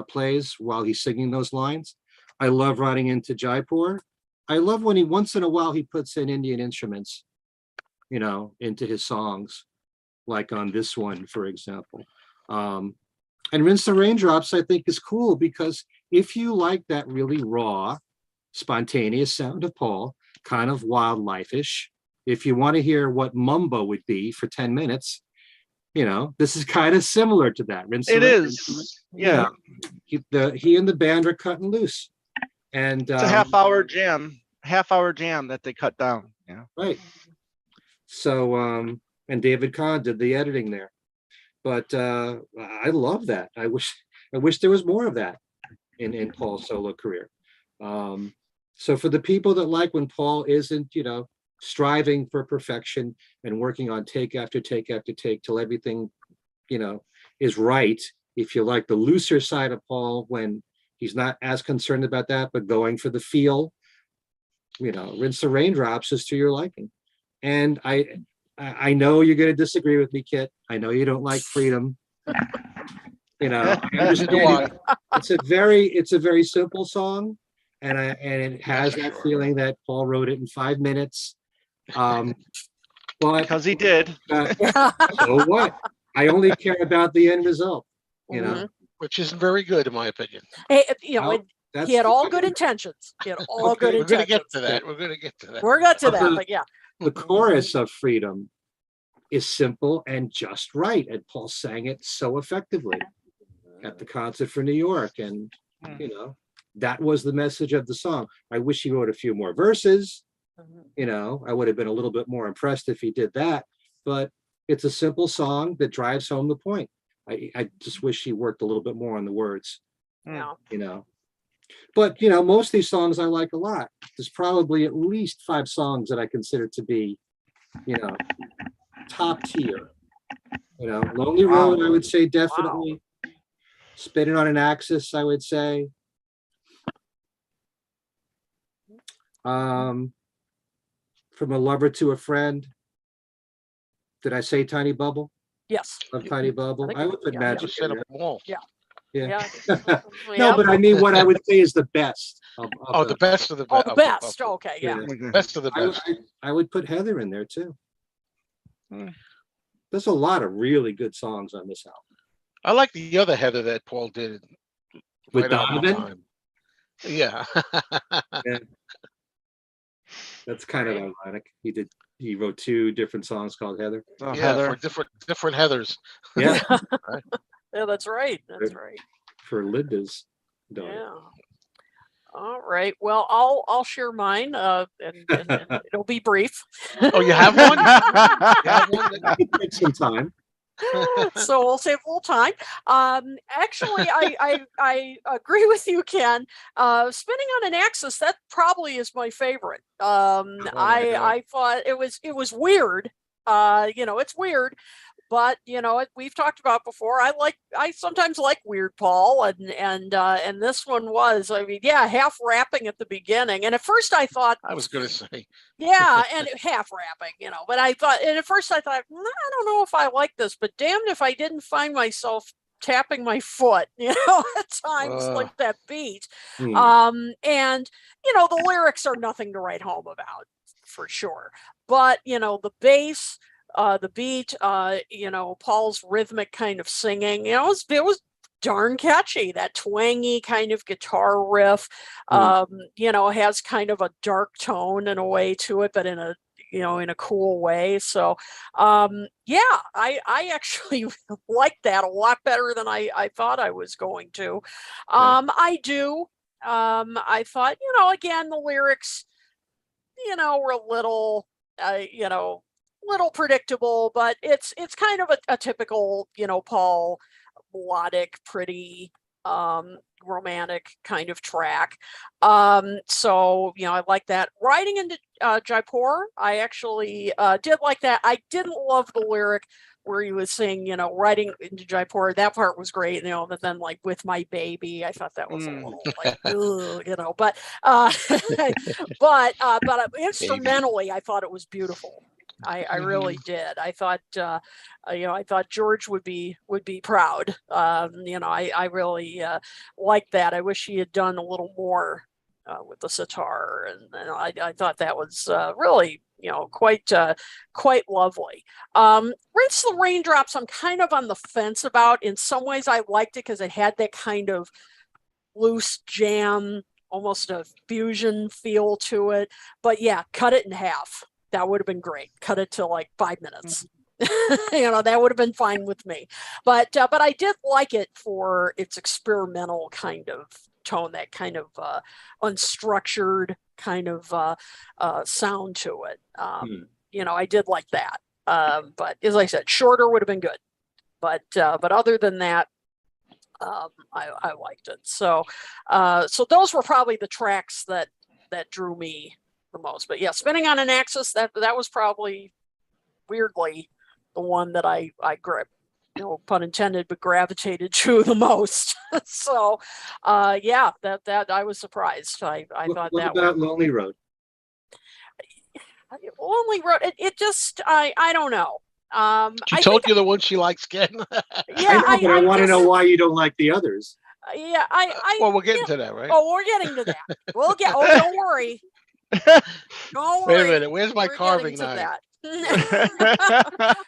plays while he's singing those lines. I love Riding into Jaipur. I love when once in a while he puts in Indian instruments, you know, into his songs, like on this one, for example. And Rinse the Raindrops, I think, is cool because if you like that really raw, spontaneous sound of Paul, kind of wildlife-ish, if you want to hear what Mumbo would be for 10 minutes, you know, this is kind of similar to that. It is. Yeah. He and the band are cutting loose. And it's a half-hour jam that they cut down. Yeah. Right. So and David Kahn did the editing there. But I love that. I wish there was more of that in Paul's solo career. So for the people that like when Paul isn't, striving for perfection and working on take after take after take till everything, is right. If you like the looser side of Paul when he's not as concerned about that, but going for the feel, Rinse the Raindrops is to your liking. And I know you're going to disagree with me, Kit. I know you don't like Freedom. I understand it's a very simple song, and it has that feeling that Paul wrote it in 5 minutes. But because he did. So what? I only care about the end result, which isn't very good in my opinion. Hey, he had all good intentions. He had all good intentions. We're going to get to that. We're going to get to that. We're going to that, but yeah. The chorus of Freedom is simple and just right, and Paul sang it so effectively at the concert for New York, and that was the message of the song. I wish he wrote a few more verses. I would have been a little bit more impressed if he did that, but it's a simple song that drives home the point. I just wish he worked a little bit more on the words. But most of these songs I like a lot. There's probably at least 5 songs that I consider to be top tier. Lonely Road, I would say definitely. Spinning on an Axis, I would say. From a Lover to a Friend. Did I say Tiny Bubble? Yes. Of Tiny Bubble. I would put Magic. Yeah. No, but I mean, what I would say is the best. The best of the best. Oh, the best. Okay, yeah. Best of the best. I would put Heather in there too. There's a lot of really good songs on this album. I like the other Heather that Paul did with Donovan. Yeah. That's kind of ironic. He wrote 2 different songs called Heather. Oh, yeah, Heather. For different Heathers. Yeah. Right. Yeah, that's right. That's right. For Linda's daughter. Yeah. All right. Well, I'll share mine, and it'll be brief. Oh, you have one? You have one? Take some time. So we'll save a little time. Actually, I agree with you, Ken. Spinning on an Axis, that probably is my favorite. I thought it was weird. It's weird. But we've talked about before. I sometimes like weird Paul, and this one was. I mean, half rapping at the beginning, and at first I thought I was going to say, and half rapping, But I thought, and at first I thought, I don't know if I like this, but damned if I didn't find myself tapping my foot, at times like that beat. And the lyrics are nothing to write home about, for sure. But the bass. The beat, Paul's rhythmic kind of singing, it was darn catchy. That twangy kind of guitar riff, has kind of a dark tone in a way to it, but in a cool way. So, I actually like that a lot better than I thought I was going to. I do. I thought, again, the lyrics, were a little, little predictable, but it's kind of a typical Paul melodic, pretty romantic kind of track. So I like that. Riding into Jaipur, I actually did like that. I didn't love the lyric where he was saying, riding into Jaipur. That part was great, but then like with my baby, I thought that was a little like, ugh, but but instrumentally, I thought it was beautiful. I really did. I thought, I thought George would be proud. I really liked that. I wish he had done a little more with the sitar, and I thought that was really, quite lovely. Rinse the Raindrops, I'm kind of on the fence about. In some ways, I liked it because it had that kind of loose jam, almost a fusion feel to it. But cut it in half. That would have been great. Cut it to like 5 minutes. That would have been fine with me. But I did like it for its experimental kind of tone, that kind of unstructured kind of sound to it. I did like that. But as I said, shorter would have been good. But other than that, I liked it. So those were probably the tracks that drew me the most. But yeah, Spinning on an Axis, that was probably weirdly the one that I gripped, no pun intended, but gravitated to the most. So yeah, that I was surprised. I thought what that about Lonely Road? Lonely Road, it just I don't know. She I told think you the one she likes, Ken. yeah, I know, but I want to just, know why you don't like the others. yeah, Well, we're getting to that, right? oh, we're getting to that. We'll get. Oh, don't worry. Don't Wait a worry. minute. Where's my We're carving getting to knife?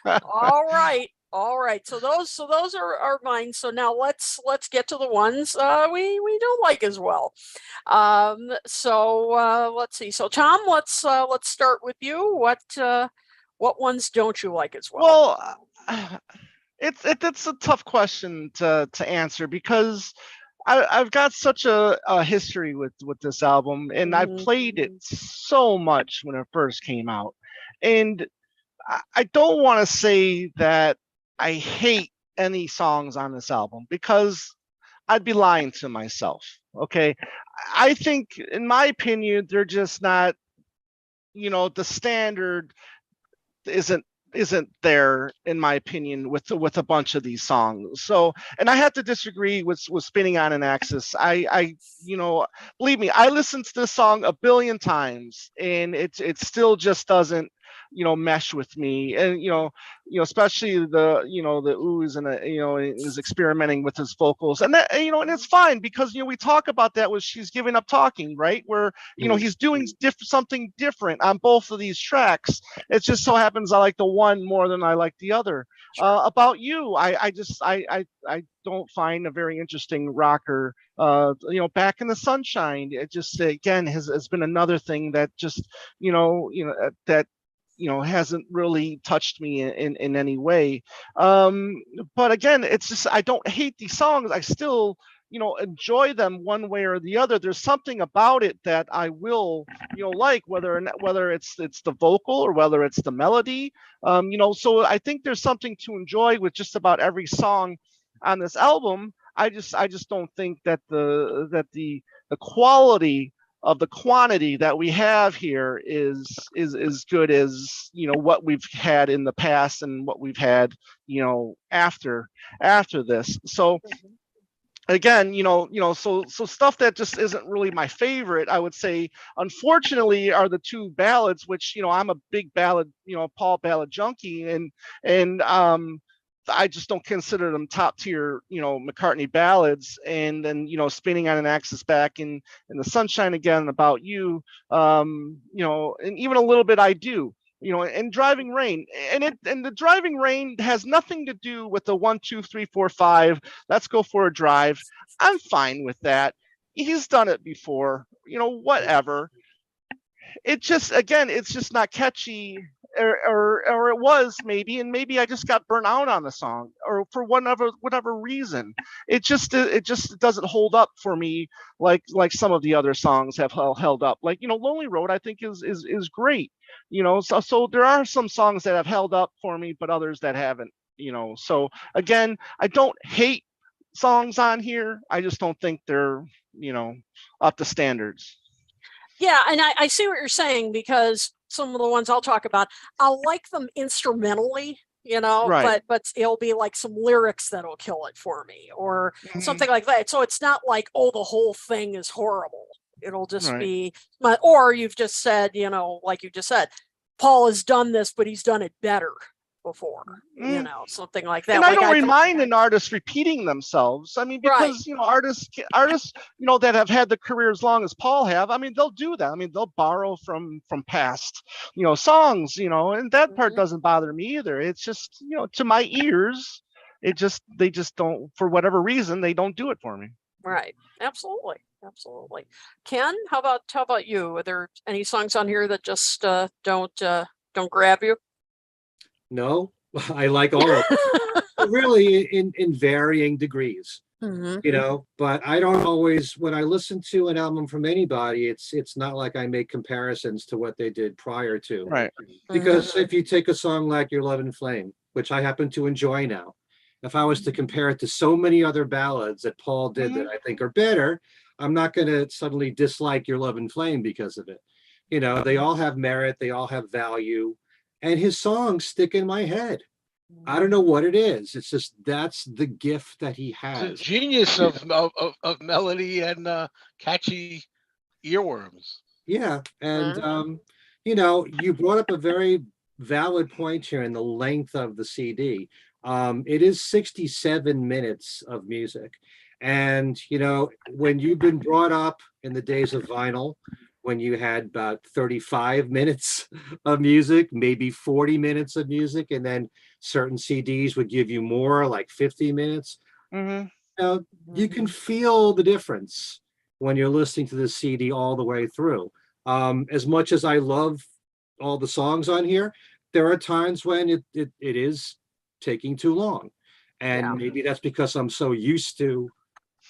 that. All right. So those are mine. So now let's get to the ones we don't like as well. So let's see. So Tom, let's start with you. What ones don't you like as well? Well, it's a tough question to answer because I've got such a history with this album, and I played it so much when it first came out, and I don't want to say that I hate any songs on this album because I'd be lying to myself. Okay, I think, in my opinion, they're just not, the standard isn't there, in my opinion, with a bunch of these songs. So, and I have to disagree with Spinning on an Axis. I believe me, I listened to this song a billion times, and it still just doesn't mesh with me. And especially the ooze, and is experimenting with his vocals, and that, and it's fine because we talk about that with She's Giving Up Talking, right, where he's doing something different on both of these tracks. It just so happens I like the one more than I like the other. About You, I don't find a very interesting rocker. Back in the Sunshine, it just, again, has been another thing that just that hasn't really touched me in any way. But again, it's just, I don't hate these songs. I still enjoy them one way or the other. There's something about it that I will like, whether it's the vocal or whether it's the melody. So I think there's something to enjoy with just about every song on this album. I just don't think that the quality of the quantity that we have here is as good as what we've had in the past and what we've had after this. So again, so stuff that just isn't really my favorite, I would say, unfortunately, are the two ballads, which I'm a big ballad, Paul ballad junkie, and I just don't consider them top tier, McCartney ballads. And then, Spinning on an Axis back in the Sunshine Again, About You, and even a little bit I Do, and Driving Rain. And the Driving Rain has nothing to do with the 1, 2, 3, 4, 5. Let's go for a drive. I'm fine with that. He's done it before, whatever. It just, again, it's just not catchy. Or it was, maybe, and maybe I just got burnt out on the song, or for whatever reason, it just doesn't hold up for me like some of the other songs have held up. Like, Lonely Road, I think is great. So there are some songs that have held up for me, but others that haven't. So again, I don't hate songs on here. I just don't think they're up to standards. Yeah, and I see what you're saying, because some of the ones I'll talk about, I'll like them instrumentally, Right. but it'll be like some lyrics that'll kill it for me, or something like that. So it's not like, oh, the whole thing is horrible. It'll just be, or you've just said, like you just said, Paul has done this, but he's done it better before, something like that. And I don't mind an artist repeating themselves. I mean, because artists that have had the career as long as Paul have, I mean, they'll do that. I mean, they'll borrow from past songs, and that part doesn't bother me either. It's just, to my ears, they just don't, for whatever reason, they don't do it for me. Right. Absolutely. Ken, how about you? Are there any songs on here that just don't grab you? No, I like all of them. Really, in varying degrees. you know, but I don't always, when I listen to an album from anybody, it's not like I make comparisons to what they did prior to. Right. Because if you take a song like Your Love and Flame, which I happen to enjoy now, if I was to compare it to so many other ballads that Paul did that I think are better, I'm not going to suddenly dislike Your Love and Flame because of it. You know, they all have merit, they all have value, and his songs stick in my head. I don't know what it is. It's just that's the gift that he It's a has. genius of melody and catchy earworms. Yeah, and you know, you brought up a very valid point here in the length of the CD. It is 67 minutes of music. And you know, when you've been brought up in the days of vinyl, when you had about 35 minutes of music, maybe 40 minutes of music, and then certain CDs would give you more, like 50 minutes. Mm-hmm. You know, you can feel the difference when you're listening to the CD all the way through. As much as I love all the songs on here, there are times when it is taking too long. And maybe that's because I'm so used to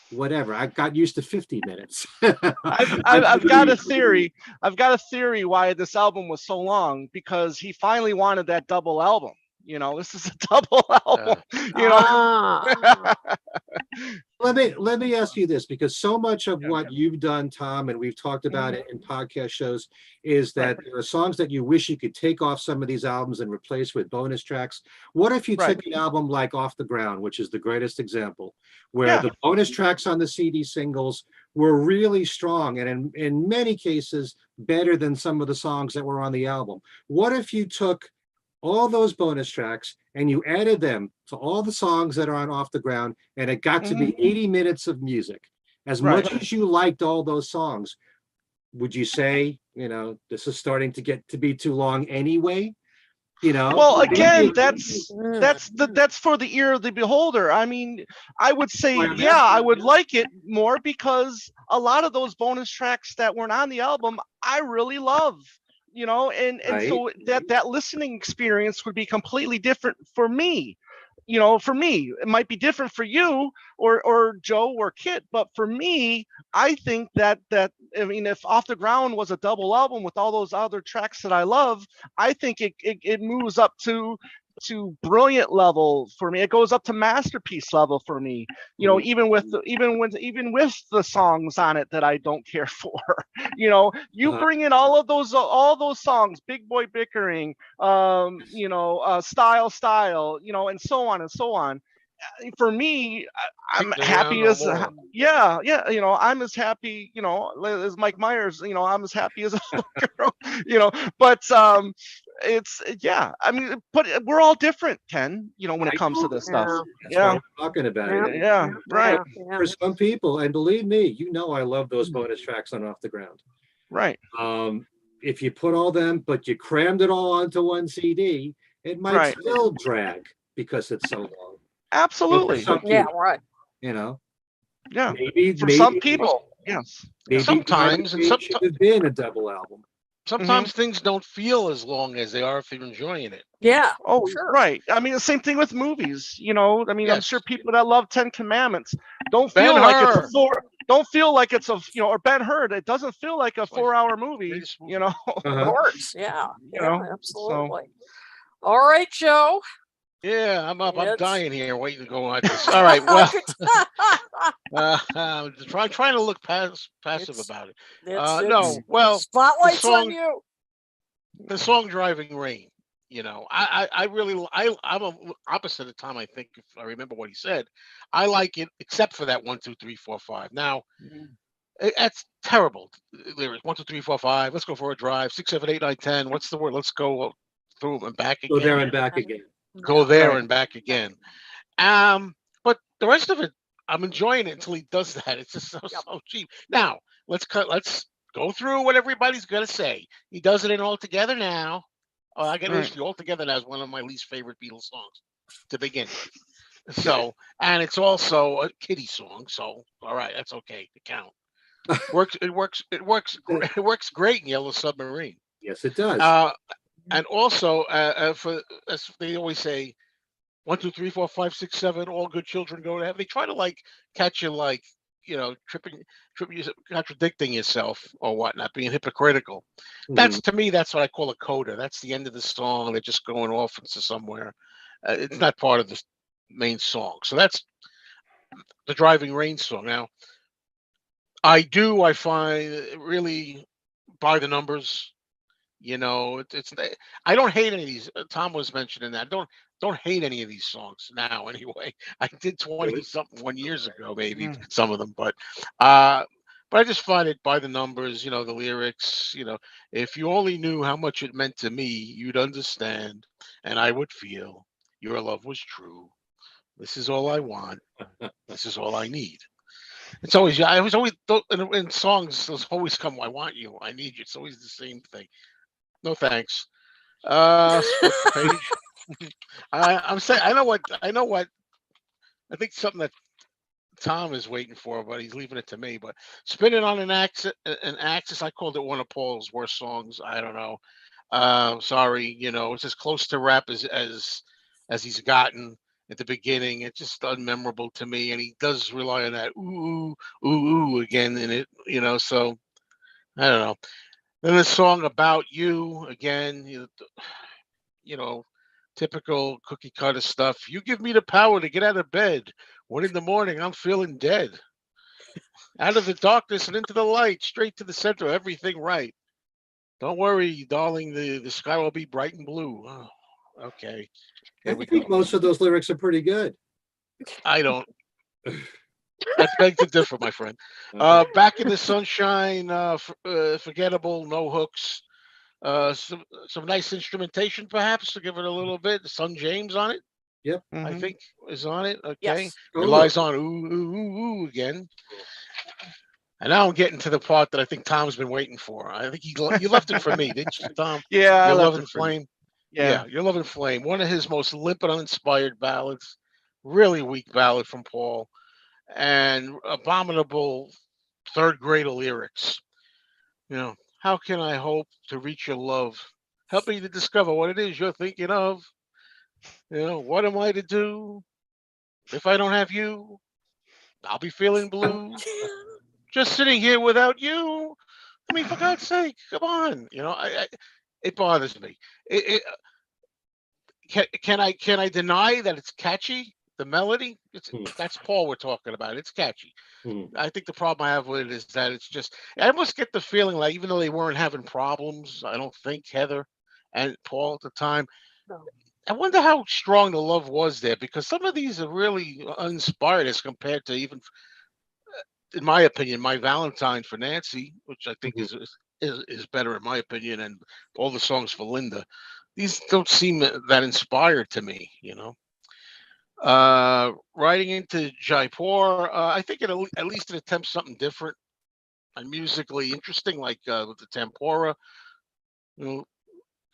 whatever. I got used to 50 minutes. I've got a theory. I've got a theory why this album was so long, because he finally wanted that double album. You know, this is a double album. You know. Let me ask you this, because so much of what you've done, Tom, and we've talked about it in podcast shows, is that there are songs that you wish you could take off some of these albums and replace with bonus tracks. What if you took an album like Off the Ground, which is the greatest example, where the bonus tracks on the CD singles were really strong and in many cases better than some of the songs that were on the album? What if you took all those bonus tracks and you added them to all the songs that are on Off the Ground, and it got to be 80 minutes of music? As much as you liked all those songs, would you say, you know, this is starting to get to be too long anyway? You know, well, again, that's for the ear of the beholder. I mean, I would say, I would like it more, because a lot of those bonus tracks that weren't on the album, I really love. You know, and so that listening experience would be completely different for me. You know, for me, it might be different for you or Joe or Kit, but for me, I think that I mean, if Off the Ground was a double album with all those other tracks that I love, I think it moves up to brilliant level for me. It goes up to masterpiece level for me. You know, even with the songs on it that I don't care for. You know, you bring in all those songs, Big Boy Bickering, you know, Style, you know, and so on and so on. For me, I'm happy as you know, I'm as happy, you know, as Mike Myers, you know, I'm as happy as a girl, you know, but it's I mean, but we're all different, Ken, you know, when it comes to this stuff. That's what I'm talking about. Right. For some people, and believe me, you know, I love those bonus tracks on Off the Ground. Right. If you put all them, but you crammed it all onto one CD, it might still drag because it's so long. Absolutely. You know. Yeah. Maybe for some people, yes. Maybe sometimes it should have been a double album. Sometimes things don't feel as long as they are if you're enjoying it. Yeah. Oh, sure. Right. I mean, the same thing with movies. You know, I mean, I'm sure people that love 10 Commandments don't feel like it's a you know, or Ben-Hur. It doesn't feel like a 4-hour movie. You know. Of course. Yeah. You know, absolutely. All right, Joe. Yeah, I'm dying here waiting to go on this. All right, well, trying to look passive about it. No, well, spotlight's on you. The song "Driving Rain." You know, I'm opposite of Tom. I think, if I remember what he said, I like it except for that 1, 2, 3, 4, 5. Now, that's terrible. Lyrics 1, 2, 3, 4, 5. Let's go for a drive. 6, 7, 8, 9, 10. What's the word? Let's go through and back again. Go there and back again. Go there and back again. But the rest of it, I'm enjoying it until he does that. It's just so cheap. Now, let's go through what everybody's gonna say. He does it in All Together Now. Oh, I get it. All Together Now is one of my least favorite Beatles songs to begin with. So, and it's also a kiddie song. So, all right, that's okay to count. It works great in Yellow Submarine. Yes, it does. And also, as they always say, 1, 2, 3, 4, 5, 6, 7, all good children go to heaven. They try to like catch you like, tripping, contradicting yourself or whatnot, being hypocritical. Mhm. That's to me, that's what I call a coda. That's the end of the song. They're just going off into somewhere. It's not part of the main song. So that's the Driving Rain song. Now, I find really by the numbers. It's I don't hate any of these. Tom was mentioning that. Don't hate any of these songs now. Anyway, I did 20 Really? something 1 years ago, maybe Mm. some of them, uh, but I just find it by the numbers. The lyrics. If you only knew how much it meant to me, you'd understand, and I would feel your love was true. This is all I want. This is all I need. It's always yeah. I was always in songs. There's always come. I want you. I need you. It's always the same thing. No thanks. Flip the page. I'm saying I know what I think something that Tom is waiting for, but he's leaving it to me. But spinning on an axis. I called it one of Paul's worst songs. I don't know. Sorry, it's as close to rap as he's gotten at the beginning. It's just unmemorable to me, and he does rely on that ooh ooh ooh again in it. So I don't know. Then the song about you again. you know, typical cookie cutter stuff. You give me the power to get out of bed. When in the morning I'm feeling dead. Out of the darkness and into the light, straight to the center, everything right. Don't worry, darling, the sky will be bright and blue. Oh, okay, I here we think go. most of those lyrics are pretty good. I don't. I beg to differ, my friend. Okay. Back in the sunshine, forgettable, no hooks. Some nice instrumentation, perhaps, to give it a little bit. Son James on it. Yep. I Mhm. think is on it. Okay, Yes. relies on ooh ooh ooh ooh again. And now I'm getting to the part that I think Tom's been waiting for. I think you left it for me, didn't you, Tom? Yeah, I Your Love left and it for you. Flame. Yeah. Yeah, Your Love and Flame. One of his most limp and uninspired ballads. Really weak ballad from Paul, and abominable third grader lyrics. How can I hope to reach your love? Help me to discover what it is you're thinking of. What am I to do if I don't have you? I'll be feeling blue. Just sitting here without you. I mean, for God's sake, come on. It bothers me. Can I deny that it's catchy? The melody, Hmm. that's Paul we're talking about. It's catchy. Hmm. I think the problem I have with it is that it's just. I almost get the feeling like even though they weren't having problems, I don't think Heather and Paul at the time. No. I wonder how strong the love was there because some of these are really uninspired as compared to even, in my opinion, My Valentine for Nancy, which I think Mhm. is better in my opinion, and all the songs for Linda. These don't seem that inspired to me. Riding into Jaipur, I think at least it attempts something different and musically interesting, like with the Tempora. You know,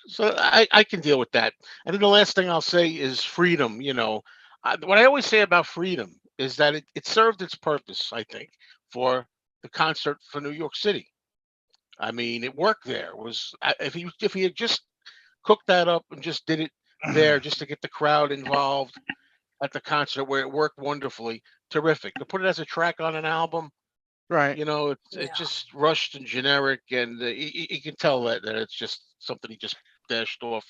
so I can deal with that. And then the last thing I'll say is freedom. What I always say about freedom is that it served its purpose. I think for the concert for New York City. I mean, it worked there. It was if he had just cooked that up and just did it there just to get the crowd involved at the concert where it worked wonderfully, terrific. To put it as a track on an album, Right. it's Yeah. just rushed and generic, and you can tell that it's just something he just dashed off,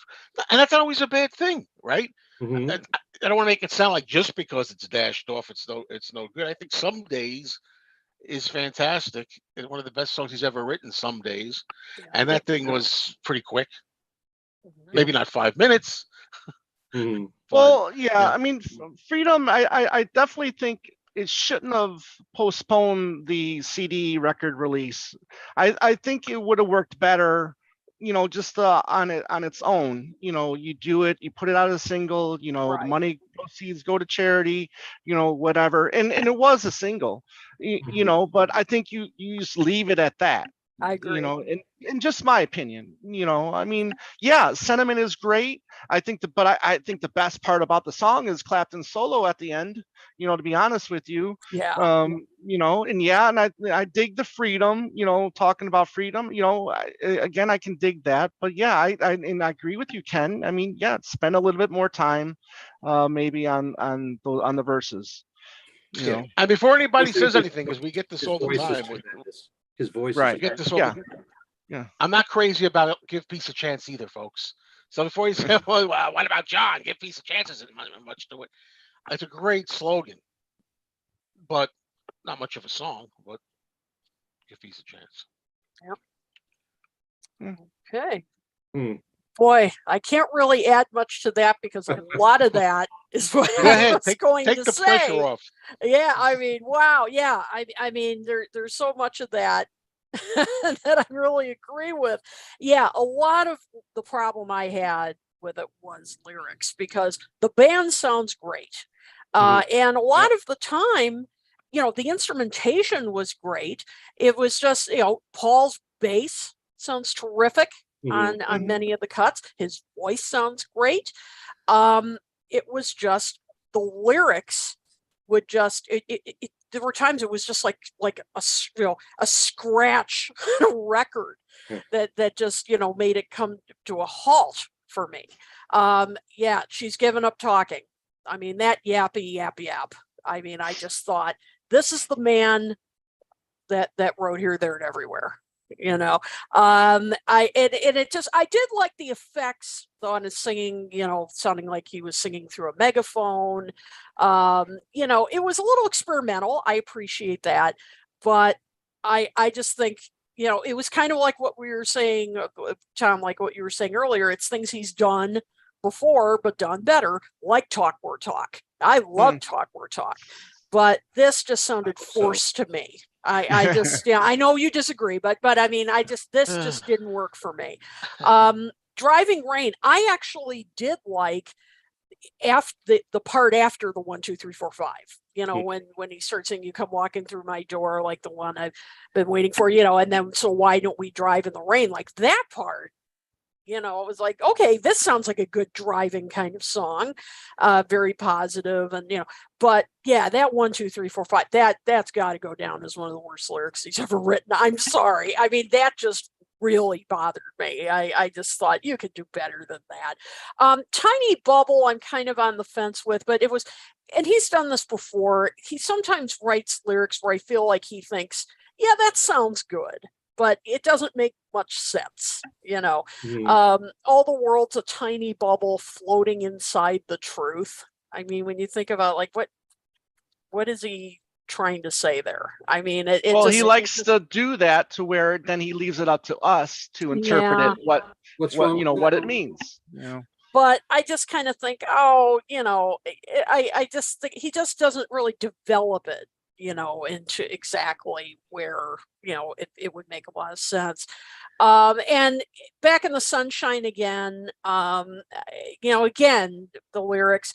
and that's not always a bad thing, right? Mhm. I don't want to make it sound like just because it's dashed off, it's no good. I think Some Days is fantastic. It's one of the best songs he's ever written. Some Days, Yeah. and Yep. that thing was pretty quick. Mhm. Yep. Maybe not 5 minutes, Mhm. but Well, yeah. yeah. I mean, freedom. I definitely think it shouldn't have postponed the CD record release. I think it would have worked better. Just on its own. You do it. You put it out as a single. The Right. money proceeds go to charity. Whatever. And it was a single. Mhm. But I think you just leave it at that. I agree. In just my opinion, I mean, yeah, sentiment is great. I think I think the best part about the song is Clapton's solo at the end, to be honest with you. Yeah. And yeah, and I dig the freedom, talking about freedom, again, I can dig that, but yeah, I agree with you, Ken. I mean, yeah, spend a little bit more time, maybe on the verses, Yeah. And before anybody Especially says anything, because we get this his all the voice is time. tremendous. His voice Right. is Get this tremendous. all Yeah. I'm not crazy about it. Give Peace a chance either, folks. So before you say, well, what about John? Give Peace a chance isn't much to it. It's a great slogan, but not much of a song. But give Peace a chance. Yep. Okay. Hmm. Boy, I can't really add much to that because a lot of that is what Go I ahead, was going take to the pressure say. off. Yeah, I mean, wow. Yeah, I mean, there's so much of that that I really agree with. Yeah, a lot of the problem I had with it was lyrics because the band sounds great. And a lot of the time, the instrumentation was great. It was just, Paul's bass sounds terrific on many of the cuts. His voice sounds great. It was just the lyrics would just there were times it was just like a scratch record that just made it come to a halt for me. Yeah, she's given up talking. I mean, that yappy yap yap. I mean, I just thought this is the man that wrote Here, There, and Everywhere. I did like the effects on his singing, sounding like he was singing through a megaphone. It was a little experimental. I appreciate that, but I just think, it was kind of like what we were saying, Tom, like what you were saying earlier. It's things he's done before, but done better, like Talk More Talk. I love Talk More Talk, but this just sounded forced to me. I just, I know you disagree, but I mean, this just didn't work for me. Driving Rain, I actually did like after the part after the 1, 2, 3, 4, 5. When he starts saying, "You come walking through my door," like the one I've been waiting for, and then, so why don't we drive in the rain? Like that part. It was like, okay, this sounds like a good driving kind of song, very positive, and but yeah, that 1, 2, 3, 4, 5, that's got to go down as one of the worst lyrics he's ever written. I'm sorry. I mean, that just really bothered me. I just thought you could do better than that. Tiny Bubble, I'm kind of on the fence with, but it was, and he's done this before. He sometimes writes lyrics where I feel like he thinks, yeah, that sounds good, but it doesn't make much sense. All the world's a tiny bubble floating inside the truth. I mean, when you think about like what is he trying to say there? I mean, he likes to do that to where then he leaves it up to us to interpret it, what it means. But I just kind of think, I just think he just doesn't really develop it, into exactly where, it would make a lot of sense. And Back in the Sunshine Again, again, the lyrics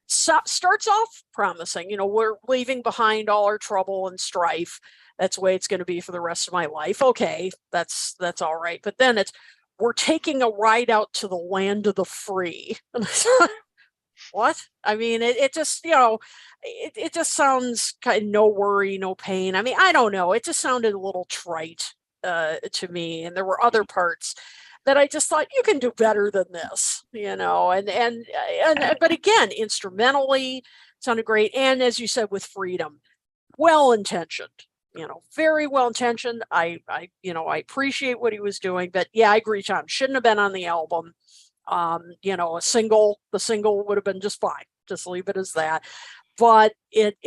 starts off promising, we're leaving behind all our trouble and strife. That's the way it's going to be for the rest of my life. Okay, that's all right. But then we're taking a ride out to the land of the free. And I thought, what? I mean, it just, it just sounds kind of no worry, no pain. I mean, I don't know. It just sounded a little trite to me. And there were other parts that I just thought you can do better than this, but again, instrumentally sounded great. And as you said, with Freedom, well-intentioned, very well-intentioned. I appreciate what he was doing, but yeah, I agree, Tom, shouldn't have been on the album. The single would have been just fine. Just leave it as that. But it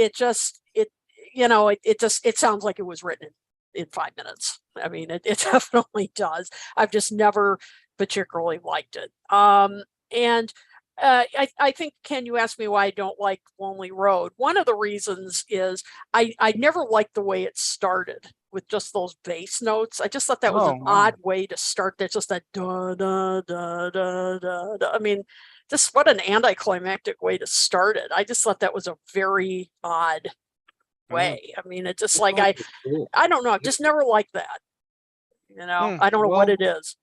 sounds like it was written in 5 minutes. I mean, it definitely does. I've just never particularly liked it. And I think, Ken, you asked me why I don't like Lonely Road. One of the reasons is I never liked the way it started with just those bass notes. I just thought that was an odd way to start. There's just that da da da da da da. I mean, just what an anticlimactic way to start it. I just thought that was a very odd way. I mean, it just like I don't know. I just never liked that. You know, I don't know what it is.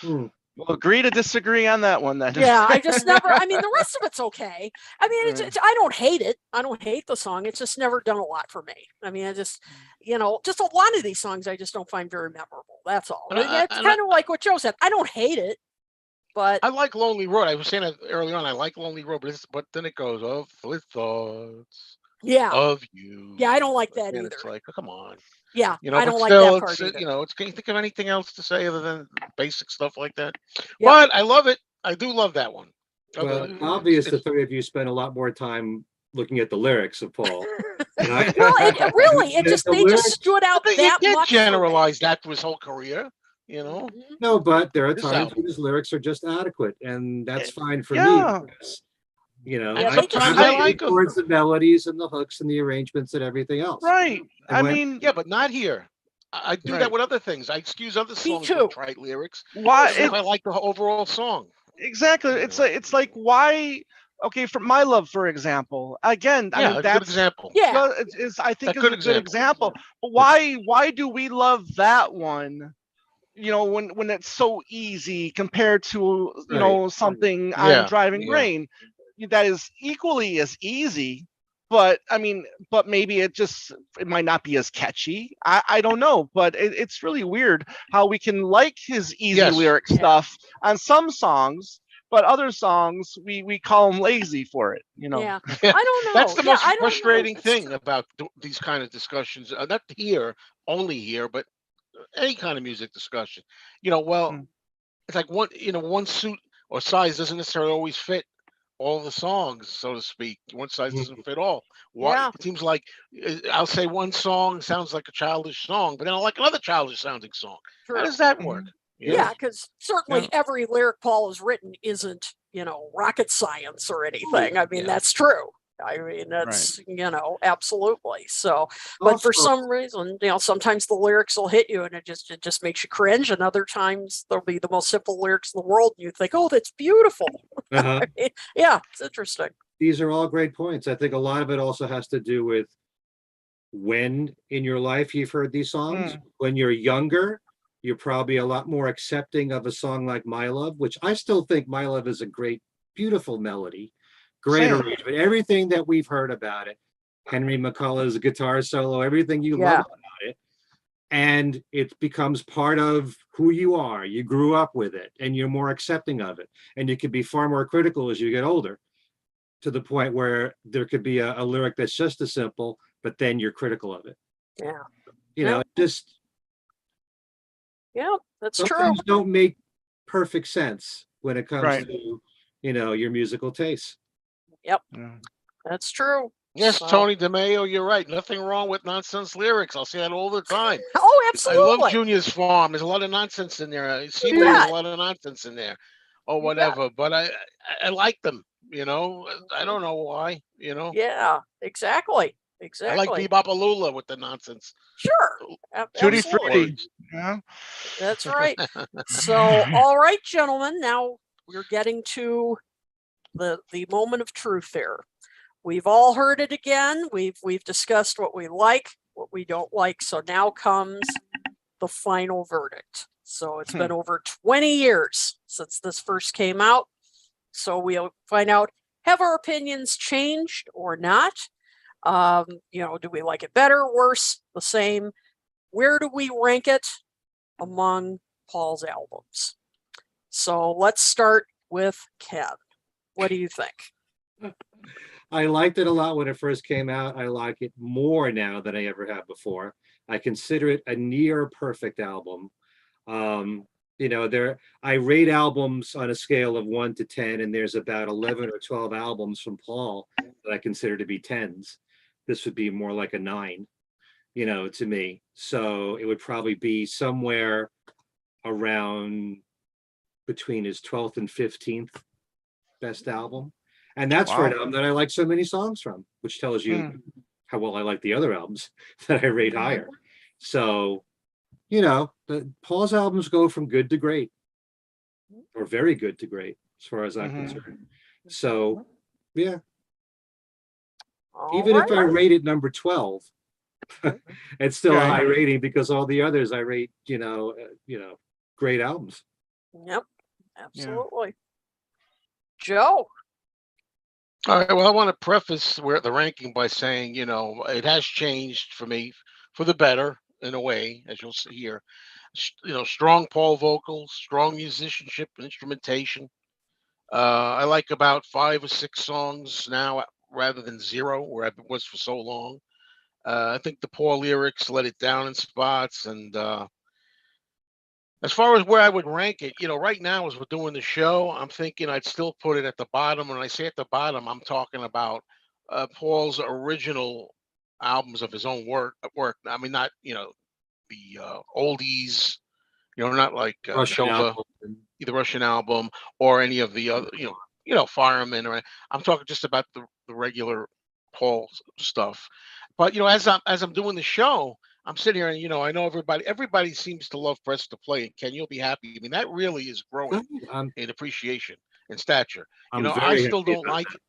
We'll agree to disagree on that one then. Yeah, I just never, I mean, the rest of it's okay. I mean, I don't hate it. I don't hate the song. It's just never done a lot for me. I mean, I just, you know, just a lot of these songs I just don't find very memorable. That's all. It's kind of like what Joe said. I don't hate it, but I like Lonely Road. I was saying that early on. I like Lonely Road, but then it goes off with thoughts of you. Yeah, I don't like that and either. It's like, come on. Yeah, You know, I but don't still, like that part it's either. you know, can you think of anything else to say other than basic stuff like that? Yep. But I love it. I do love that one. Well, obvious the three of you spend a lot more time looking at the lyrics of Paul. Well, really, they just stood out that you can't much. Generalize that to his whole career, you know. No, but there are This times album. when his lyrics are just adequate, and that's fine for Yeah. me. Because, you know, Yeah, sometimes I like them. towards the melodies and the hooks and the arrangements and everything else. Right. And I when- mean, Yeah, but not here. I do Right. that with other things. I excuse other songs too. with trite lyrics. why? If I like the overall song. Exactly. It's like why? Okay, for My Love, for example. Again, I Yeah, mean a good that's example. Yeah, well, I think A is good a good example. example. But why do we love that one? You know, when it's so easy compared to something on Yeah, Driving yeah. Rain that is equally as easy. But I mean, but maybe it might not be as catchy. I don't know, but it's really weird how we can like his easy Yes. lyric stuff on some songs, but other songs we call him lazy for it. You know. yeah. I don't know. That's the most I don't know. frustrating It's thing true. about these kind of discussions. Not here, only here, but any kind of music discussion. You know, well, Mm. it's like one suit or size doesn't necessarily always fit all the songs, so to speak. One size doesn't fit all. Why? Yeah. It seems like I'll say one song sounds like a childish song, but then I like another childish sounding song. True. How does that work? You know? Yeah, because certainly Yeah. every lyric Paul has written isn't, rocket science or anything. I mean, Yeah. that's true. I mean, that's, absolutely. So, but for Also- some reason, sometimes the lyrics will hit you and it just makes you cringe. And other times there'll be the most simple lyrics in the world. And you think, oh, that's beautiful. Uh-huh. I mean, yeah, it's interesting. These are all great points. I think a lot of it also has to do with when in your life you've heard these songs. When you're younger, you're probably a lot more accepting of a song like My Love, which I still think My Love is a great, beautiful melody, great Same. arrangement. Everything that we've heard about it, Henry McCullough's guitar solo, everything you love about it. And it becomes part of who you are. You grew up with it and you're more accepting of it. And you can be far more critical as you get older, to the point where there could be a lyric that's just as simple, but then you're critical of it. Yeah. It just That's true. sometimes don't make perfect sense when it comes Right. to your musical taste. Yep. Yeah. That's true. Yes, So- Tony DeMeo, you're right. Nothing wrong with nonsense lyrics. I'll say that all the time. Oh, I absolutely. love Junior's Farm. There's a lot of nonsense in there. It seems bet. there's a lot of nonsense in there, or You bet. whatever. But I like them. I don't know why. Yeah, exactly. I like Bebop-A-Lula with the nonsense. Sure. Tutti Absolutely. frutti. Yeah. That's right. So, all right, gentlemen, now we're getting to the moment of truth here. We've all heard it again. We've discussed what we like, what we don't like. So now comes the final verdict. So it's been over 20 years since this first came out. So we'll find out, have our opinions changed or not? Do we like it better, worse, the same? Where do we rank it among Paul's albums? So let's start with Ken. What do you think? I liked it a lot when it first came out. I like it more now than I ever have before. I consider it a near perfect album. I rate albums on a scale of 1 to 10, and there's about 11 or 12 albums from Paul that I consider to be 10s. This would be more like a 9, to me. So it would probably be somewhere around between his 12th and 15th best album. And that's for an album that I like so many songs from, which tells you how well I like the other albums that I rate higher. So, Paul's albums go from good to great, or very good to great, as far as I'm concerned. So, yeah. All Even if I right. rate it number 12, It's still a Okay. high rating because all the others I rate, great albums. Yep, absolutely. Joe. All right. Well, I want to preface where the ranking by saying, it has changed for me for the better in a way, as you'll see here. Strong Paul vocals, strong musicianship, instrumentation. I like about 5 or 6 songs now rather than 0, where I was for so long. I think the poor lyrics let it down in spots. And as far as where I would rank it, right now as we're doing the show, I'm thinking I'd still put it at the bottom. When I say at the bottom, I'm talking about Paul's original albums of his own work. I mean, not the oldies. Not like Russian Shova, album. the Russian album, or any of the other, Fireman. Or I'm talking just about the regular Paul stuff. But as I'm doing the show, I'm sitting here and I know everybody seems to love Press to Play. And Ken, you'll be happy. I mean, that really is growing I'm, in appreciation and stature. I'm I very still happy don't about like it.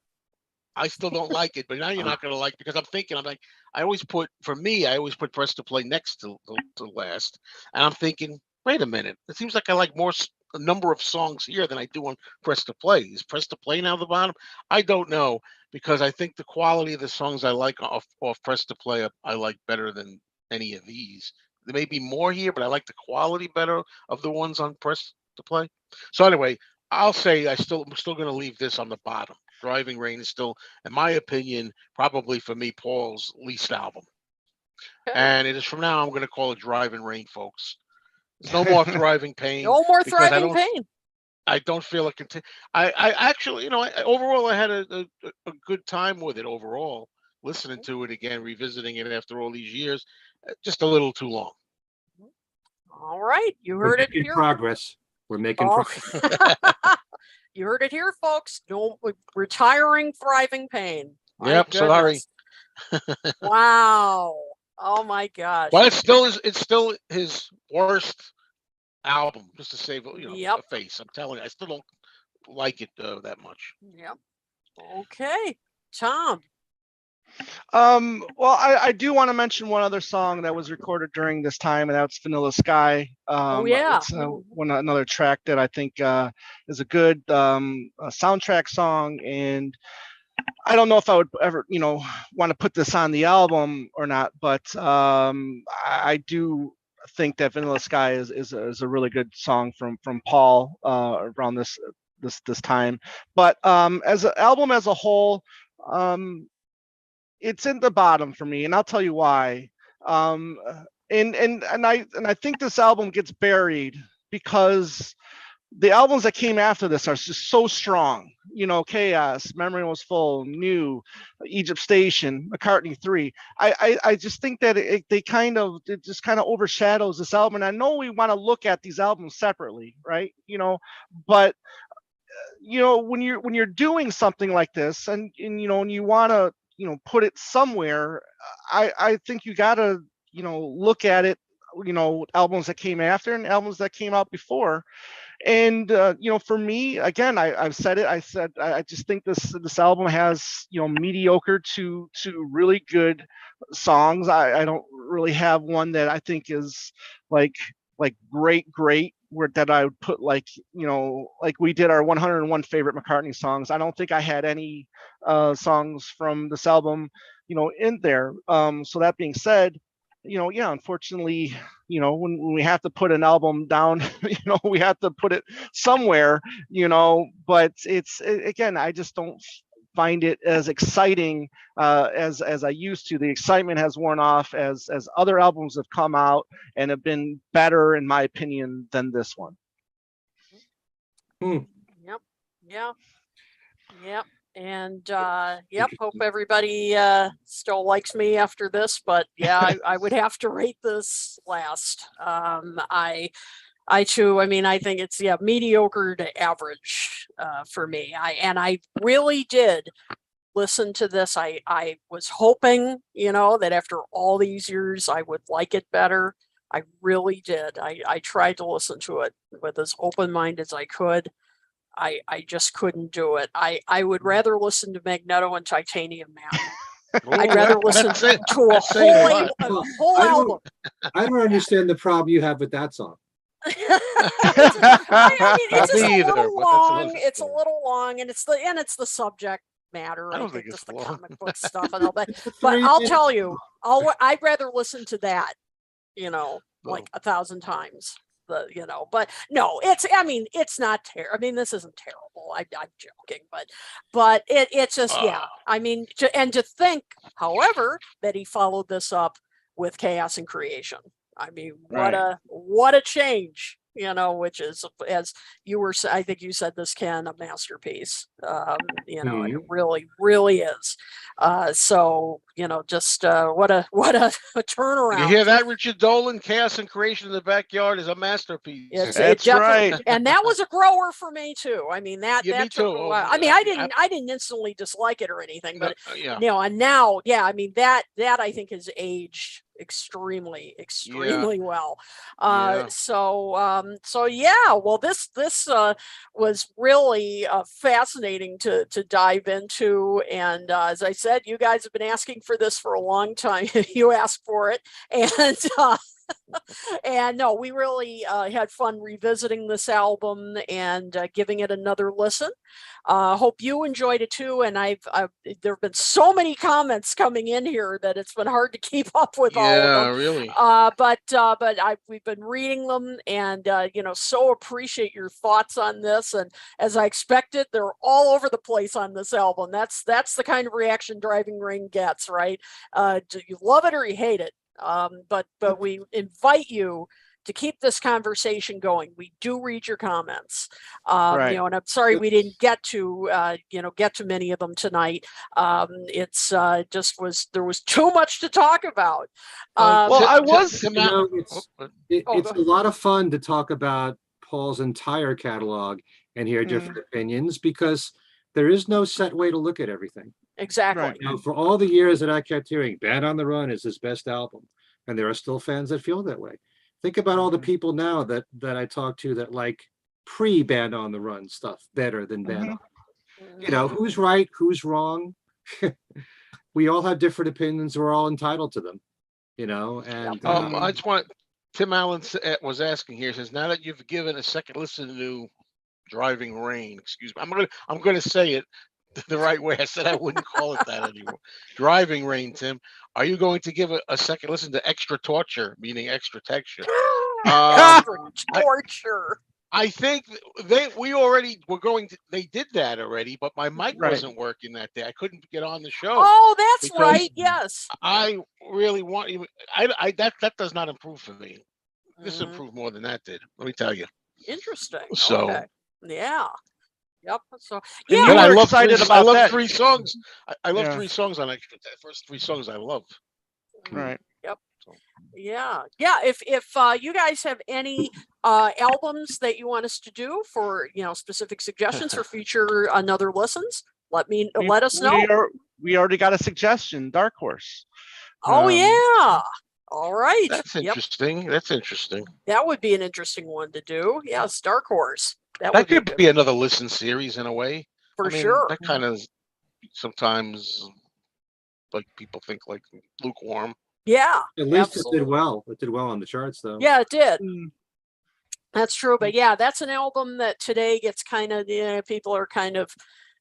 I still don't like it, but now you're not going to like it because I'm like, I always put Press to Play next to last. And I'm thinking, wait a minute. It seems like I like more a number of songs here than I do on Press to Play. Is Press to Play now the bottom? I don't know because I think the quality of the songs I like off Press to Play I like better than any of these. There may be more here, but I like the quality better of the ones on Press to Play. So anyway, I'll say I'm still going to leave this on the bottom. Driving Rain is still, in my opinion, probably for me, Paul's least album. Okay. And it is from now, I'm going to call it Driving Rain, folks. There's no more Thriving Pain. No more because Thriving Pain. I don't feel it. I actually, overall, I had a good time with it overall, listening to it again, revisiting it after all these years. Just a little too long. All right. You we're heard it making here. progress. We're making progress. You heard it here, folks. No retiring Thriving Pain. Yep. Sorry. Wow. Oh my gosh. But it's still his worst album, just to save a face. I'm telling you, I still don't like it that much. Yep. Okay, Tom. Well, I do want to mention one other song that was recorded during this time, and that's Vanilla Sky. It's another track that I think is a good soundtrack song, and I don't know if I would ever, want to put this on the album or not, but I do think that Vanilla Sky is a really good song from Paul around this time. But as an album as a whole, it's in the bottom for me, and I'll tell you why. And I think this album gets buried because the albums that came after this are just so strong. Chaos, Memory Was Full, New, Egypt Station, McCartney 3. I just think that it just kind of overshadows this album. And I know we want to look at these albums separately, right? But when you're doing something like this, and you want to put it somewhere, I think you gotta look at it, albums that came after and albums that came out before. And for me, again, I've said it. I just think this album has mediocre to really good songs. I don't really have one that I think is like great where that I would put like we did our 101 favorite McCartney songs. I don't think I had any songs from this album in there. So that being said, unfortunately, when we have to put an album down, we have to put it somewhere, but again, I just don't find it as exciting as I used to. The excitement has worn off as other albums have come out and have been better, in my opinion, than this one. Yep. And hope everybody still likes me after this, but I would have to rate this last. I too, I think it's mediocre to average for me. I really did listen to this. I was hoping, that after all these years I would like it better. I really did. I tried to listen to it with as open mind as I could. I just couldn't do it. I would rather listen to Magneto and Titanium Man I'd rather listen That's it. to a That's saying a whole, lot. whole I album. I don't understand the problem you have with that song. I mean, it's Not just me a either, little but that's long. another It's a story. little long, and it's the subject matter. I I don't think think it's just the long. comic book stuff and all that. It's a But I'll 3 minute tell you, I'd rather listen to that, Oh. like 1,000 times. But no, it's not terrible. I mean, this isn't terrible. I'm joking, but it's just, yeah. I mean, to think, however, that he followed this up with Chaos and Creation. I mean, what a change, which is, as you were, I think you said this, Ken, a masterpiece. And it really, really is. So, just what a turnaround. You hear that, Richard Dolan? Chaos and Creation in the Backyard is a masterpiece. That's right. And that was a grower for me too. I mean, that Yeah, me took too. a while. I mean, I didn't instantly dislike it or anything, but yeah. and now, yeah, I mean, that I think has aged extremely well. So yeah, well, this was really fascinating to dive into, and as I said, you guys have been asking for this for a long time. You asked for it, and and no, we really had fun revisiting this album and giving it another listen. Hope you enjoyed it too. And there have been so many comments coming in here that it's been hard to keep up with all of them. Yeah, really. But we've been reading them, and so appreciate your thoughts on this. And as I expected, they're all over the place on this album. That's the kind of reaction Driving Rain gets, right? Do you love it or you hate it? But we invite you to keep this conversation going. We do read your comments, and I'm sorry we didn't get to many of them tonight. It's there was too much to talk about. it's a lot of fun to talk about Paul's entire catalog and hear different opinions, because there is no set way to look at everything. Exactly. Right. For all the years that I kept hearing Band on the Run is his best album, and there are still fans that feel that way. Think about all the people now that I talk to that like pre-Band on the Run stuff better than Band on. Who's right, who's wrong? We all have different opinions. We're all entitled to them, and I just want, Tim Allen was asking here, says, now that you've given a second listen to Driving Rain, excuse me, I'm gonna say it the right way. I said I wouldn't call it that anymore. Driving Rain, Tim. Are you going to give a second listen to Extra Torture, meaning extra texture? Torture. I think they did that already, but my mic wasn't working that day. I couldn't get on the show. Oh, that's right. Yes. I really want you. That does not improve for me. This improved more than that did. Let me tell you. Interesting. So okay. Yeah. Yep. So yeah, I love excited about that. 3 songs. I love 3 songs on Extra. The first 3 songs I love. Right. Yep. Yeah. If you guys have any albums that you want us to do for specific suggestions for future another listens, let us know. We already got a suggestion, Dark Horse. Oh yeah. All right. That's interesting. Yep. That's interesting. That would be an interesting one to do. Yes, Dark Horse. That could be another listen series in a way. For sure. That kind of sometimes, like, people think like lukewarm. Yeah. At least it did well. It did well on the charts, though. Yeah, it did. That's true. But yeah, that's an album that today gets kind of, people are kind of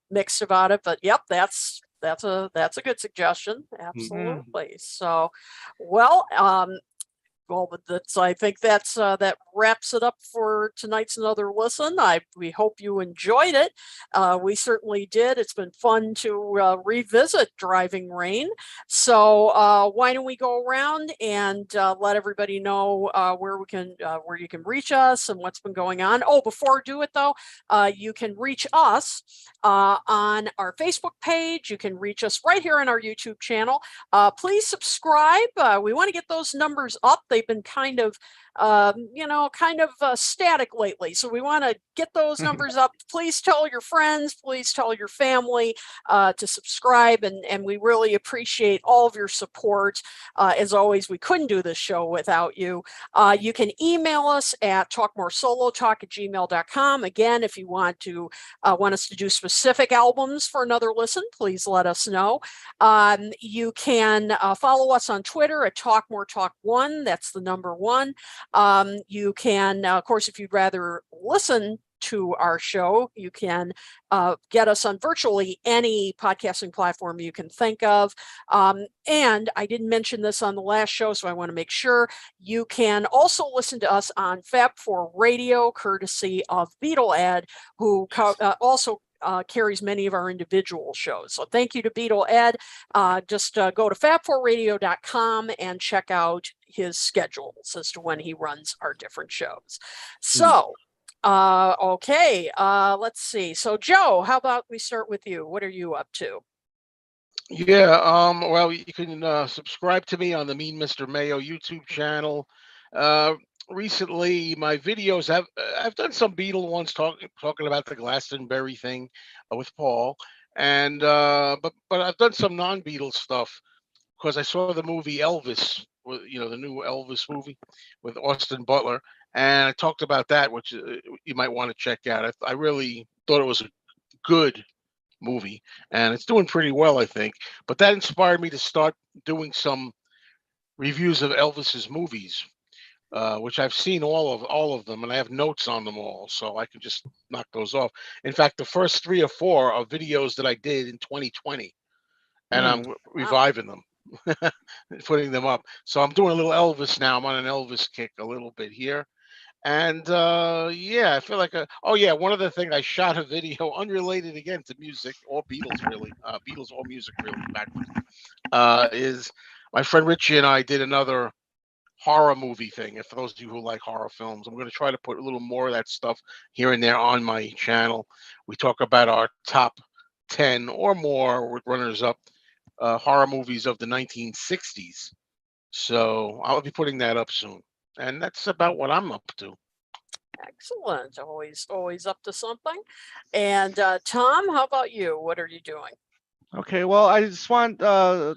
mixed about it. But yep, that's a good suggestion. Absolutely. So, well, I think that wraps it up for tonight's Another Listen. We hope you enjoyed it. We certainly did. It's been fun to revisit Driving Rain. So why don't we go around and let everybody know where you can reach us and what's been going on. Oh, before I do it though, you can reach us on our Facebook page. You can reach us right here on our YouTube channel. Please subscribe. We want to get those numbers up. They they've been kind of, static lately. So we want to get those numbers up. Please tell your friends, please tell your family to subscribe. And we really appreciate all of your support. As always, we couldn't do this show without you. You can email us at talkmoresolotalk@gmail.com. Again, if you want us to do specific albums for another listen, please let us know. You can follow us on Twitter at talkmoretalk1. That's the number 1. You can, of course, if you'd rather listen to our show, you can get us on virtually any podcasting platform you can think of. And I didn't mention this on the last show, so I want to make sure you can also listen to us on Fab4 Radio, courtesy of Beatle-Ed, who also carries many of our individual shows. So thank you to Beatle-Ed. Just go to fab4radio.com and check out his schedules as to when he runs our different shows. So, okay, let's see. So Joe, how about we start with you? What are you up to? Yeah, well, you can subscribe to me on the Mean Mr. Mayo YouTube channel. Recently, my videos I've done some Beatle ones talking about the Glastonbury thing with Paul, and but I've done some non-Beatles stuff because I saw the movie Elvis, the new Elvis movie with Austin Butler, and I talked about that, which you might want to check out. I really thought it was a good movie, and it's doing pretty well, I think. But that inspired me to start doing some reviews of Elvis's movies, which I've seen all of them, and I have notes on them all, so I can just knock those off. In fact, the first 3 or 4 are videos that I did in 2020, and I'm reviving them, putting them up. So I'm doing a little Elvis now. I'm on an Elvis kick a little bit here. And yeah, I feel like one other thing, I shot a video unrelated again to music or Beatles, really. Beatles or music, really, backwards. Is my friend Richie and I did another horror movie thing. And for those of you who like horror films, I'm going to try to put a little more of that stuff here and there on my channel. We talk about our top 10 or more with runners up horror movies of the 1960s. So I'll be putting that up soon. And that's about what I'm up to. Excellent. Always up to something. And Tom, how about you? What are you doing? Okay, well, I just want a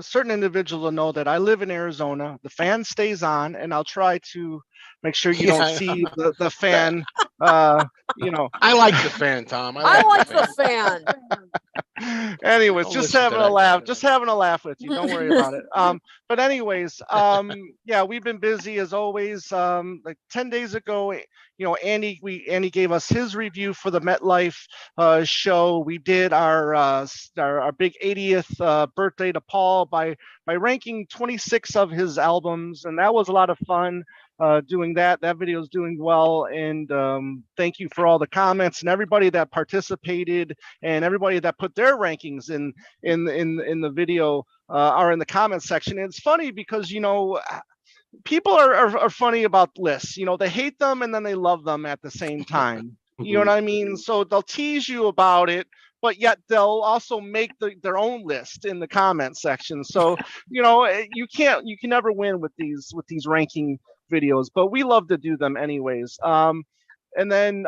certain individual to know that I live in Arizona. The fan stays on, and I'll try to make sure you don't see the fan. I like the fan, Tom. I like the fan. Anyways, just having a laugh with you. Don't worry about it. But anyways, yeah, we've been busy as always. Like 10 days ago, Andy gave us his review for the MetLife show. We did our big 80th birthday to Paul by ranking 26 of his albums, and that was a lot of fun. Doing that video is doing well, and thank you for all the comments and everybody that participated and everybody that put their rankings in the video or in the comment section. And it's funny because people are funny about lists. They hate them and then they love them at the same time. You know what I mean? So they'll tease you about it, but yet they'll also make their own list in the comment section. So you can never win with these ranking videos, but we love to do them anyways. And then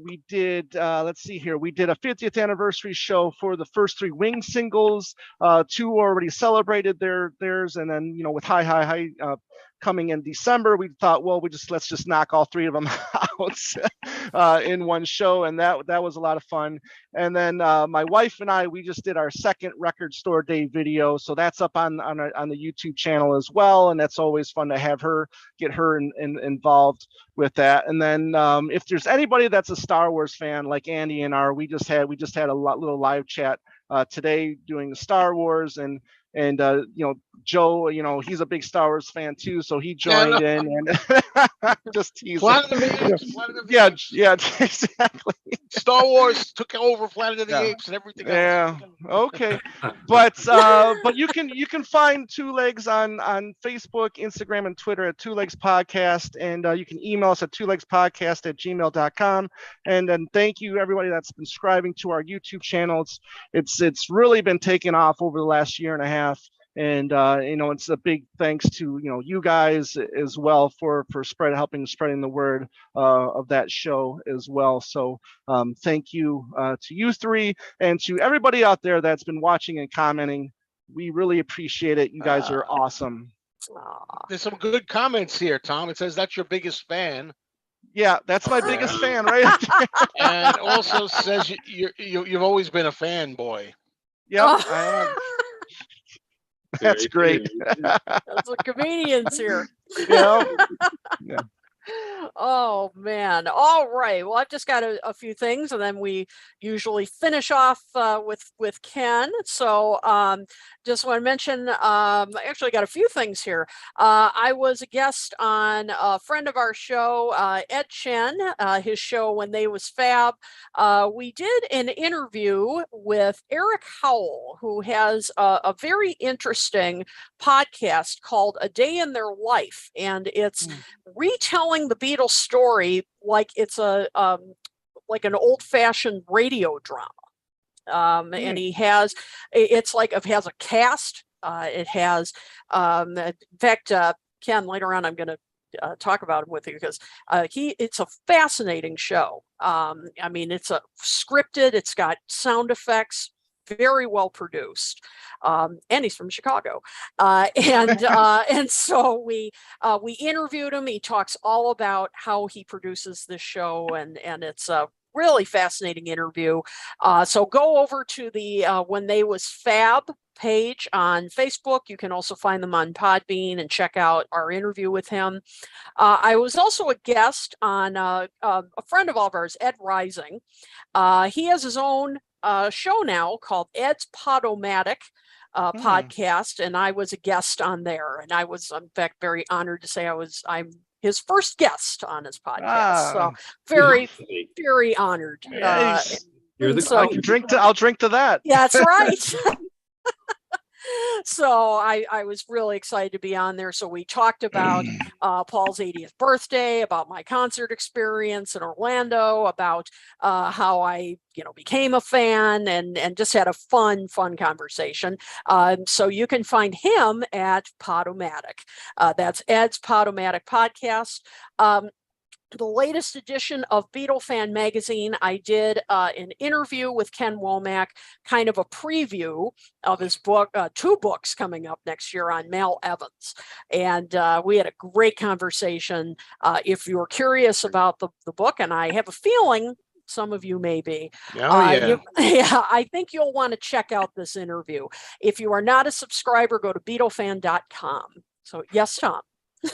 we did, let's see here, we did a 50th anniversary show for the first 3 Wings singles. 2 already celebrated theirs, and then with Hi coming in December, we thought, well, let's just knock all 3 of them out in one show, and that was a lot of fun. And then my wife and I, we just did our second Record Store Day video, so that's up on the YouTube channel as well, and that's always fun to get her involved with that. And then if there's anybody that's a Star Wars fan like Andy and we just had a little live chat today doing the Star Wars, and Joe, he's a big Star Wars fan too, so he joined in and just teasing. Planet of the Apes. Yeah, exactly. Star Wars took over Planet of the Apes and everything else. Yeah, okay. But you can find Two Legs on Facebook, Instagram, and Twitter at Two Legs Podcast, and you can email us at twolegspodcast@gmail.com. And then thank you everybody that's been subscribing to our YouTube channel. It's really been taking off over the last year and a half. And it's a big thanks to you guys as well for helping spreading the word of that show as well. So thank you to you three and to everybody out there that's been watching and commenting. We really appreciate it. You guys are awesome. There's some good comments here, Tom. It says that's your biggest fan. Yeah, that's my biggest fan, right? And also says you've always been a fanboy. Yep, I am. That's great. That's what comedians here. Yeah. Oh man. All right. Well, I've just got a few things, and then we usually finish off with Ken. So just want to mention, I actually got a few things here. I was a guest on a friend of our show, Ed Chen, his show When They Was Fab. We did an interview with Eric Howell, who has a very interesting podcast called A Day in Their Life, and it's retelling the Beatles story like it's a like an old-fashioned radio drama. And he has it has a cast. It has in fact, Ken, later on I'm going to talk about him with you because it's a fascinating show. I mean, it's a scripted, it's got sound effects, very well produced, and he's from Chicago, and so we interviewed him. He talks all about how he produces this show, and it's a really fascinating interview. So go over to the When They Was Fab page on Facebook. You can also find them on Podbean and check out our interview with him. I was also a guest on a friend of ours, Ed Rising. He has his own show now called Ed's Podomatic podcast, and I was a guest on there, and I was in fact very honored to say I'm his first guest on his podcast. So very, very honored. I'll drink to that. Yeah, that's right. So I was really excited to be on there. So we talked about Paul's 80th birthday, about my concert experience in Orlando, about how I became a fan, and just had a fun conversation. So you can find him at Podomatic. That's Ed's Podomatic podcast. The latest edition of Beatle Fan Magazine, I did an interview with Ken Womack, kind of a preview of his book, 2 books coming up next year on Mal Evans. And we had a great conversation. If you're curious about the book, and I have a feeling some of you may be. I think you'll want to check out this interview. If you are not a subscriber, go to BeatleFan.com. So yes, Tom.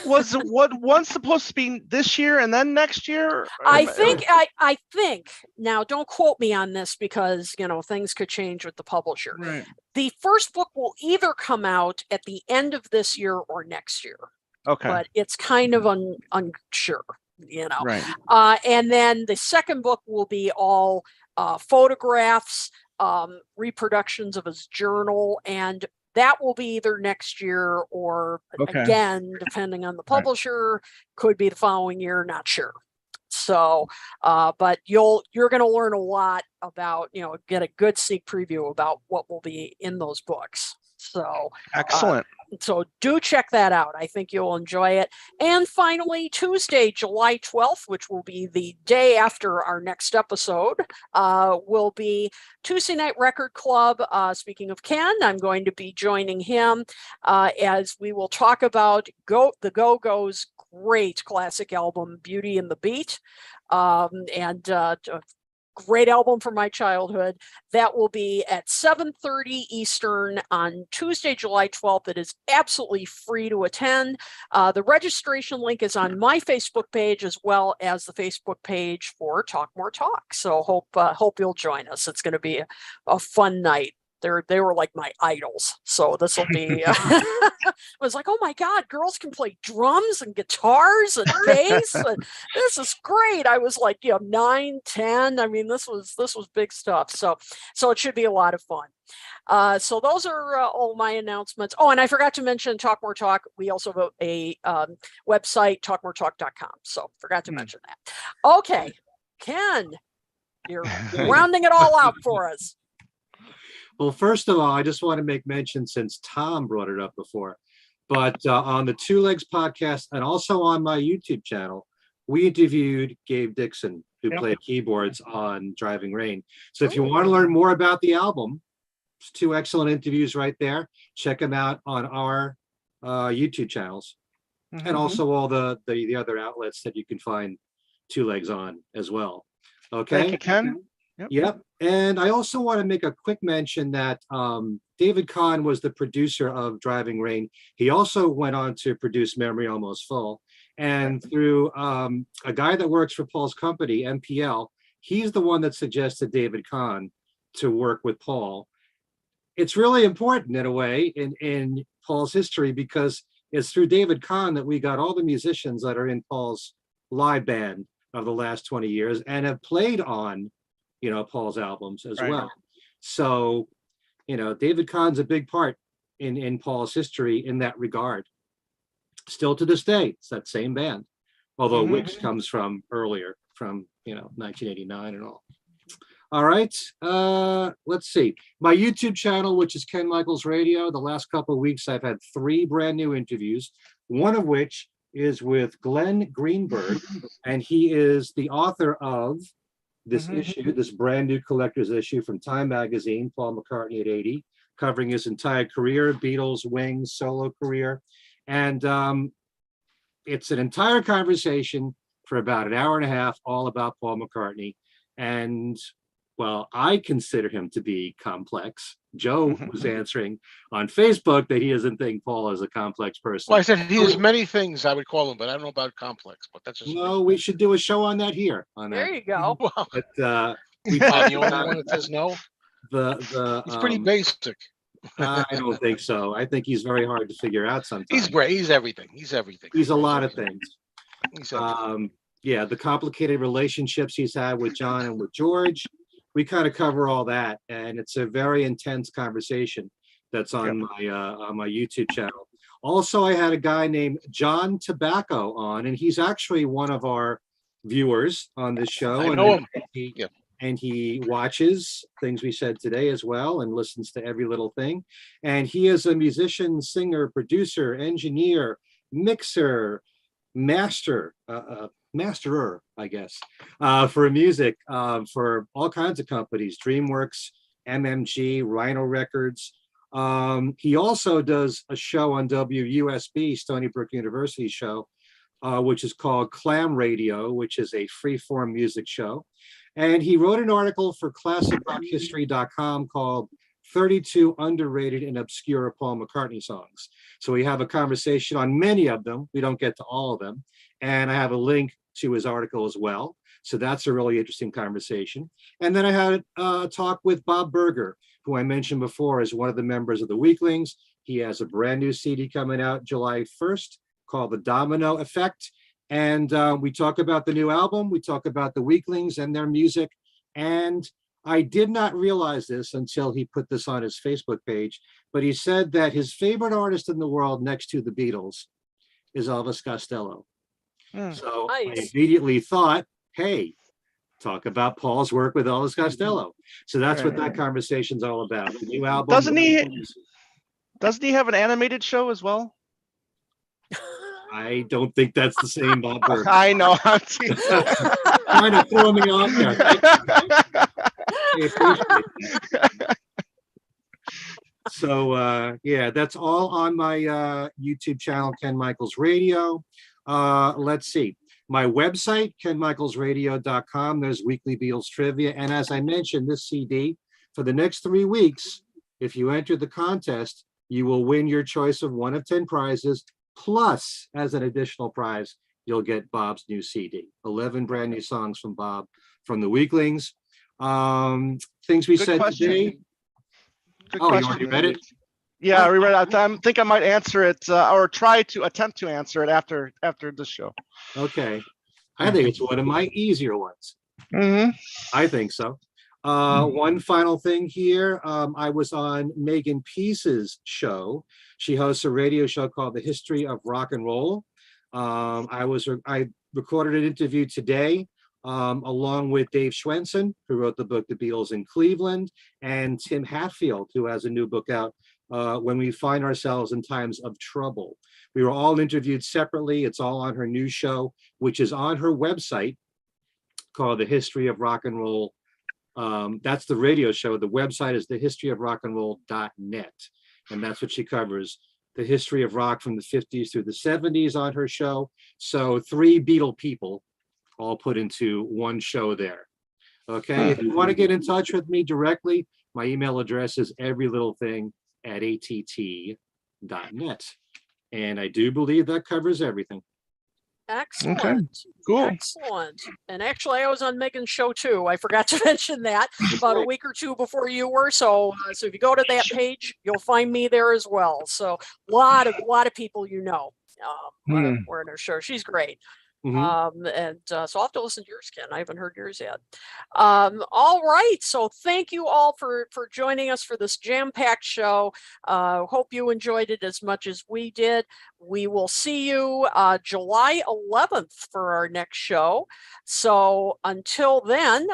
Was one supposed to be this year and then next year? I think now, don't quote me on this because things could change with the publisher. Right. The first book will either come out at the end of this year or next year. Okay. But it's kind of unsure, Right. And then the second book will be all photographs, reproductions of his journal, and that will be either next year or again, depending on the publisher, could be the following year, not sure. So, but you're going to learn a lot about, get a good sneak preview about what will be in those books. So excellent. So do check that out. I think you'll enjoy it. And finally, Tuesday, July 12th, which will be the day after our next episode, will be Tuesday Night Record Club. Speaking of Ken, I'm going to be joining him as we will talk about the Go-Go's great classic album, Beauty and the Beat. Great album from my childhood. That will be at 7:30 Eastern on Tuesday, July 12th. It is absolutely free to attend. The registration link is on my Facebook page as well as the Facebook page for Talk More Talk. So hope you'll join us. It's going to be a fun night. They were like my idols. So this will be, I was like, oh my God, girls can play drums and guitars and bass. And this is great. I was like, 9, 10. I mean, this was big stuff. So it should be a lot of fun. So those are all my announcements. Oh, and I forgot to mention Talk More Talk. We also have a website, talkmoretalk.com. So forgot to mention that. Okay, Ken, you're rounding it all out for us. Well, first of all, I just want to make mention, since Tom brought it up before, but on the Two Legs podcast and also on my YouTube channel, we interviewed Gabe Dixon, who Yep. played keyboards on Driving Rain. So if you want to learn more about the album, it's 2 excellent interviews right there. Check them out on our YouTube channels, and also all the other outlets that you can find Two Legs on as well. Okay. Thank you, Ken. Yep. And I also want to make a quick mention that David Kahn was the producer of Driving Rain. He also went on to produce Memory Almost Full. And through a guy that works for Paul's company, MPL, he's the one that suggested David Kahn to work with Paul. It's really important in a way in Paul's history, because it's through David Kahn that we got all the musicians that are in Paul's live band of the last 20 years and have played on, Paul's albums as well. So, David Kahn's a big part in Paul's history in that regard. Still to this day, it's that same band, although Wix comes from earlier, from 1989 and all. All right, let's see. My YouTube channel, which is Ken Michaels Radio, the last couple of weeks I've had 3 brand new interviews, one of which is with Glenn Greenberg, and he is the author of this issue, this brand new collector's issue from Time Magazine, Paul McCartney at 80, covering his entire career, Beatles, Wings, solo career. And it's an entire conversation for about an hour and a half, all about Paul McCartney. And, well, I consider him to be complex. Joe was answering on Facebook that he doesn't think Paul is a complex person. Well, I said he is many things, I would call him, but I don't know about complex. But that's just no. We should do a show on that here. There you go. Wow. But we The only one that says no. He's pretty basic. I don't think so. I think he's very hard to figure out sometimes. He's great. He's everything. He's everything. He's a lot of things. He's everything. Yeah, the complicated relationships he's had with John and with George. We kind of cover all that, and it's a very intense conversation that's on my YouTube channel. Also, I had a guy named John Tobacco on, and he's actually one of our viewers on this show. I know him. And he watches things we said today as well, and listens to every little thing. And he is a musician, singer, producer, engineer, mixer, masterer, I guess, for music, for all kinds of companies, DreamWorks, MMG, Rhino Records. He also does a show on WUSB, Stony Brook University show, which is called Clam Radio, which is a free-form music show. And he wrote an article for ClassicRockHistory.com called 32 Underrated and Obscure Paul McCartney Songs. So we have a conversation on many of them. We don't get to all of them. And I have a link to his article as well. So that's a really interesting conversation. And then I had a talk with Bob Berger, who I mentioned before is one of the members of the Weaklings. He has a brand new CD coming out July 1st called The Domino Effect. And we talk about the new album. We talk about the Weaklings and their music. And I did not realize this until he put this on his Facebook page, but he said that his favorite artist in the world next to the Beatles is Elvis Costello. So nice. I immediately thought, hey, talk about Paul's work with Elvis Costello. So that's what that conversation's all about. The new album. Doesn't he have an animated show as well? I don't think that's the same Bob Berger. I know. Trying to throw me off there. So yeah, that's all on my YouTube channel, Ken Michaels Radio. Let's see. My website, kenmichaelsradio.com. There's weekly Beatles trivia. And as I mentioned, this CD, for the next 3 weeks, if you enter the contest, you will win your choice of 1 of 10 prizes. Plus, as an additional prize, you'll get Bob's new CD. 11 brand new songs from Bob from the Weaklings. Things we said today. Good you question. already read it? Yeah, I reread it. I think I might answer it or try to attempt to answer it after this show. Okay. I think it's one of my easier ones. I think so. One final thing here. I was on Megan Peace's show. She hosts a radio show called The History of Rock and Roll. I recorded an interview today along with Dave Schwensen, who wrote the book The Beatles in Cleveland, and Tim Hatfield, who has a new book out, When We Find Ourselves in Times of Trouble. We were all interviewed separately. It's all on her new show, which is on her website, called The History of Rock and Roll. That's the radio show. The website is thehistoryofrockandroll.net. And that's what she covers. The history of rock from the 50s through the 70s on her show. So 3 Beatle people all put into one show there. Okay, if you want to get in touch with me directly, my email address is everylittlething@att.net. And I do believe that covers everything. Excellent. Okay, cool. Excellent. And actually, I was on Megan's show too. I forgot to mention that about a week or 2 before you were. So if you go to that page, you'll find me there as well. So a lot of people were in her show. She's great. So I'll have to listen to yours, Ken. I haven't heard yours yet. All right. So thank you all for joining us for this jam-packed show. Hope you enjoyed it as much as we did. We will see you July 11th for our next show. So until then,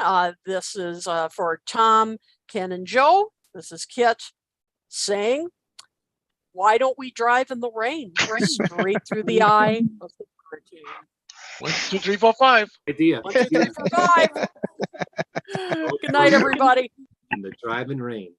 this is for Tom, Ken, and Joe. This is Kit saying, why don't we drive in the rain straight through the eye of the hurricane? 1, 2, 3, 4, 5. Idea. 1, 2, 3, 4, 5. Good night, everybody. In the driving rain.